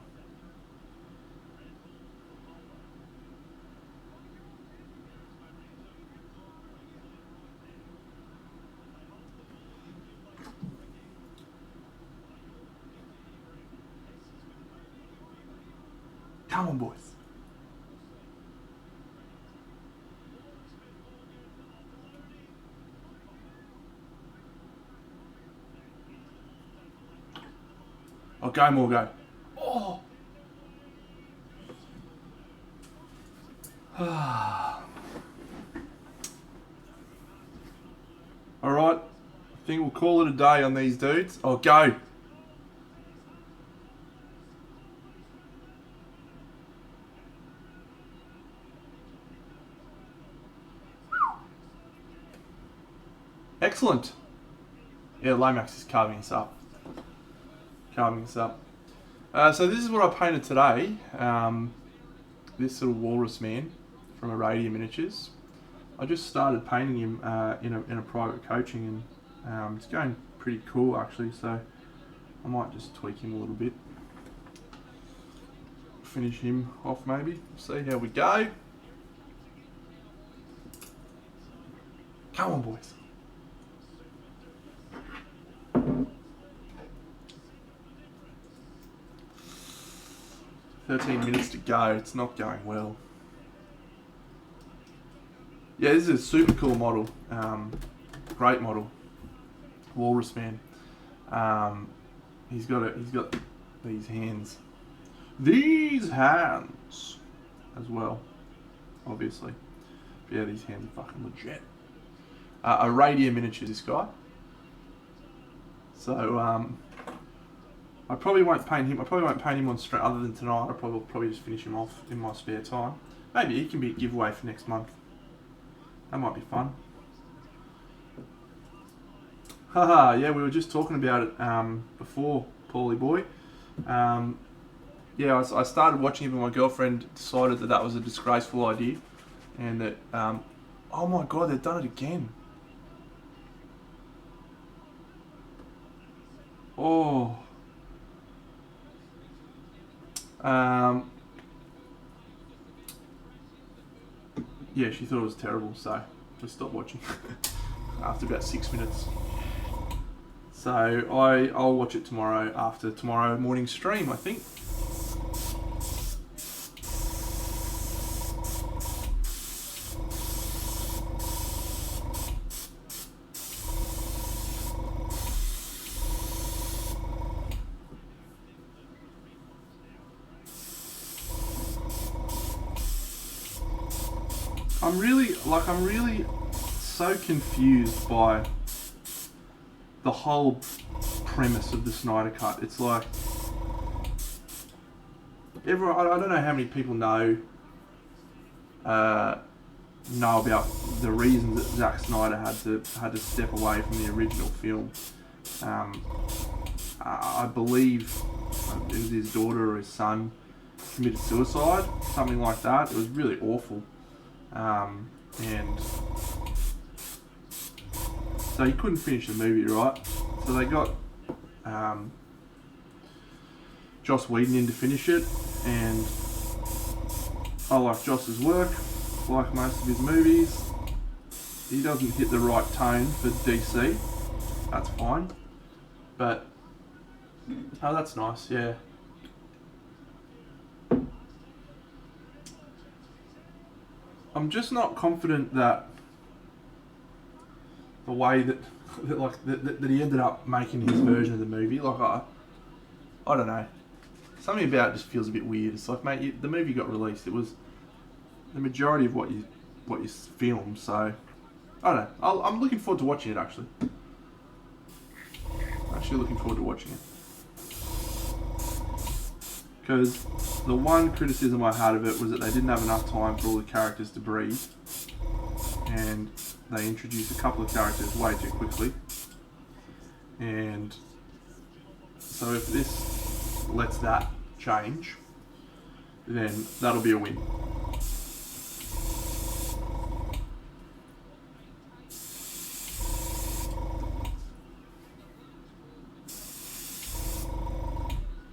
[SPEAKER 1] Come on, boys. Oh, go, more, go. Oh. Alright. I think we'll call it a day on these dudes. Oh, go. Excellent. Yeah, Lomax is carving us up. So this is what I painted today. This little walrus man from Aradia Miniatures. I just started painting him in a private coaching, and it's going pretty cool actually. So I might just tweak him a little bit, finish him off maybe. See how we go. Come on, boys. "13 minutes to go." It's not going well. Yeah, this is a super cool model. Great model. Walrus man. He's got these hands. These hands as well, obviously. But yeah, these hands are fucking legit. Aradia Miniatures, this guy. So I probably won't paint him. I probably won't paint him on stream other than tonight. I'll probably just finish him off in my spare time. Maybe he can be a giveaway for next month. That might be fun. Haha, yeah, we were just talking about it before, Paulie boy. Yeah, I started watching it, but my girlfriend decided that was a disgraceful idea, and that oh my god, they've done it again. Oh. Yeah, she thought it was terrible, so we stopped watching after about 6 minutes. So I'll watch it tomorrow after tomorrow morning stream, I think. I'm really so confused by the whole premise of the Snyder Cut. It's like, I don't know how many people know about the reasons that Zack Snyder had to step away from the original film. I believe it was his daughter or his son committed suicide, something like that. It was really awful. And so he couldn't finish the movie, right? So they got Joss Whedon in to finish it, and I like Joss's work, like most of his movies. He doesn't hit the right tone for DC, that's fine, but oh, that's nice, yeah. I'm just not confident that the way that he ended up making his version of the movie, like I don't know, something about it just feels a bit weird. It's like, mate, the movie got released. It was the majority of what you filmed, so I don't know. I'm looking forward to watching it actually. Looking forward to watching it. Because the one criticism I had of it was that they didn't have enough time for all the characters to breathe, and they introduced a couple of characters way too quickly. And so if this lets that change, then that'll be a win.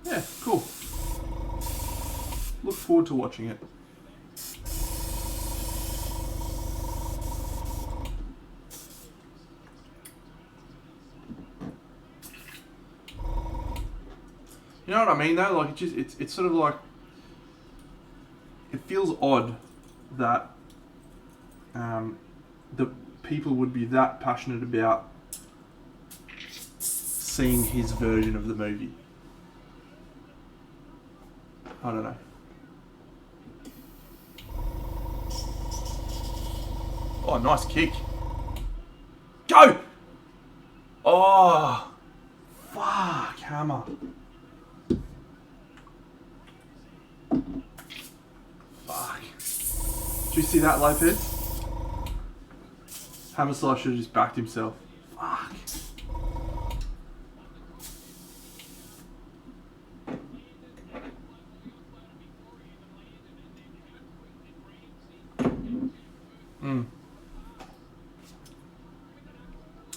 [SPEAKER 1] Yeah, cool. Look forward to watching it. You know what I mean though? Like it's sort of like it feels odd that the people would be that passionate about seeing his version of the movie. I don't know. Oh, nice kick. Go! Oh, fuck, hammer. Fuck. Did you see that, Lopez? Hammerslide should have just backed himself. Fuck.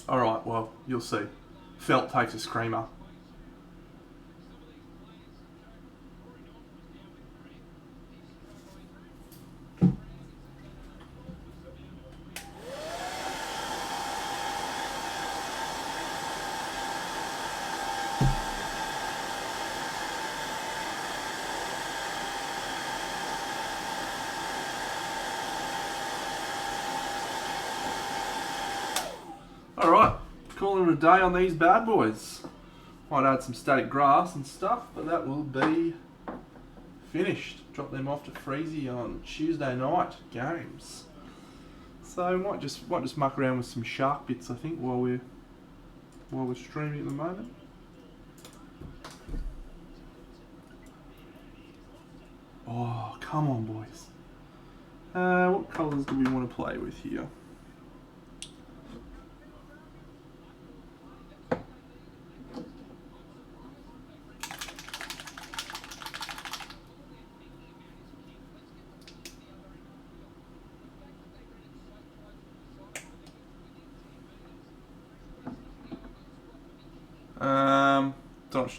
[SPEAKER 1] Alright, well, you'll see. Felt takes a screamer. Alright, calling it a day on these bad boys. Might add some static grass and stuff, but that will be finished. Drop them off to Freezy on Tuesday night games. So might just muck around with some shark bits, I think, while we're streaming at the moment. Oh, come on, boys. What colours do we want to play with here?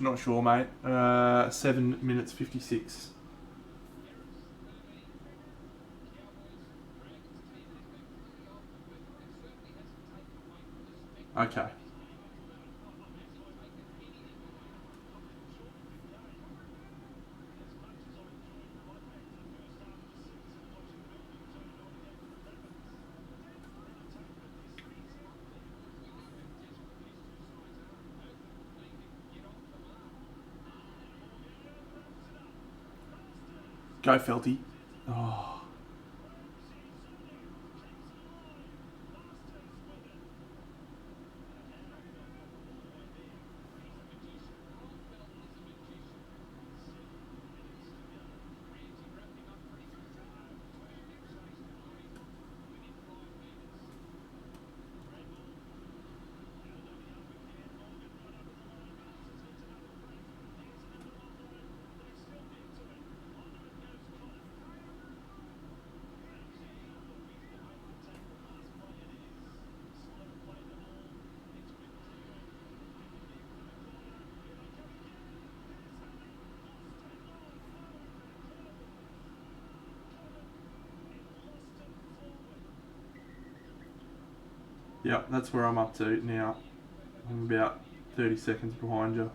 [SPEAKER 1] Not sure, mate. 7 minutes 56. Okay. Go, Felty. Oh. Yep, that's where I'm up to now. I'm about 30 seconds behind you.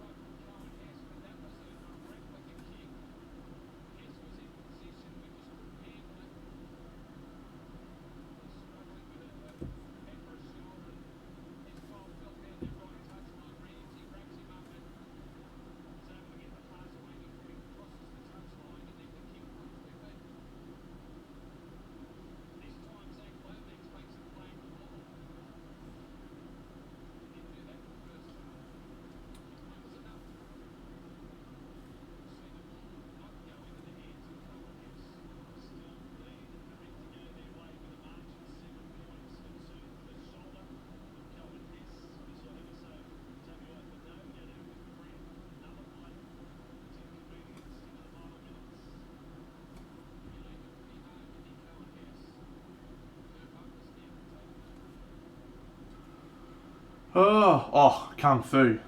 [SPEAKER 1] Oh, Kung Fu.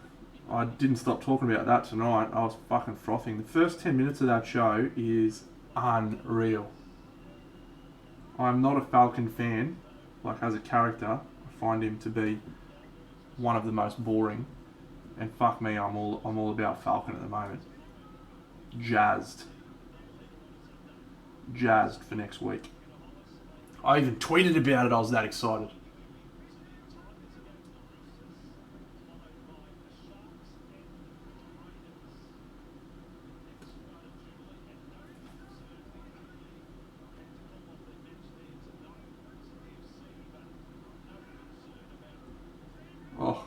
[SPEAKER 1] I didn't stop talking about that tonight. I was fucking frothing. The first 10 minutes of that show is unreal. I'm not a Falcon fan. Like, as a character, I find him to be one of the most boring. And fuck me, I'm all about Falcon at the moment. Jazzed. jazzed for next week. I even tweeted about it, I was that excited. Oh.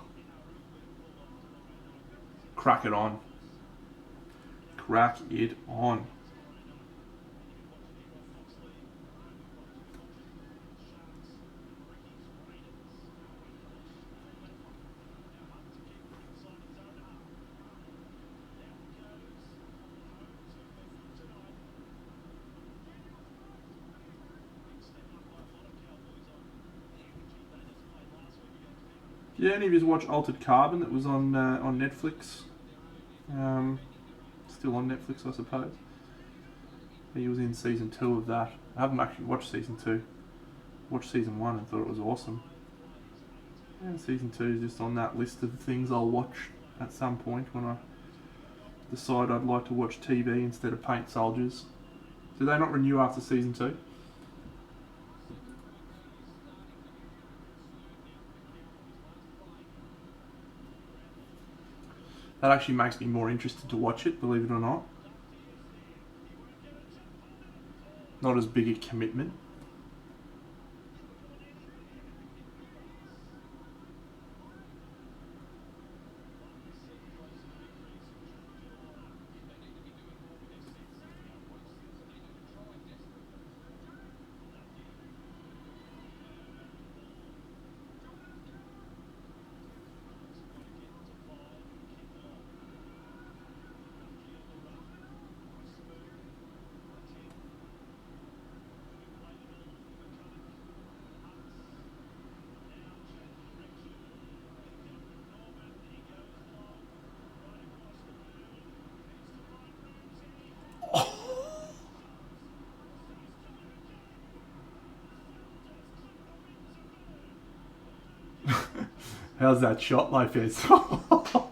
[SPEAKER 1] Crack it on. Crack it on. Yeah, any of you watch Altered Carbon that was on Netflix? Still on Netflix, I suppose. He was in season 2 of that. I haven't actually watched season 2. Watched season 1 and thought it was awesome. And season 2 is just on that list of things I'll watch at some point when I decide I'd like to watch TV instead of paint soldiers. Do they not renew after season 2? That actually makes me more interested to watch it, believe it or not. Not as big a commitment. How's that shot, Lopez? Go,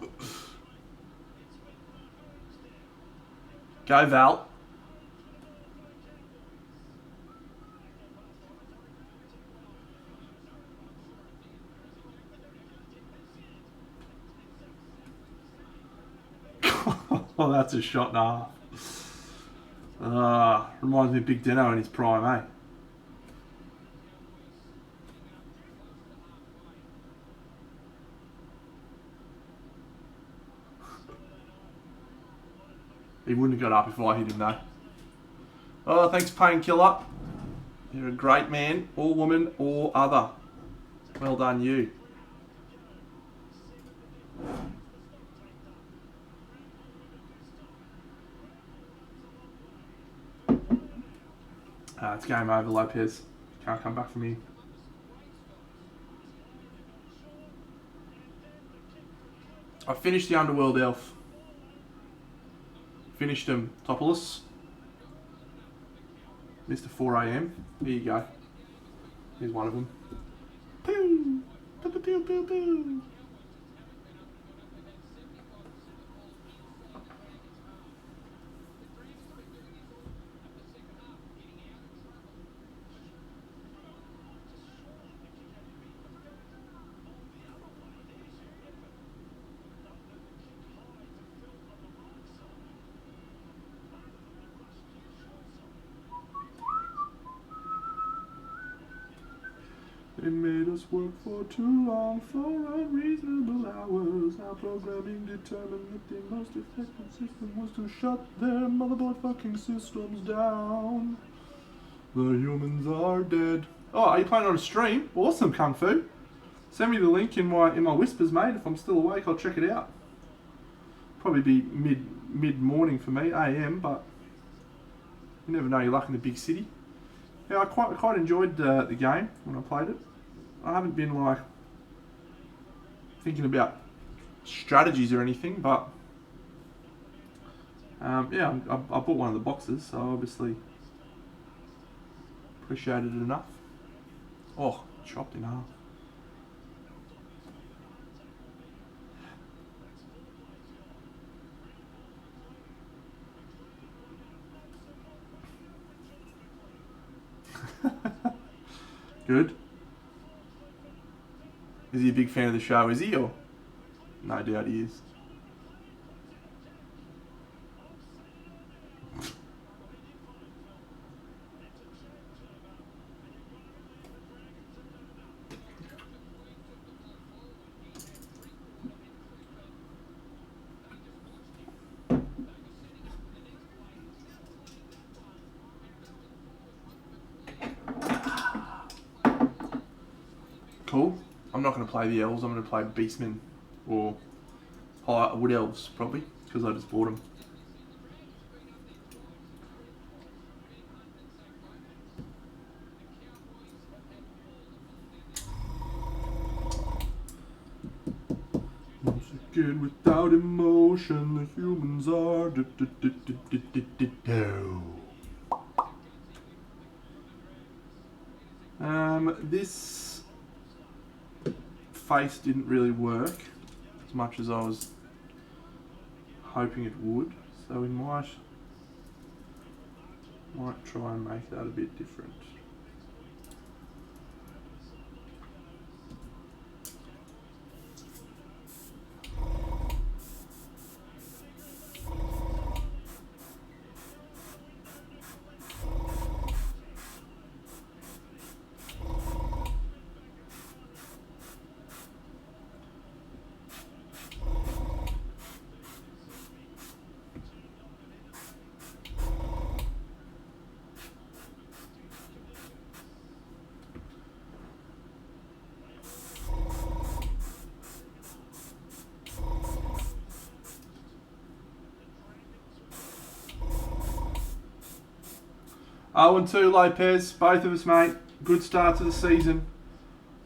[SPEAKER 1] Val. Oh, that's a shot and a half. Reminds me of Big Deno in his prime, eh? He wouldn't have got up if I hit him though. Oh, thanks, Painkiller. You're a great man, or woman, or other. Well done, you. It's game over, Lopez. Can't come back from here. I finished the Underworld Elf. Finished them, Topolis. Mr. 4am. There you go. Here's one of them. Poo! Poo poo poo poo poo! They made us work for too long for unreasonable hours. Our programming determined that the most effective system was to shut their motherboard fucking systems down. The humans are dead. Oh, are you playing on a stream? Awesome, Kung Fu. Send me the link in my whispers, mate. If I'm still awake, I'll check it out. Probably be mid morning for me, AM, but you never know your luck in the big city. Yeah, I quite enjoyed the game when I played it. I haven't been like thinking about strategies or anything, but yeah, I bought one of the boxes, so obviously appreciated it enough. Oh, chopped in half. Good. Is he a big fan of the show, is he? Or no doubt he is. Cool. I'm not going to play the Elves. I'm going to play Beastmen or Wood Elves, probably, because I just bought them. Once again, without emotion, the humans are this face didn't really work as much as I was hoping it would, so we might try and make that a bit different. Oh, and 2 Lopez, both of us, mate. Good start to the season.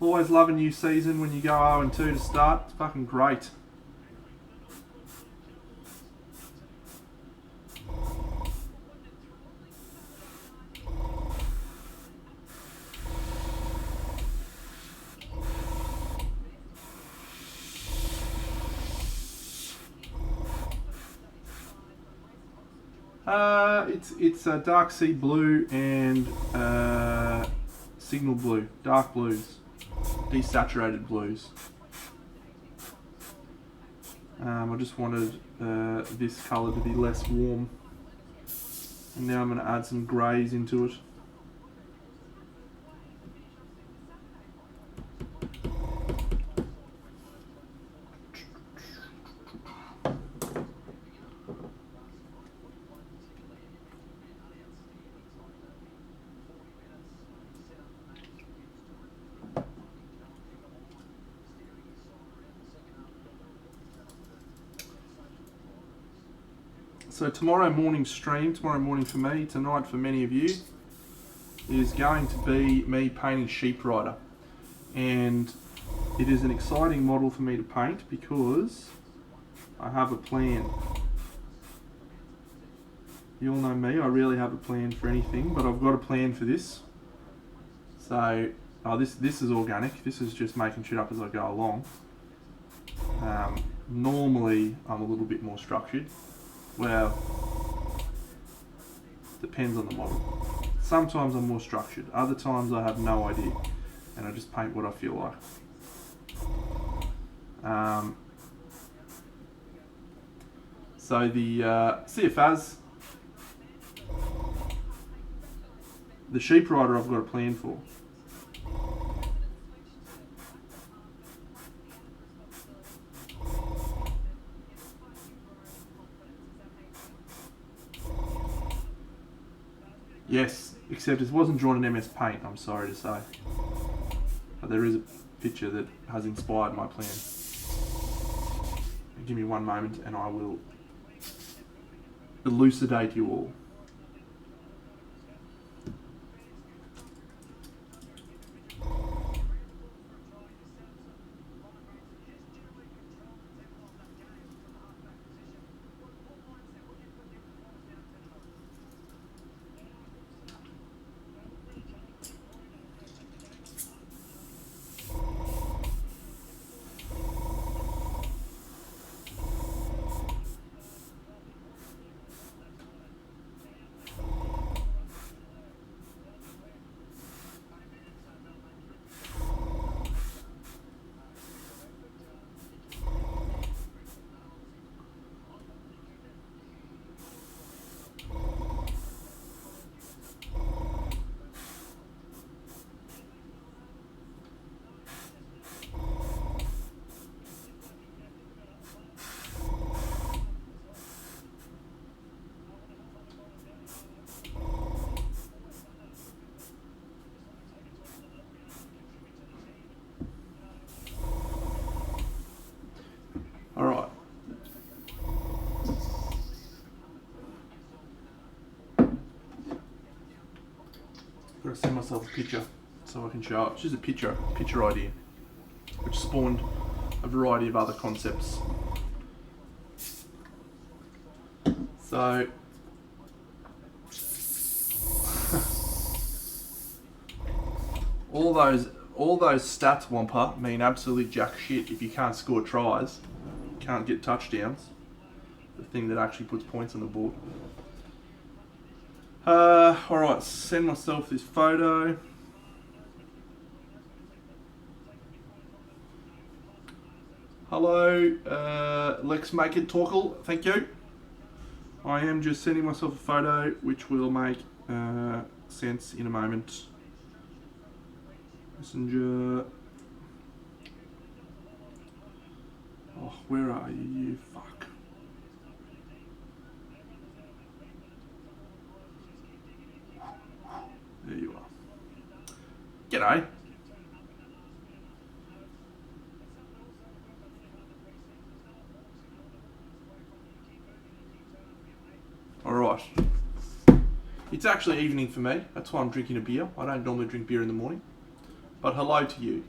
[SPEAKER 1] Always love a new season when you go 0-2 to start. It's fucking great. It's a dark sea blue and signal blue, dark blues, desaturated blues. I just wanted this colour to be less warm, and now I'm going to add some greys into it. So tomorrow morning for me, tonight for many of you, is going to be me painting Sheep Rider. And it is an exciting model for me to paint because I have a plan. You all know me, I rarely have a plan for anything, but I've got a plan for this. So, this is organic, this is just making shit up as I go along. Normally I'm a little bit more structured. Well, depends on the model. Sometimes I'm more structured, other times I have no idea, and I just paint what I feel like. So the CFAs, the Sheep Rider I've got a plan for. Yes, except it wasn't drawn in MS Paint, I'm sorry to say. But there is a picture that has inspired my plan. Give me one moment and I will elucidate you all. I've got to send myself a picture so I can show it. It's just a picture idea, which spawned a variety of other concepts. So all those stats, Wampa, mean absolute jack shit if you can't score tries, can't get touchdowns, the thing that actually puts points on the board. Alright, send myself this photo. Hello, Lex Make It Talkle, thank you. I am just sending myself a photo which will make sense in a moment. Messenger. Oh, where are you, you fuck? There you are. G'day. Alright. It's actually evening for me. That's why I'm drinking a beer. I don't normally drink beer in the morning. But hello to you.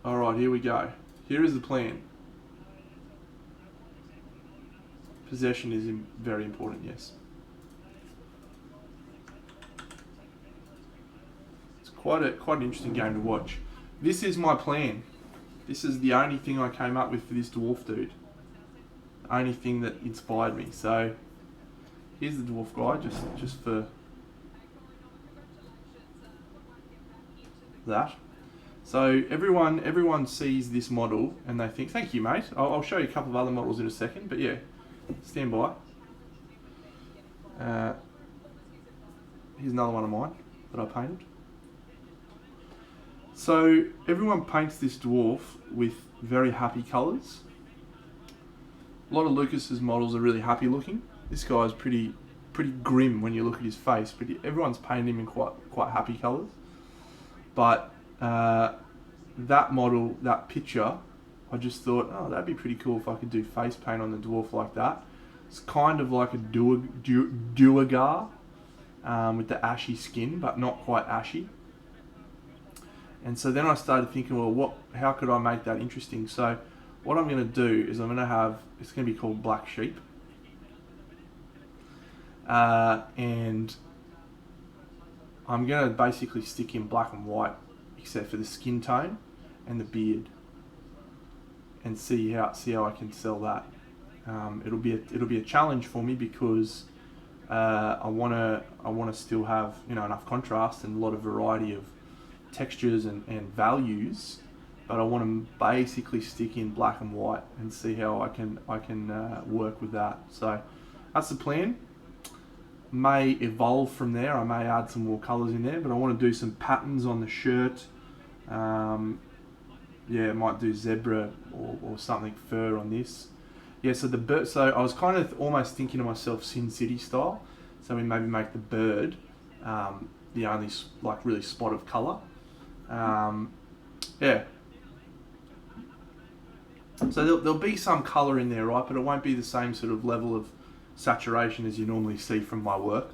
[SPEAKER 1] Alright, here we go. Here is the plan. Possession is very important, yes. It's quite an interesting game to watch. This is my plan. This is the only thing I came up with for this dwarf dude. The only thing that inspired me. So here's the dwarf guy, just for that. So everyone sees this model and they think, thank you, mate. I'll show you a couple of other models in a second, but yeah, stand by. Here's another one of mine that I painted. So everyone paints this dwarf with very happy colours. A lot of Lucas's models are really happy looking. This guy's pretty grim when you look at his face, but everyone's painted him in quite happy colours. But that model, that picture, I just thought, oh, that'd be pretty cool if I could do face paint on the dwarf like that. It's kind of like a duergar with the ashy skin, but not quite ashy. And so then I started thinking, well, how could I make that interesting? So what I'm going to do is I'm going to have, it's going to be called Black Sheep. And I'm going to basically stick in black and white, except for the skin tone and the beard, and see how I can sell that. It'll be a challenge for me because I want to still have enough contrast and a lot of variety of textures and values, but I want to basically stick in black and white and see how I can work with that. So that's the plan. May evolve from there. I may add some more colours in there, but I want to do some patterns on the shirt. Yeah, might do zebra or something fur on this. Yeah, so the bird. So I was kind of almost thinking to myself Sin City style. So we maybe make the bird the only like really spot of colour. Yeah. So there'll be some colour in there, right? But it won't be the same sort of level of saturation as you normally see from my work.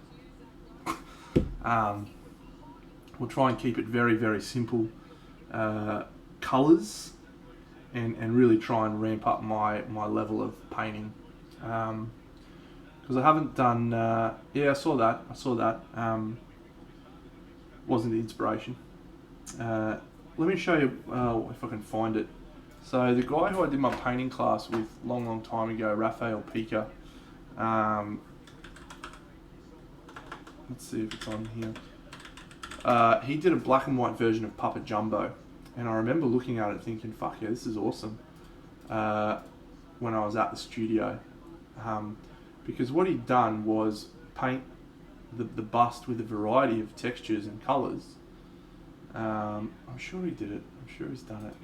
[SPEAKER 1] We'll try and keep it very, very simple colours and really try and ramp up my level of painting. Because I haven't done... yeah, I saw that. Wasn't the inspiration. Let me show you if I can find it. So the guy who I did my painting class with long time ago, Raphael Pica, let's see if it's on here. He did a black and white version of Papa Jumbo, and I remember looking at it thinking, fuck yeah, this is awesome, when I was at the studio. Because what he'd done was paint the bust with a variety of textures and colours. I'm sure he did it. I'm sure he's done it.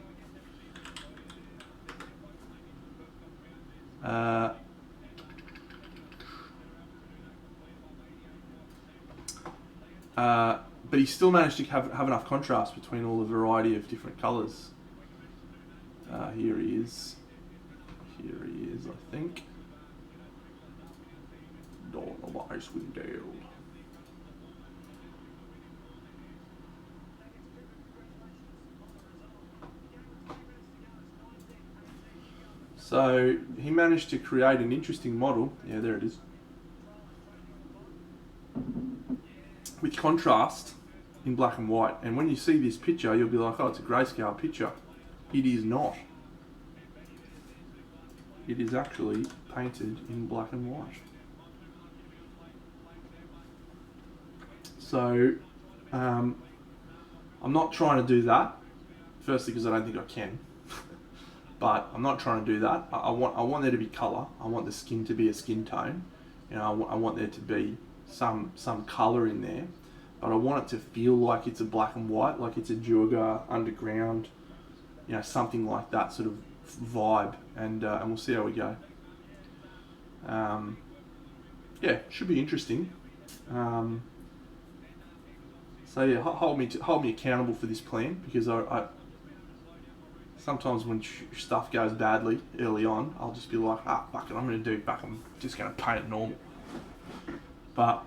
[SPEAKER 1] But he still managed to have enough contrast between all the variety of different colours. Here he is, I think. Dawn of Icewind Dale. So he managed to create an interesting model. Yeah, there it is. With contrast in black and white. And when you see this picture, you'll be like, oh, it's a grayscale picture. It is not. It is actually painted in black and white. So, I'm not trying to do that. Firstly, because I don't think I can. But I'm not trying to do that. I want there to be colour. I want the skin to be a skin tone. You know, I want there to be some colour in there. But I want it to feel like it's a black and white, like it's a Georgia Underground, you know, something like that sort of vibe. And we'll see how we go. Yeah, should be interesting. So yeah, hold me accountable for this plan, because I sometimes when stuff goes badly early on, I'll just be like, fuck it, I'm just gonna paint it normal. But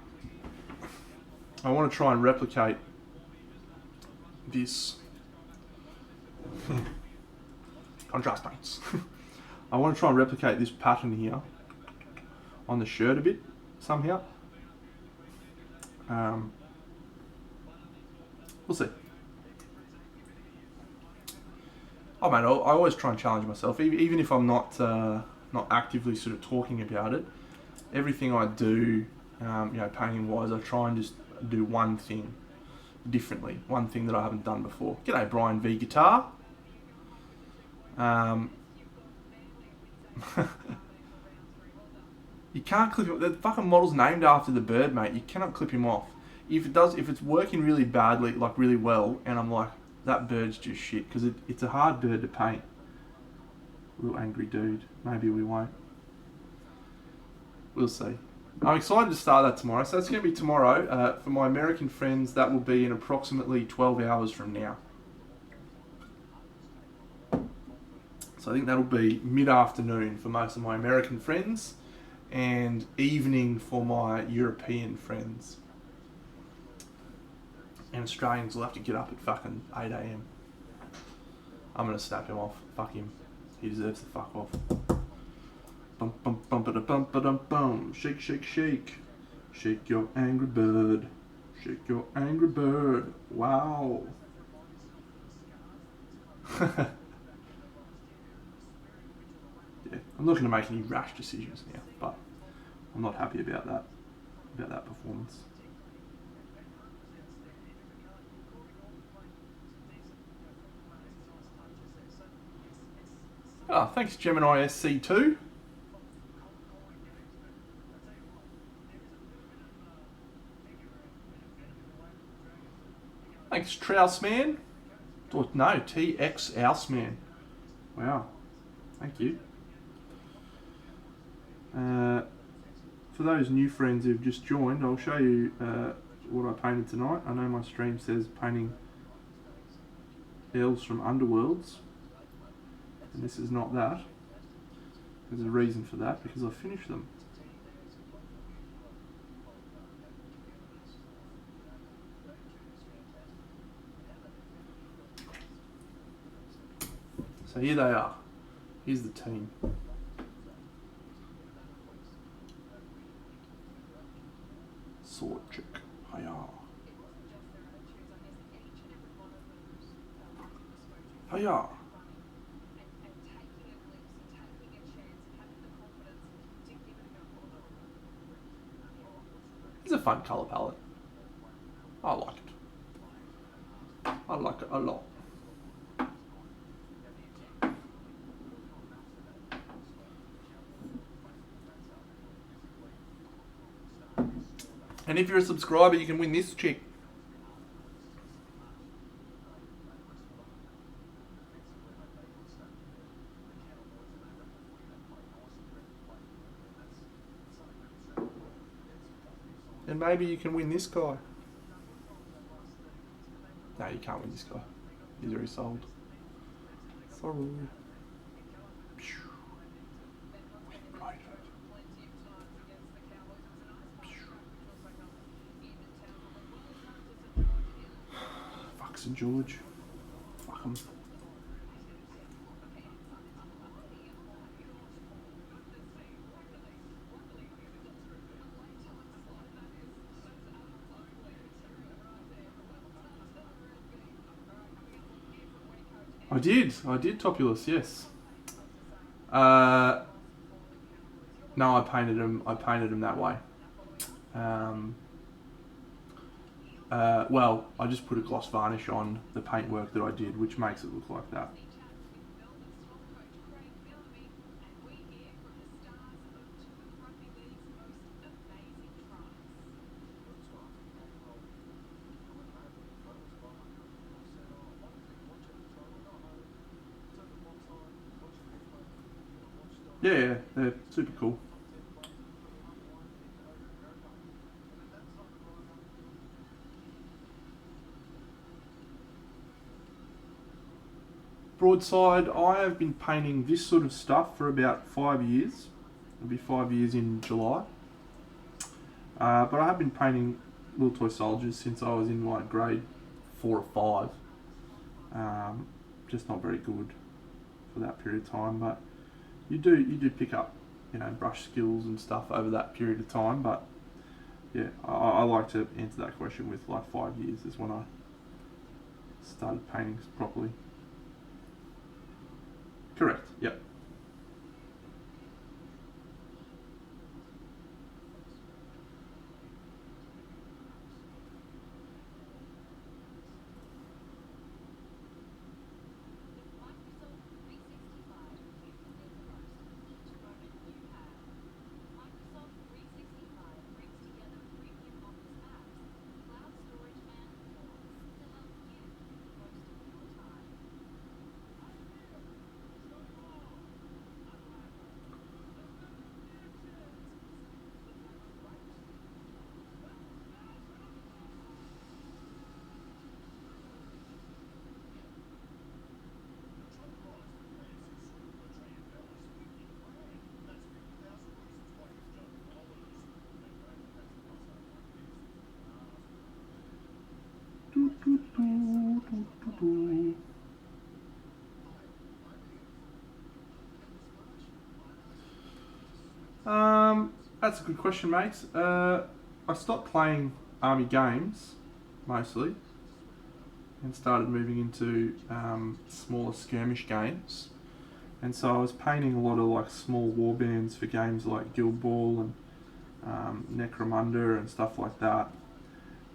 [SPEAKER 1] I want to try and replicate this contrast paints. I want to try and replicate this pattern here on the shirt a bit somehow. We'll see. Oh man, I always try and challenge myself, even if I'm not actively sort of talking about it. Everything I do, you know, painting wise, I try and just do one thing differently, one thing that I haven't done before. G'day, Brian V Guitar. You can't clip it. The fucking model's named after the bird, mate. You cannot clip him off. If it's working really badly, like really well, and I'm like, that bird's just shit, because it's a hard bird to paint. Little angry dude. Maybe we won't. We'll see. I'm excited to start that tomorrow. So that's going to be tomorrow. For my American friends, that will be in approximately 12 hours from now. So I think that'll be mid-afternoon for most of my American friends, and evening for my European friends. And Australians will have to get up at fucking 8 AM. I'm going to snap him off. Fuck him. He deserves to fuck off. Bum bum bum ba da bum ba dum bum. Shake, shake, shake. Shake your angry bird. Shake your angry bird. Wow. Yeah, I'm not going to make any rash decisions now, but I'm not happy about that performance. Oh, thanks Gemini SC2. Thanks Trousman. Oh, no, TX Houseman. Wow, thank you. For those new friends who've just joined, I'll show you what I painted tonight. I know my stream says painting Elves from Underworlds, and this is not that. There's a reason for that, because I finished them. So here they are. Here's the team. Sword chick. Hiya. Hiya. It's a fun colour palette. I like it. I like it a lot. And if you're a subscriber, you can win this chick. And maybe you can win this guy. No, you can't win this guy. He's already sold. Sorry. St George. Fuck 'em. I did Topulus, yes. No, I painted them that way. Well, I just put a gloss varnish on the paintwork that I did, which makes it look like that. Yeah, they're super cool. Broadside, I have been painting this sort of stuff for about 5 years. It'll be 5 years in July. But I have been painting Little Toy Soldiers since I was in like grade 4 or 5. Just not very good for that period of time, but you do pick up, brush skills and stuff over that period of time. But yeah, I like to answer that question with like 5 years is when I started painting properly. Correct. Yep. That's a good question, mate. I stopped playing army games, mostly, and started moving into smaller skirmish games. And so I was painting a lot of like small warbands for games like Guild Ball and Necromunda and stuff like that.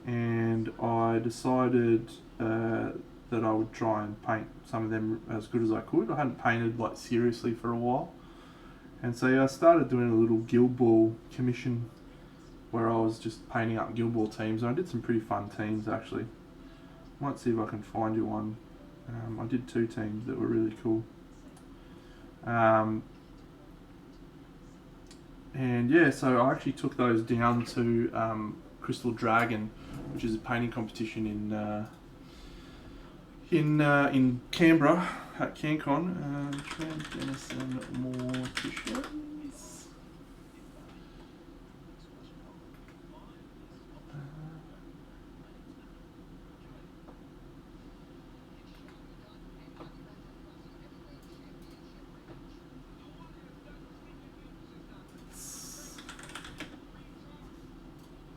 [SPEAKER 1] And I decided that I would try and paint some of them as good as I could. I hadn't painted like seriously for a while. And so yeah, I started doing a little Guild Ball commission where I was just painting up Guild Ball teams. And I did some pretty fun teams actually. Might see if I can find you one. I did 2 teams that were really cool. And yeah, so I actually took those down to Crystal Dragon, which is a painting competition in Canberra at CanCon. Transdenison Morticians.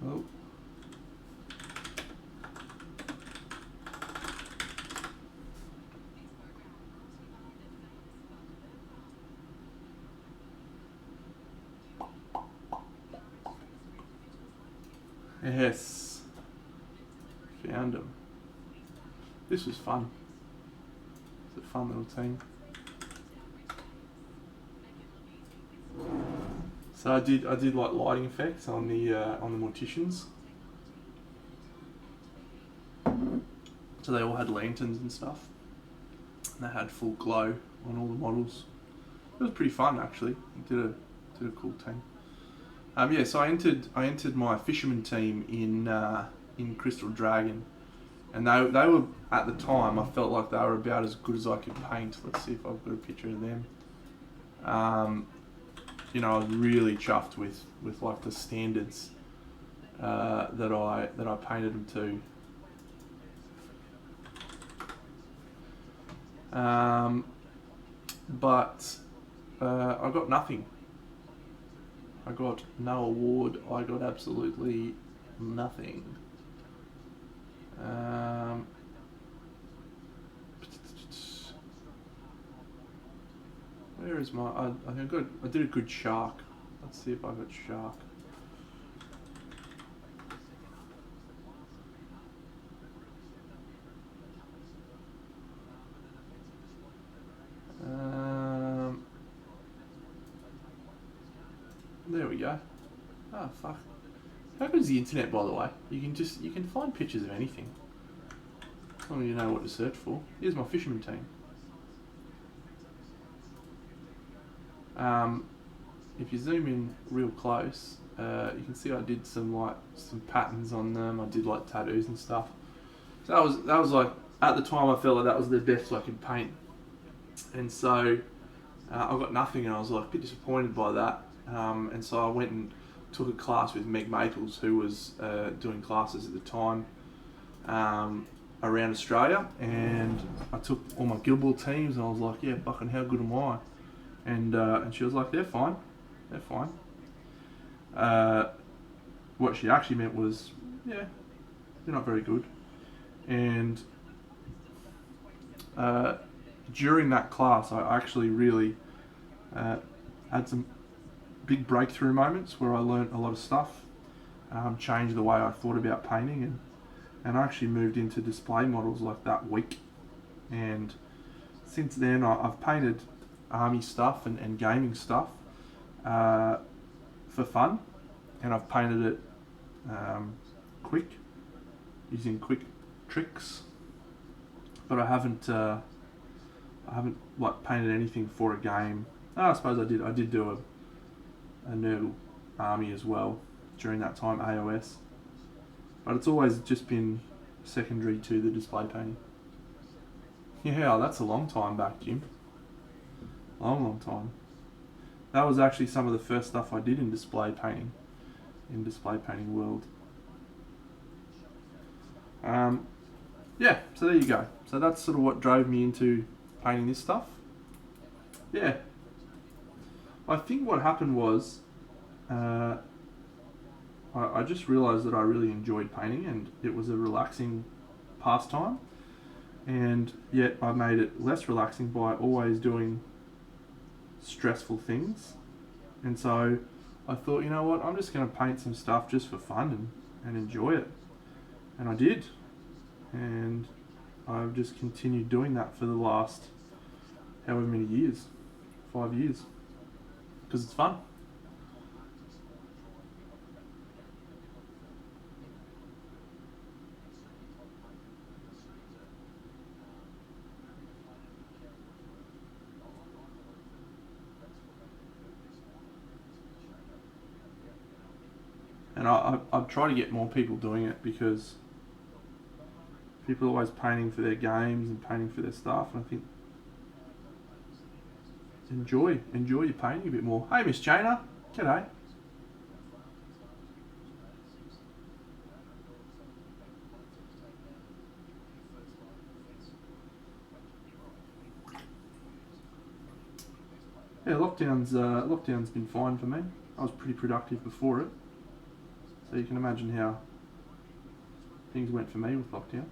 [SPEAKER 1] Oh. Yes. Found him. This was fun. It's a fun little team. So I did like lighting effects on the morticians. So they all had lanterns and stuff. And they had full glow on all the models. It was pretty fun actually. Did a cool team. Yeah, so I entered my fisherman team in Crystal Dragon, and they were at the time I felt like they were about as good as I could paint. Let's see if I've got a picture of them. I was really chuffed with like the standards that I painted them to. But I got nothing. I got no award. I got absolutely nothing. Where is my? I think I did a good shark. Let's see if I got shark. There we go. Oh fuck. How good is the internet, by the way? You can find pictures of anything. As long as you know what to search for. Here's my fisherman team. If you zoom in real close, you can see I did some patterns on them. I did like tattoos and stuff. So that was like, at the time I felt like that was the best I could paint. And so I got nothing, and I was like a bit disappointed by that. And so I went and took a class with Meg Maples, who was doing classes at the time around Australia, and I took all my Guild Ball teams, and I was like, yeah, fucking how good am I? And she was like, they're fine. What she actually meant was, yeah, they're not very good. And during that class, I actually really had some big breakthrough moments where I learnt a lot of stuff, changed the way I thought about painting, and I actually moved into display models like that week. And since then, I've painted army stuff and gaming stuff for fun, and I've painted it quick, using quick tricks, but I haven't like painted anything for a game. I suppose I did do a Nurgle army as well during that time, AOS, but it's always just been secondary to the display painting. Yeah, that's a long time back, Jim. Long time. That was actually some of the first stuff I did in display painting world. Yeah, so there you go. So that's sort of what drove me into painting this stuff. Yeah. I think what happened was I just realised that I really enjoyed painting, and it was a relaxing pastime, and yet I made it less relaxing by always doing stressful things. And so I thought, you know what, I'm just going to paint some stuff just for fun and enjoy it. And I did. And I've just continued doing that for the last however many years, 5 years, because it's fun. And I try to get more people doing it, because people are always painting for their games and painting for their stuff, and I think enjoy your painting a bit more. Hey, Miss Jana, g'day. Yeah, lockdown's been fine for me. I was pretty productive before it, so you can imagine how things went for me with lockdown.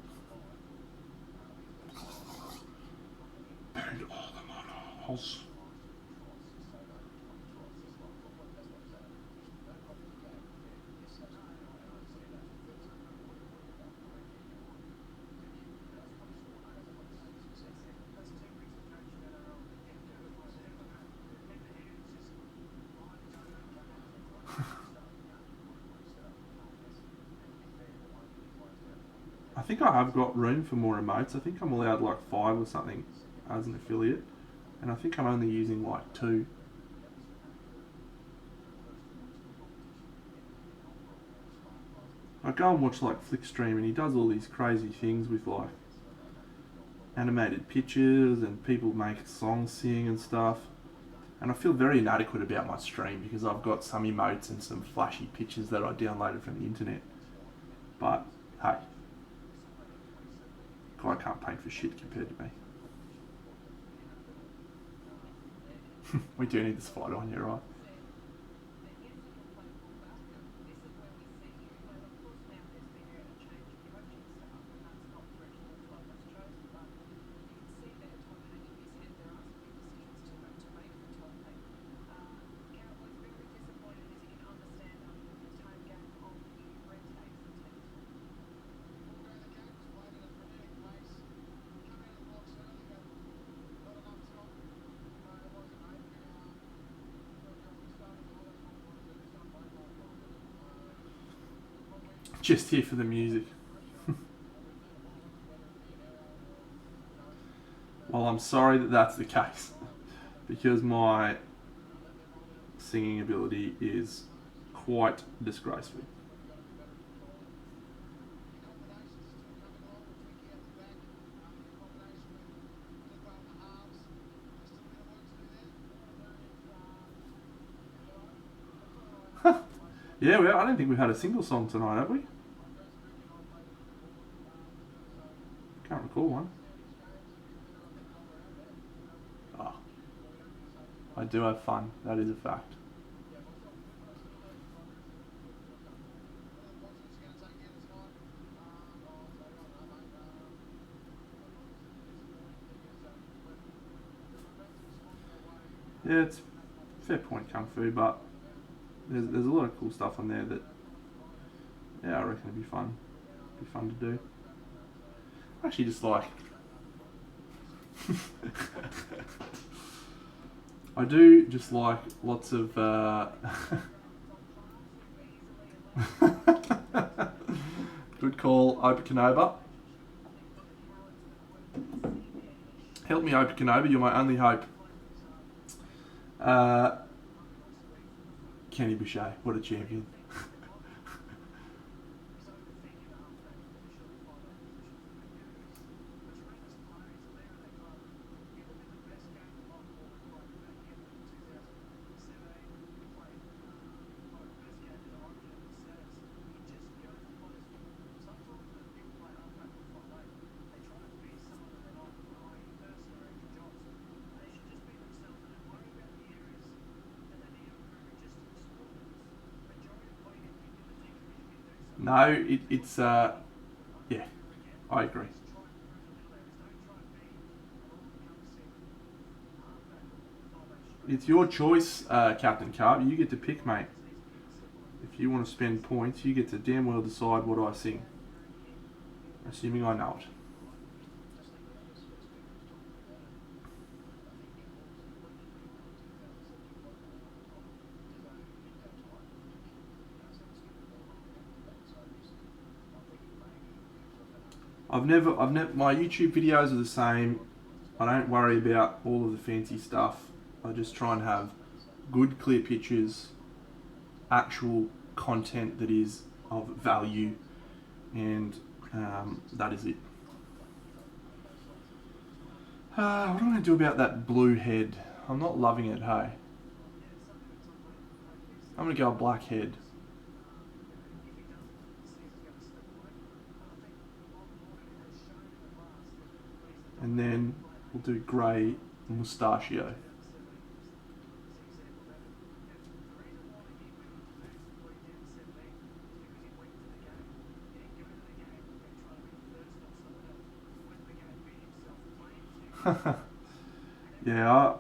[SPEAKER 1] Paint all the models. I think I have got room for more emotes. I think I'm allowed like 5 or something as an affiliate, and I think I'm only using like 2. I go and watch like Flickstream, and he does all these crazy things with like animated pictures, and people make songs sing and stuff. And I feel very inadequate about my stream because I've got some emotes and some flashy pictures that I downloaded from the internet. But hey, guy can't paint for shit compared to me. We do need the spider on, you're right. Just here for the music. Well, I'm sorry that that's the case, because my singing ability is quite disgraceful. Yeah, I don't think we've had a single song tonight, have we? Can't recall one. Oh, I do have fun, that is a fact. Yeah, it's fair point, Kung Fu, but there's a lot of cool stuff on there that, yeah, I reckon it'd be fun. Be fun to do. I actually just like. I do just like lots of. Good call, Opa Canova. Help me, Opa Canova. You're my only hope. Kenny Boucher, what a champion. No, it's yeah, I agree. It's your choice, Captain Carp. You get to pick, mate. If you want to spend points, you get to damn well decide what I sing. Assuming I know it. My YouTube videos are the same. I don't worry about all of the fancy stuff. I just try and have good, clear pictures, actual content that is of value, and that is it. What am I going to do about that blue head? I'm not loving it, hey. I'm going to go black head. And then we'll do grey mustachio. Yeah,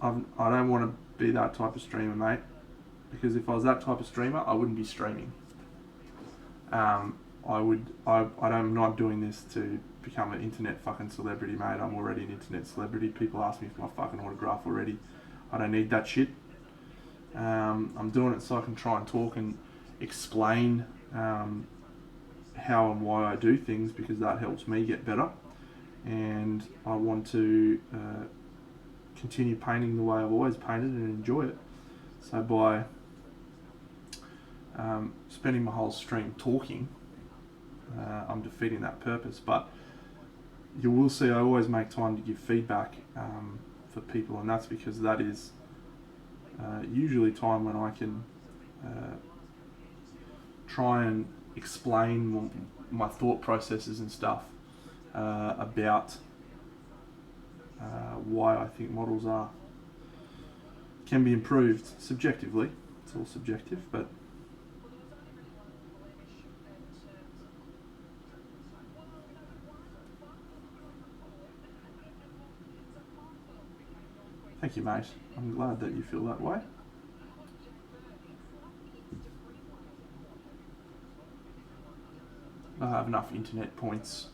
[SPEAKER 1] I don't want to be that type of streamer, mate. Because if I was that type of streamer, I wouldn't be streaming. I'm not doing this to become an internet fucking celebrity, mate. I'm already an internet celebrity. People ask me for my fucking autograph already. I don't need that shit. I'm doing it so I can try and talk and explain how and why I do things, because that helps me get better. And I want to continue painting the way I've always painted and enjoy it. So by spending my whole stream talking, I'm defeating that purpose. But you will see I always make time to give feedback for people, and that's because that is usually time when I can try and explain my thought processes and stuff about why I think models are can be improved subjectively. It's all subjective, but thank you, mate. I'm glad that you feel that way. I have enough internet points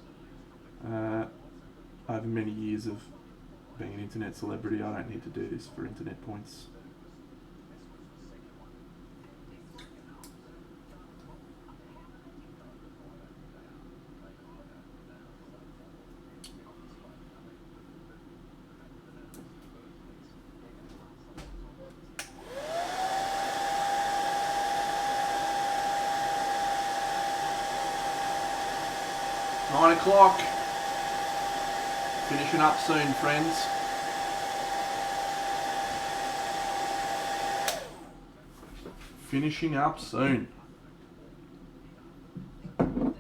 [SPEAKER 1] over many years of being an internet celebrity. I don't need to do this for internet points. O'clock. Finishing up soon, friends. Finishing up soon. I'm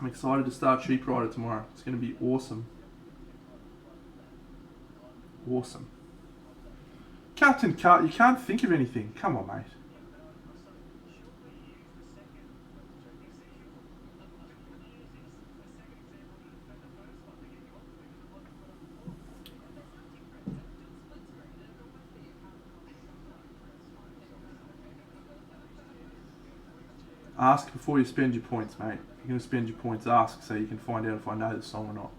[SPEAKER 1] excited to start Sheep Rider tomorrow. It's going to be awesome. Awesome. Captain Cut, you can't think of anything. Come on, mate. Ask before you spend your points, mate. If you're going to spend your points, ask so you can find out if I know the song or not.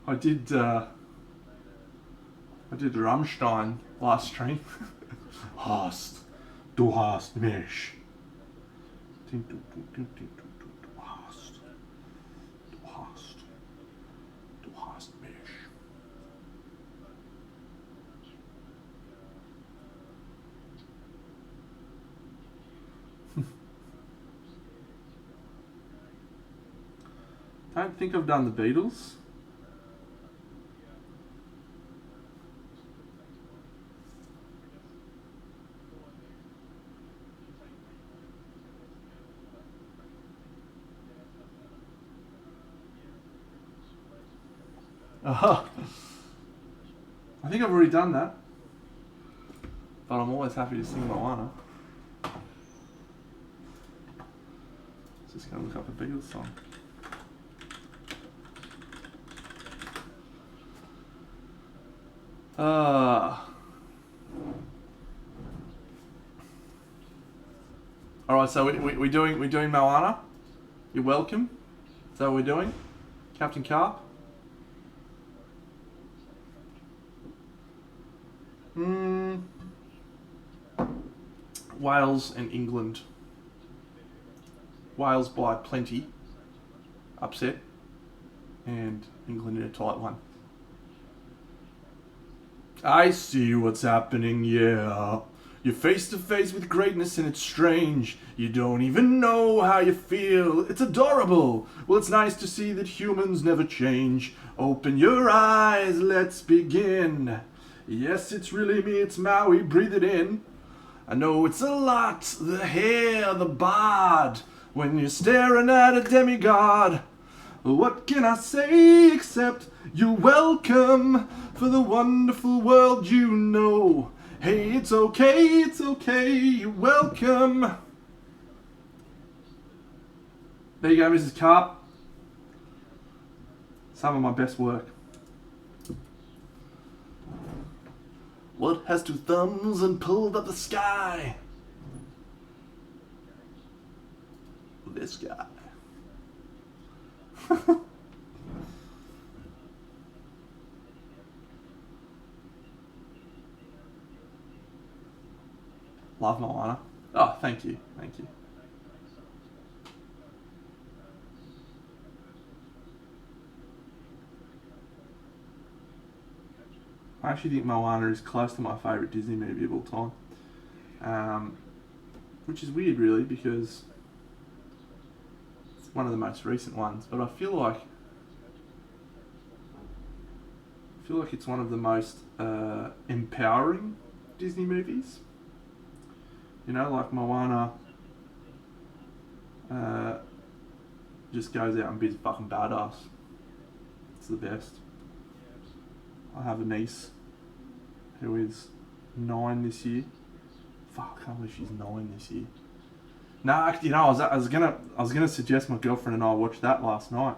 [SPEAKER 1] I did Rammstein last stream. Hast, du hast mich. Du hast mich. Don't think I've done the Beatles. I think I've already done that, but I'm always happy to sing Moana. Just gonna look up a Beatles song. All right, so we're doing Moana. You're welcome. Is that what we're doing, Captain Carp? Wales and England. Wales by plenty. Upset. And England in a tight one. I see what's happening, yeah. You're face to face with greatness and it's strange. You don't even know how you feel. It's adorable. Well, it's nice to see that humans never change. Open your eyes, let's begin. Yes, it's really me, it's Maui, breathe it in. I know it's a lot, the hair, the bard, when you're staring at a demigod. What can I say except you're welcome for the wonderful world you know. Hey, it's okay, you're welcome. There you go, Mrs. Carp. Some of my best work. What has two thumbs and pulled up the sky? This guy. Love Moana. Oh, thank you. Thank you. I actually think Moana is close to my favourite Disney movie of all time. Which is weird, really, because it's one of the most recent ones. But I feel like it's one of the most empowering Disney movies. You know, like Moana just goes out and be a fucking badass. It's the best. I have a niece who is 9 this year. Fuck, I can't believe she's 9 this year. Nah, you know, I was gonna suggest my girlfriend and I watch that last night.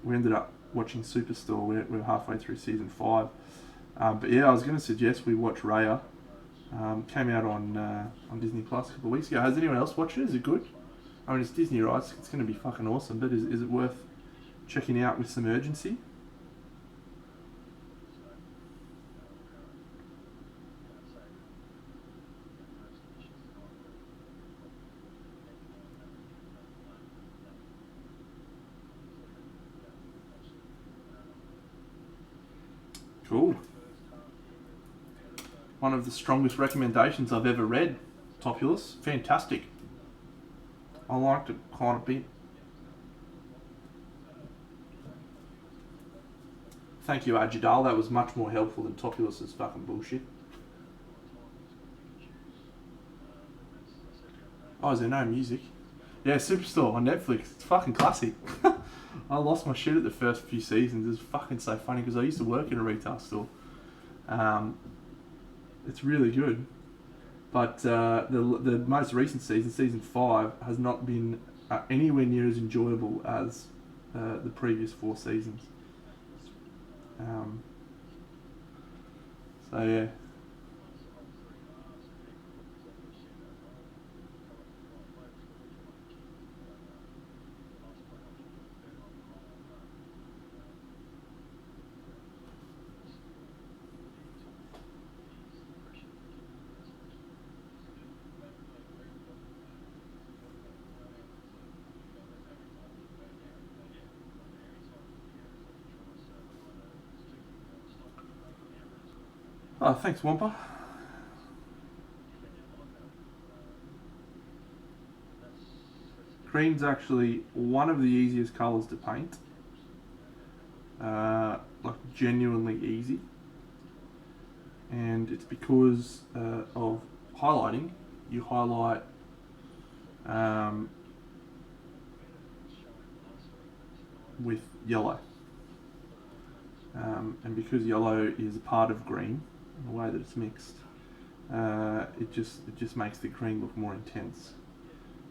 [SPEAKER 1] We ended up watching Superstore. We're halfway through season 5. But yeah, I was gonna suggest we watch Raya. Came out on Disney Plus a couple of weeks ago. Has anyone else watched it? Is it good? I mean, it's Disney, right? It's going to be fucking awesome. But is it worth checking out with some urgency? Cool. One of the strongest recommendations I've ever read. Topulus. Fantastic. I liked it quite a bit. Thank you, Ajidal. That was much more helpful than Topulus's fucking bullshit. Oh, is there no music? Yeah, Superstore on Netflix. It's fucking classic. I lost my shit at the first few seasons. It's fucking so funny because I used to work in a retail store. It's really good. But the most recent season, season 5, has not been anywhere near as enjoyable as the previous 4 seasons. So yeah. Oh, thanks, Wampa. Green's actually one of the easiest colours to paint. Like genuinely easy. And it's because of highlighting. You highlight with yellow. And because yellow is a part of green, in the way that it's mixed, it just makes the green look more intense.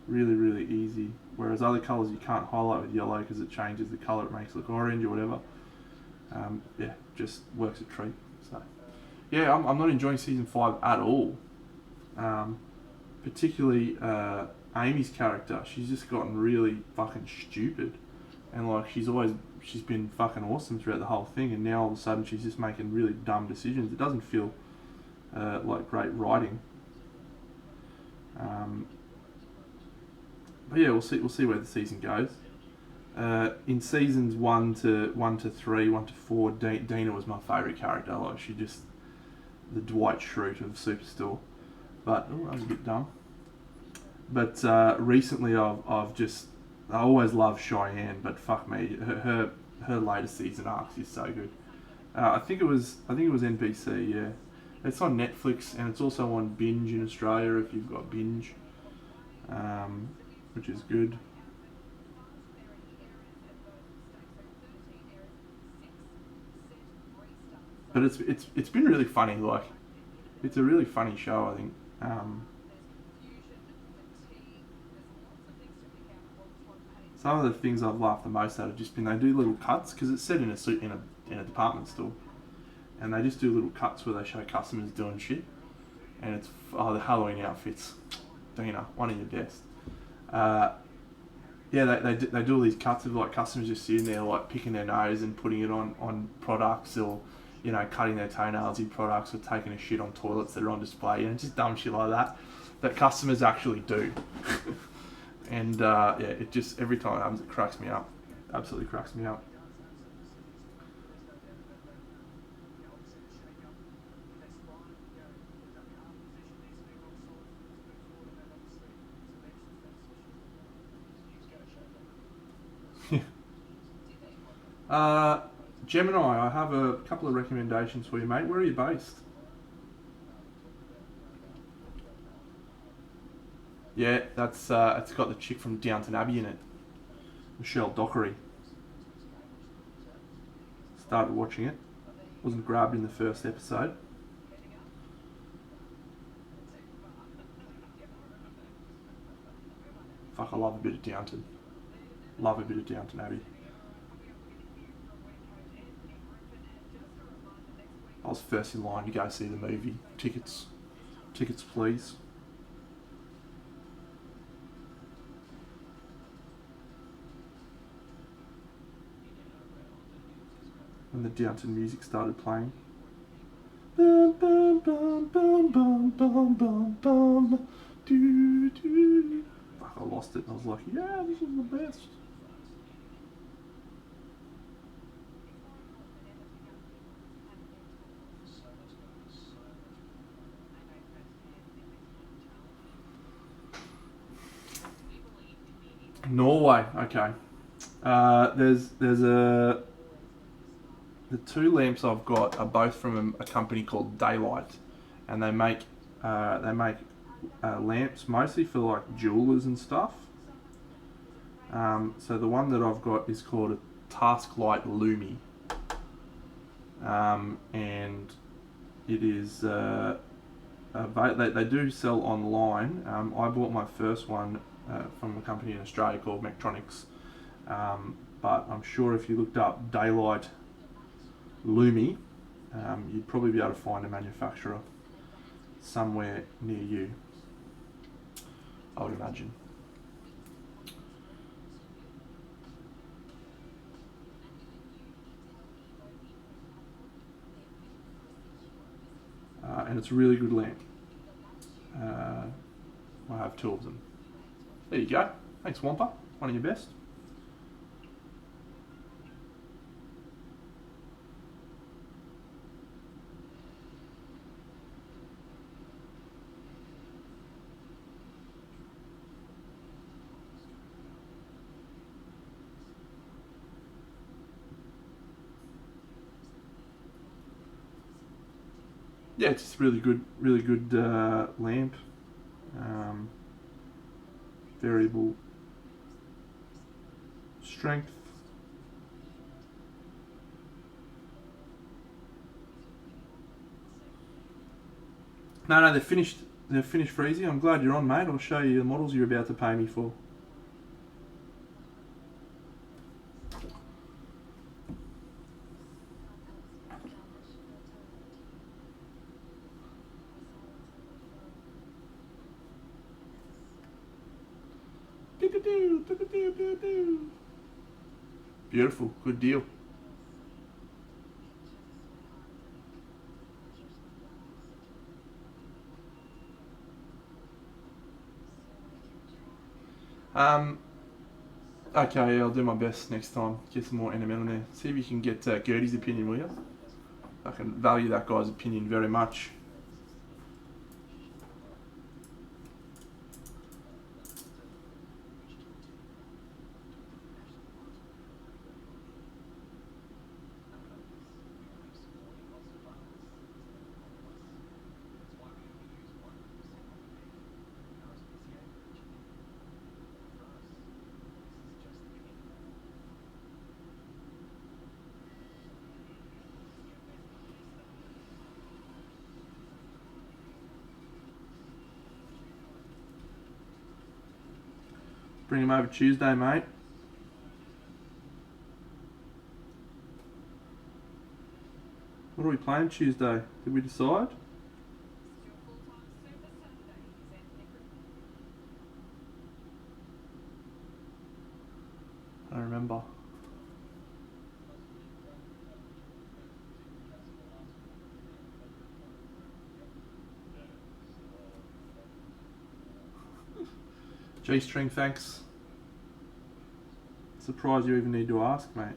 [SPEAKER 1] Really, really easy. Whereas other colours you can't highlight with yellow because it changes the colour, it makes it look orange or whatever. Yeah, just works a treat. So, yeah, I'm not enjoying season 5 at all. Particularly Amy's character. She's just gotten really fucking stupid, and like she's been fucking awesome throughout the whole thing, and now all of a sudden she's just making really dumb decisions. It doesn't feel like great writing. But yeah, we'll see where the season goes. In seasons 1 to 3, 1 to 4, Dina was my favourite character. Like she just the Dwight Schrute of Superstore. But that was a bit dumb. But recently, I always loved Cheyenne, but fuck me, her latest season arcs is so good. I think it was NBC. Yeah, it's on Netflix and it's also on Binge in Australia if you've got Binge, which is good. But it's been really funny. Like, it's a really funny show. I think. Some of the things I've laughed the most at have just been they do little cuts because it's set in a department store, and they just do little cuts where they show customers doing shit, and it's the Halloween outfits. Dina, one of your best. Yeah, they do all these cuts of like customers just sitting there like picking their nose and putting it on products, or you know, cutting their toenails in products, or taking a shit on toilets that are on display, and just dumb shit like that customers actually do. And yeah, it just every time it happens, it cracks me up. Absolutely cracks me up. uh, Gemini, I have a couple of recommendations for you, mate. Where are you based? Yeah, that's it's got the chick from Downton Abbey in it, Michelle Dockery. Started watching it. Wasn't grabbed in the first episode. Fuck, I love a bit of Downton. Love a bit of Downton Abbey. I was first in line to go see the movie. Tickets, please. When the Downton music started playing. Bum, bum, bum, bum, bum, bum, bum, bum. Do, do. Fuck, I lost it and I was like, yeah, this is the best. Norway, okay. There's the two lamps I've got are both from a company called Daylight, and they make lamps mostly for like jewelers and stuff. So the one that I've got is called a Tasklight Lumi, and it is they do sell online. I bought my first one from a company in Australia called Mechatronics, but I'm sure if you looked up Daylight Lumi, you'd probably be able to find a manufacturer somewhere near you, I would imagine. And it's a really good lamp. I have two of them. There you go. Thanks, Wampa. One of your best. Yeah, it's just really good lamp. Variable strength. No, they're finished. They're finished freezing. I'm glad you're on, mate. I'll show you the models you're about to pay me for. Beautiful, good deal. Um, okay, I'll do my best next time. Get some more NML in there. See if you can get Gertie's opinion, will you? I can value that guy's opinion very much. Bring him over Tuesday, mate. What are we playing Tuesday? Did we decide? remember. G-string, thanks. Surprised you even need to ask, mate.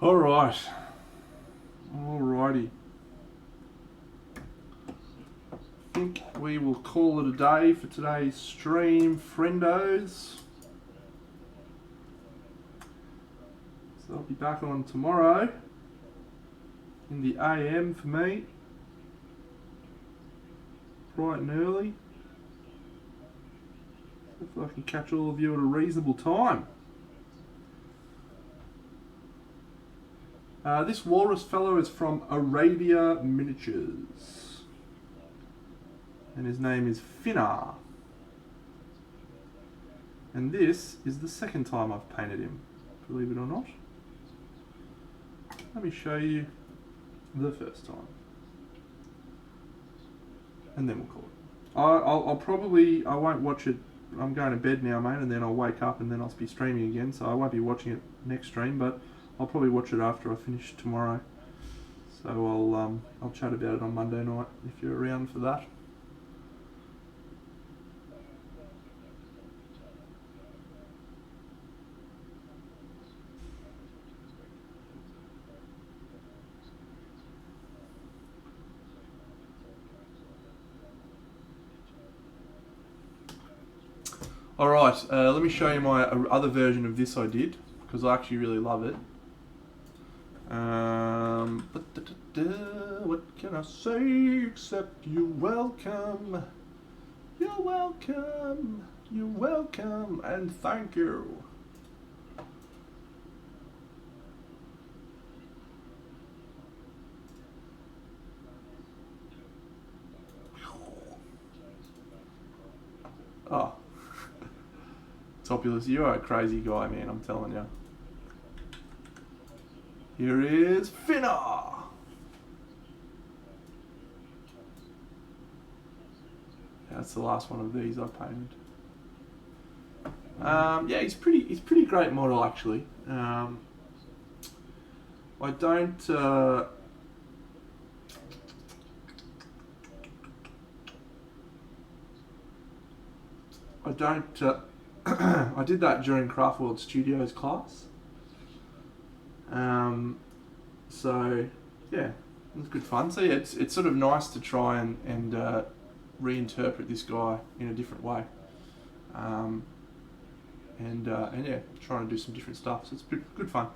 [SPEAKER 1] Alright. Alrighty. I think we will call it a day for today's stream, friendos. So I'll be back on tomorrow in the AM for me. Bright and early. Hopefully I can catch all of you at a reasonable time. This walrus fellow is from Arabia Miniatures. And his name is Finnar. And this is the second time I've painted him, believe it or not. Let me show you the first time. And then we'll call it. I'll probably, I won't watch it. I'm going to bed now, mate, and then I'll wake up and then I'll be streaming again, so I won't be watching it next stream, but I'll probably watch it after I finish tomorrow. So I'll chat about it on Monday night if you're around for that. Alright, let me show you my other version of this I did, because I actually really love it. What can I say except you're welcome, you're welcome, you're welcome, and thank you. Oh. Topulus, you are a crazy guy, man, I'm telling you. Here is Finnar. That's the last one of these I painted. Yeah, he's pretty great model actually. I did that during Craft World Studios class. So yeah, it was good fun. So yeah, it's sort of nice to try and reinterpret this guy in a different way. And yeah, trying to do some different stuff. So it's good fun.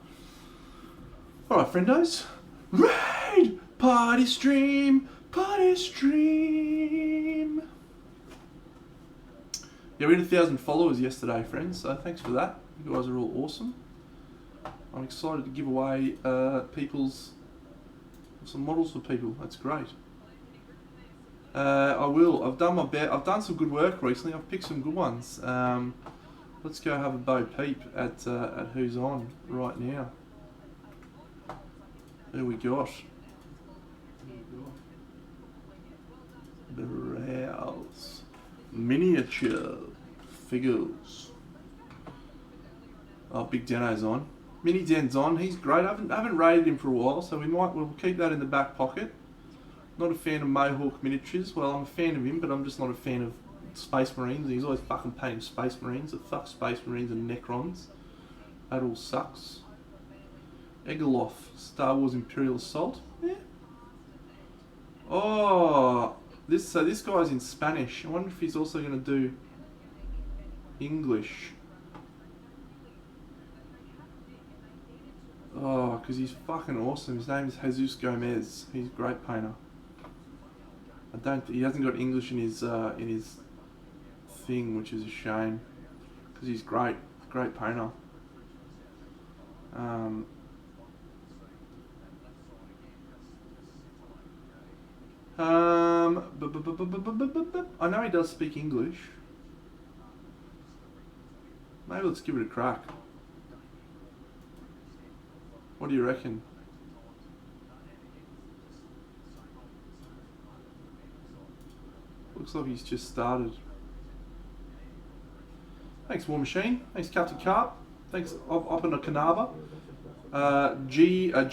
[SPEAKER 1] Alright, friendos. Raid! Party stream! Party stream! Yeah, we had 1,000 followers yesterday, friends, so thanks for that. You guys are all awesome. I'm excited to give away some models for people. That's great. I will. I've done my best. I've done some good work recently. I've picked some good ones. Let's go have a bo peep at who's on right now. Who we got? Browse. Miniature figures. Oh, Big Deno's on. Mini Den's on. He's great. I haven't raided him for a while, so we'll keep that in the back pocket. Not a fan of Mohawk miniatures. Well, I'm a fan of him, but I'm just not a fan of Space Marines. He's always fucking painting Space Marines. The fuck Space Marines and Necrons. That all sucks. Egoloff, Star Wars Imperial Assault. Yeah. Oh, this guy's in Spanish. I wonder if he's also going to do English. Oh, because he's fucking awesome. His name is Jesus Gomez. He's a great painter. He hasn't got English in his thing, which is a shame, because he's great. Great painter. I know he does speak English. Maybe let's give it a crack. What do you reckon? Looks like he's just started. Thanks, War Machine. Thanks, Captain Carp. Thanks, Opena Kanava. JG.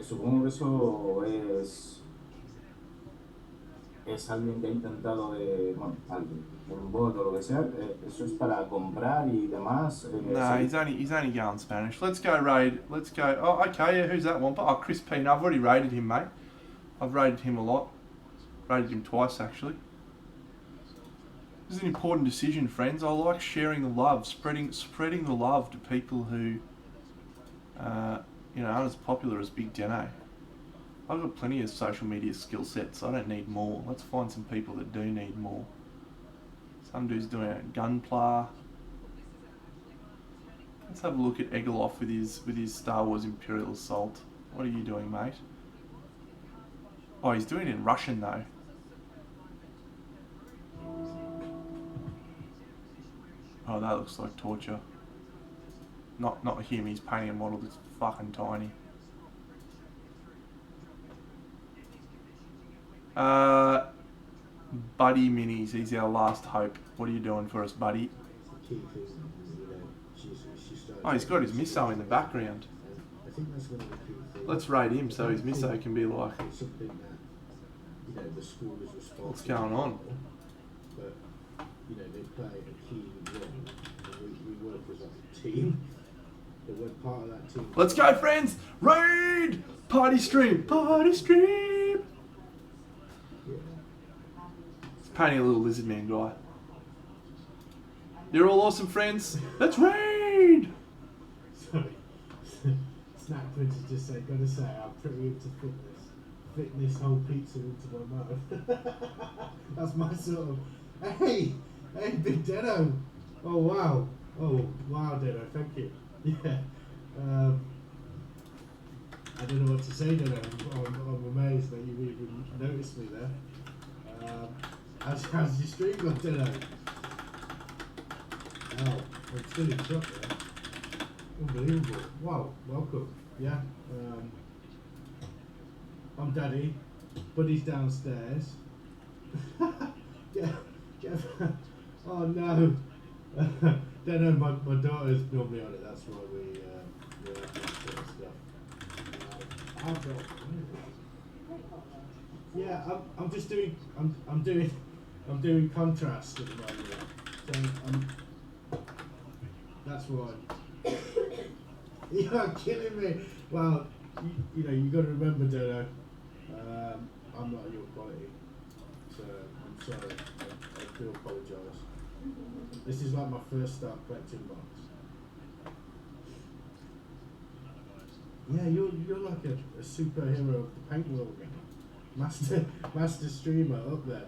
[SPEAKER 2] Supongo que eso es alguien que ha intentado bueno, alguien, un bot o lo que sea, eso es para comprar y demás.
[SPEAKER 1] No, he's only going Spanish. Let's go raid. Let's go. Oh, okay. Yeah, who's that one? Oh, Chris Payne. I've already raided him, mate. I've raided him a lot. Raided him twice actually. This is an important decision, friends. I like sharing the love, spreading the love to people who, aren't as popular as Big Deno. I've got plenty of social media skill sets. I don't need more. Let's find some people that do need more. Some dude's doing a gunpla. Let's have a look at Egoloff with his Star Wars Imperial Assault. What are you doing, mate? Oh, he's doing it in Russian though. Oh, that looks like torture. Not him. He's painting a model that's fucking tiny. Buddy Minis, he's our last hope. What are you doing for us, buddy? Oh, he's got his misso in the background. Let's raid him so his misso can be like, what's going on?
[SPEAKER 3] But they play a key role. We work as a team. We're part of that team.
[SPEAKER 1] Let's go, friends! Raid! Party stream! Party stream! It's painting a little lizard man guy. You're all awesome, friends. Let's raid!
[SPEAKER 3] Sorry. Snack Prince has just said, gotta say, I'm pretty into fitness. Fit this whole pizza into my mouth. That's my sort of. Hey, Big Deno. Oh wow, Deno. Thank you. Yeah. I don't know what to say, Deno. I'm amazed that you even noticed me there. How's your stream gone, Deno? Oh, I'm still in shock there. Unbelievable. Wow, welcome. Yeah. I'm Daddy. Buddy's downstairs. Jeff. Oh no. Don't know, my daughter's normally on it, that's why we have that sort of stuff. I've got. Yeah, I'm just doing. I'm doing contrast at the moment. So that's why. You're killing me. Well, you got to remember, Dodo. I'm not your quality, so I'm sorry. I do apologise. This is like my first start collecting box. Yeah, you're like a superhero of the paint world now. Master streamer up there.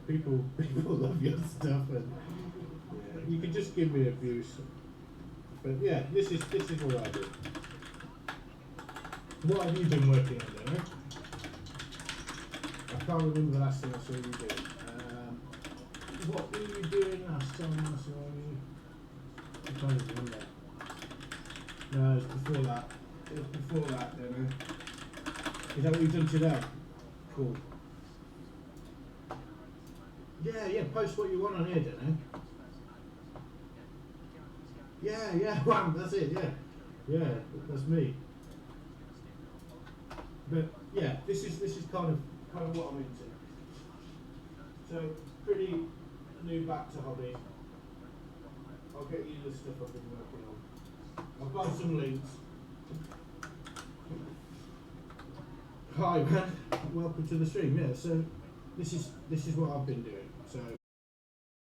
[SPEAKER 3] People love your stuff, and you can just give me abuse. But yeah, this is what I do. What have you been working on then? I can't remember the last thing I saw you do. What were you doing last time I saw you? I can't even remember. No, it was before that. Is that what you've done today? Cool. Yeah, post what you want on here, Dano. Yeah, wow, that's it, yeah, that's me. But yeah, this is kind of what I'm into. So pretty new back to hobby. I'll get you the stuff I've been working on. I've got some links. Hi man, welcome to the stream. Yeah, so this is what I've been doing.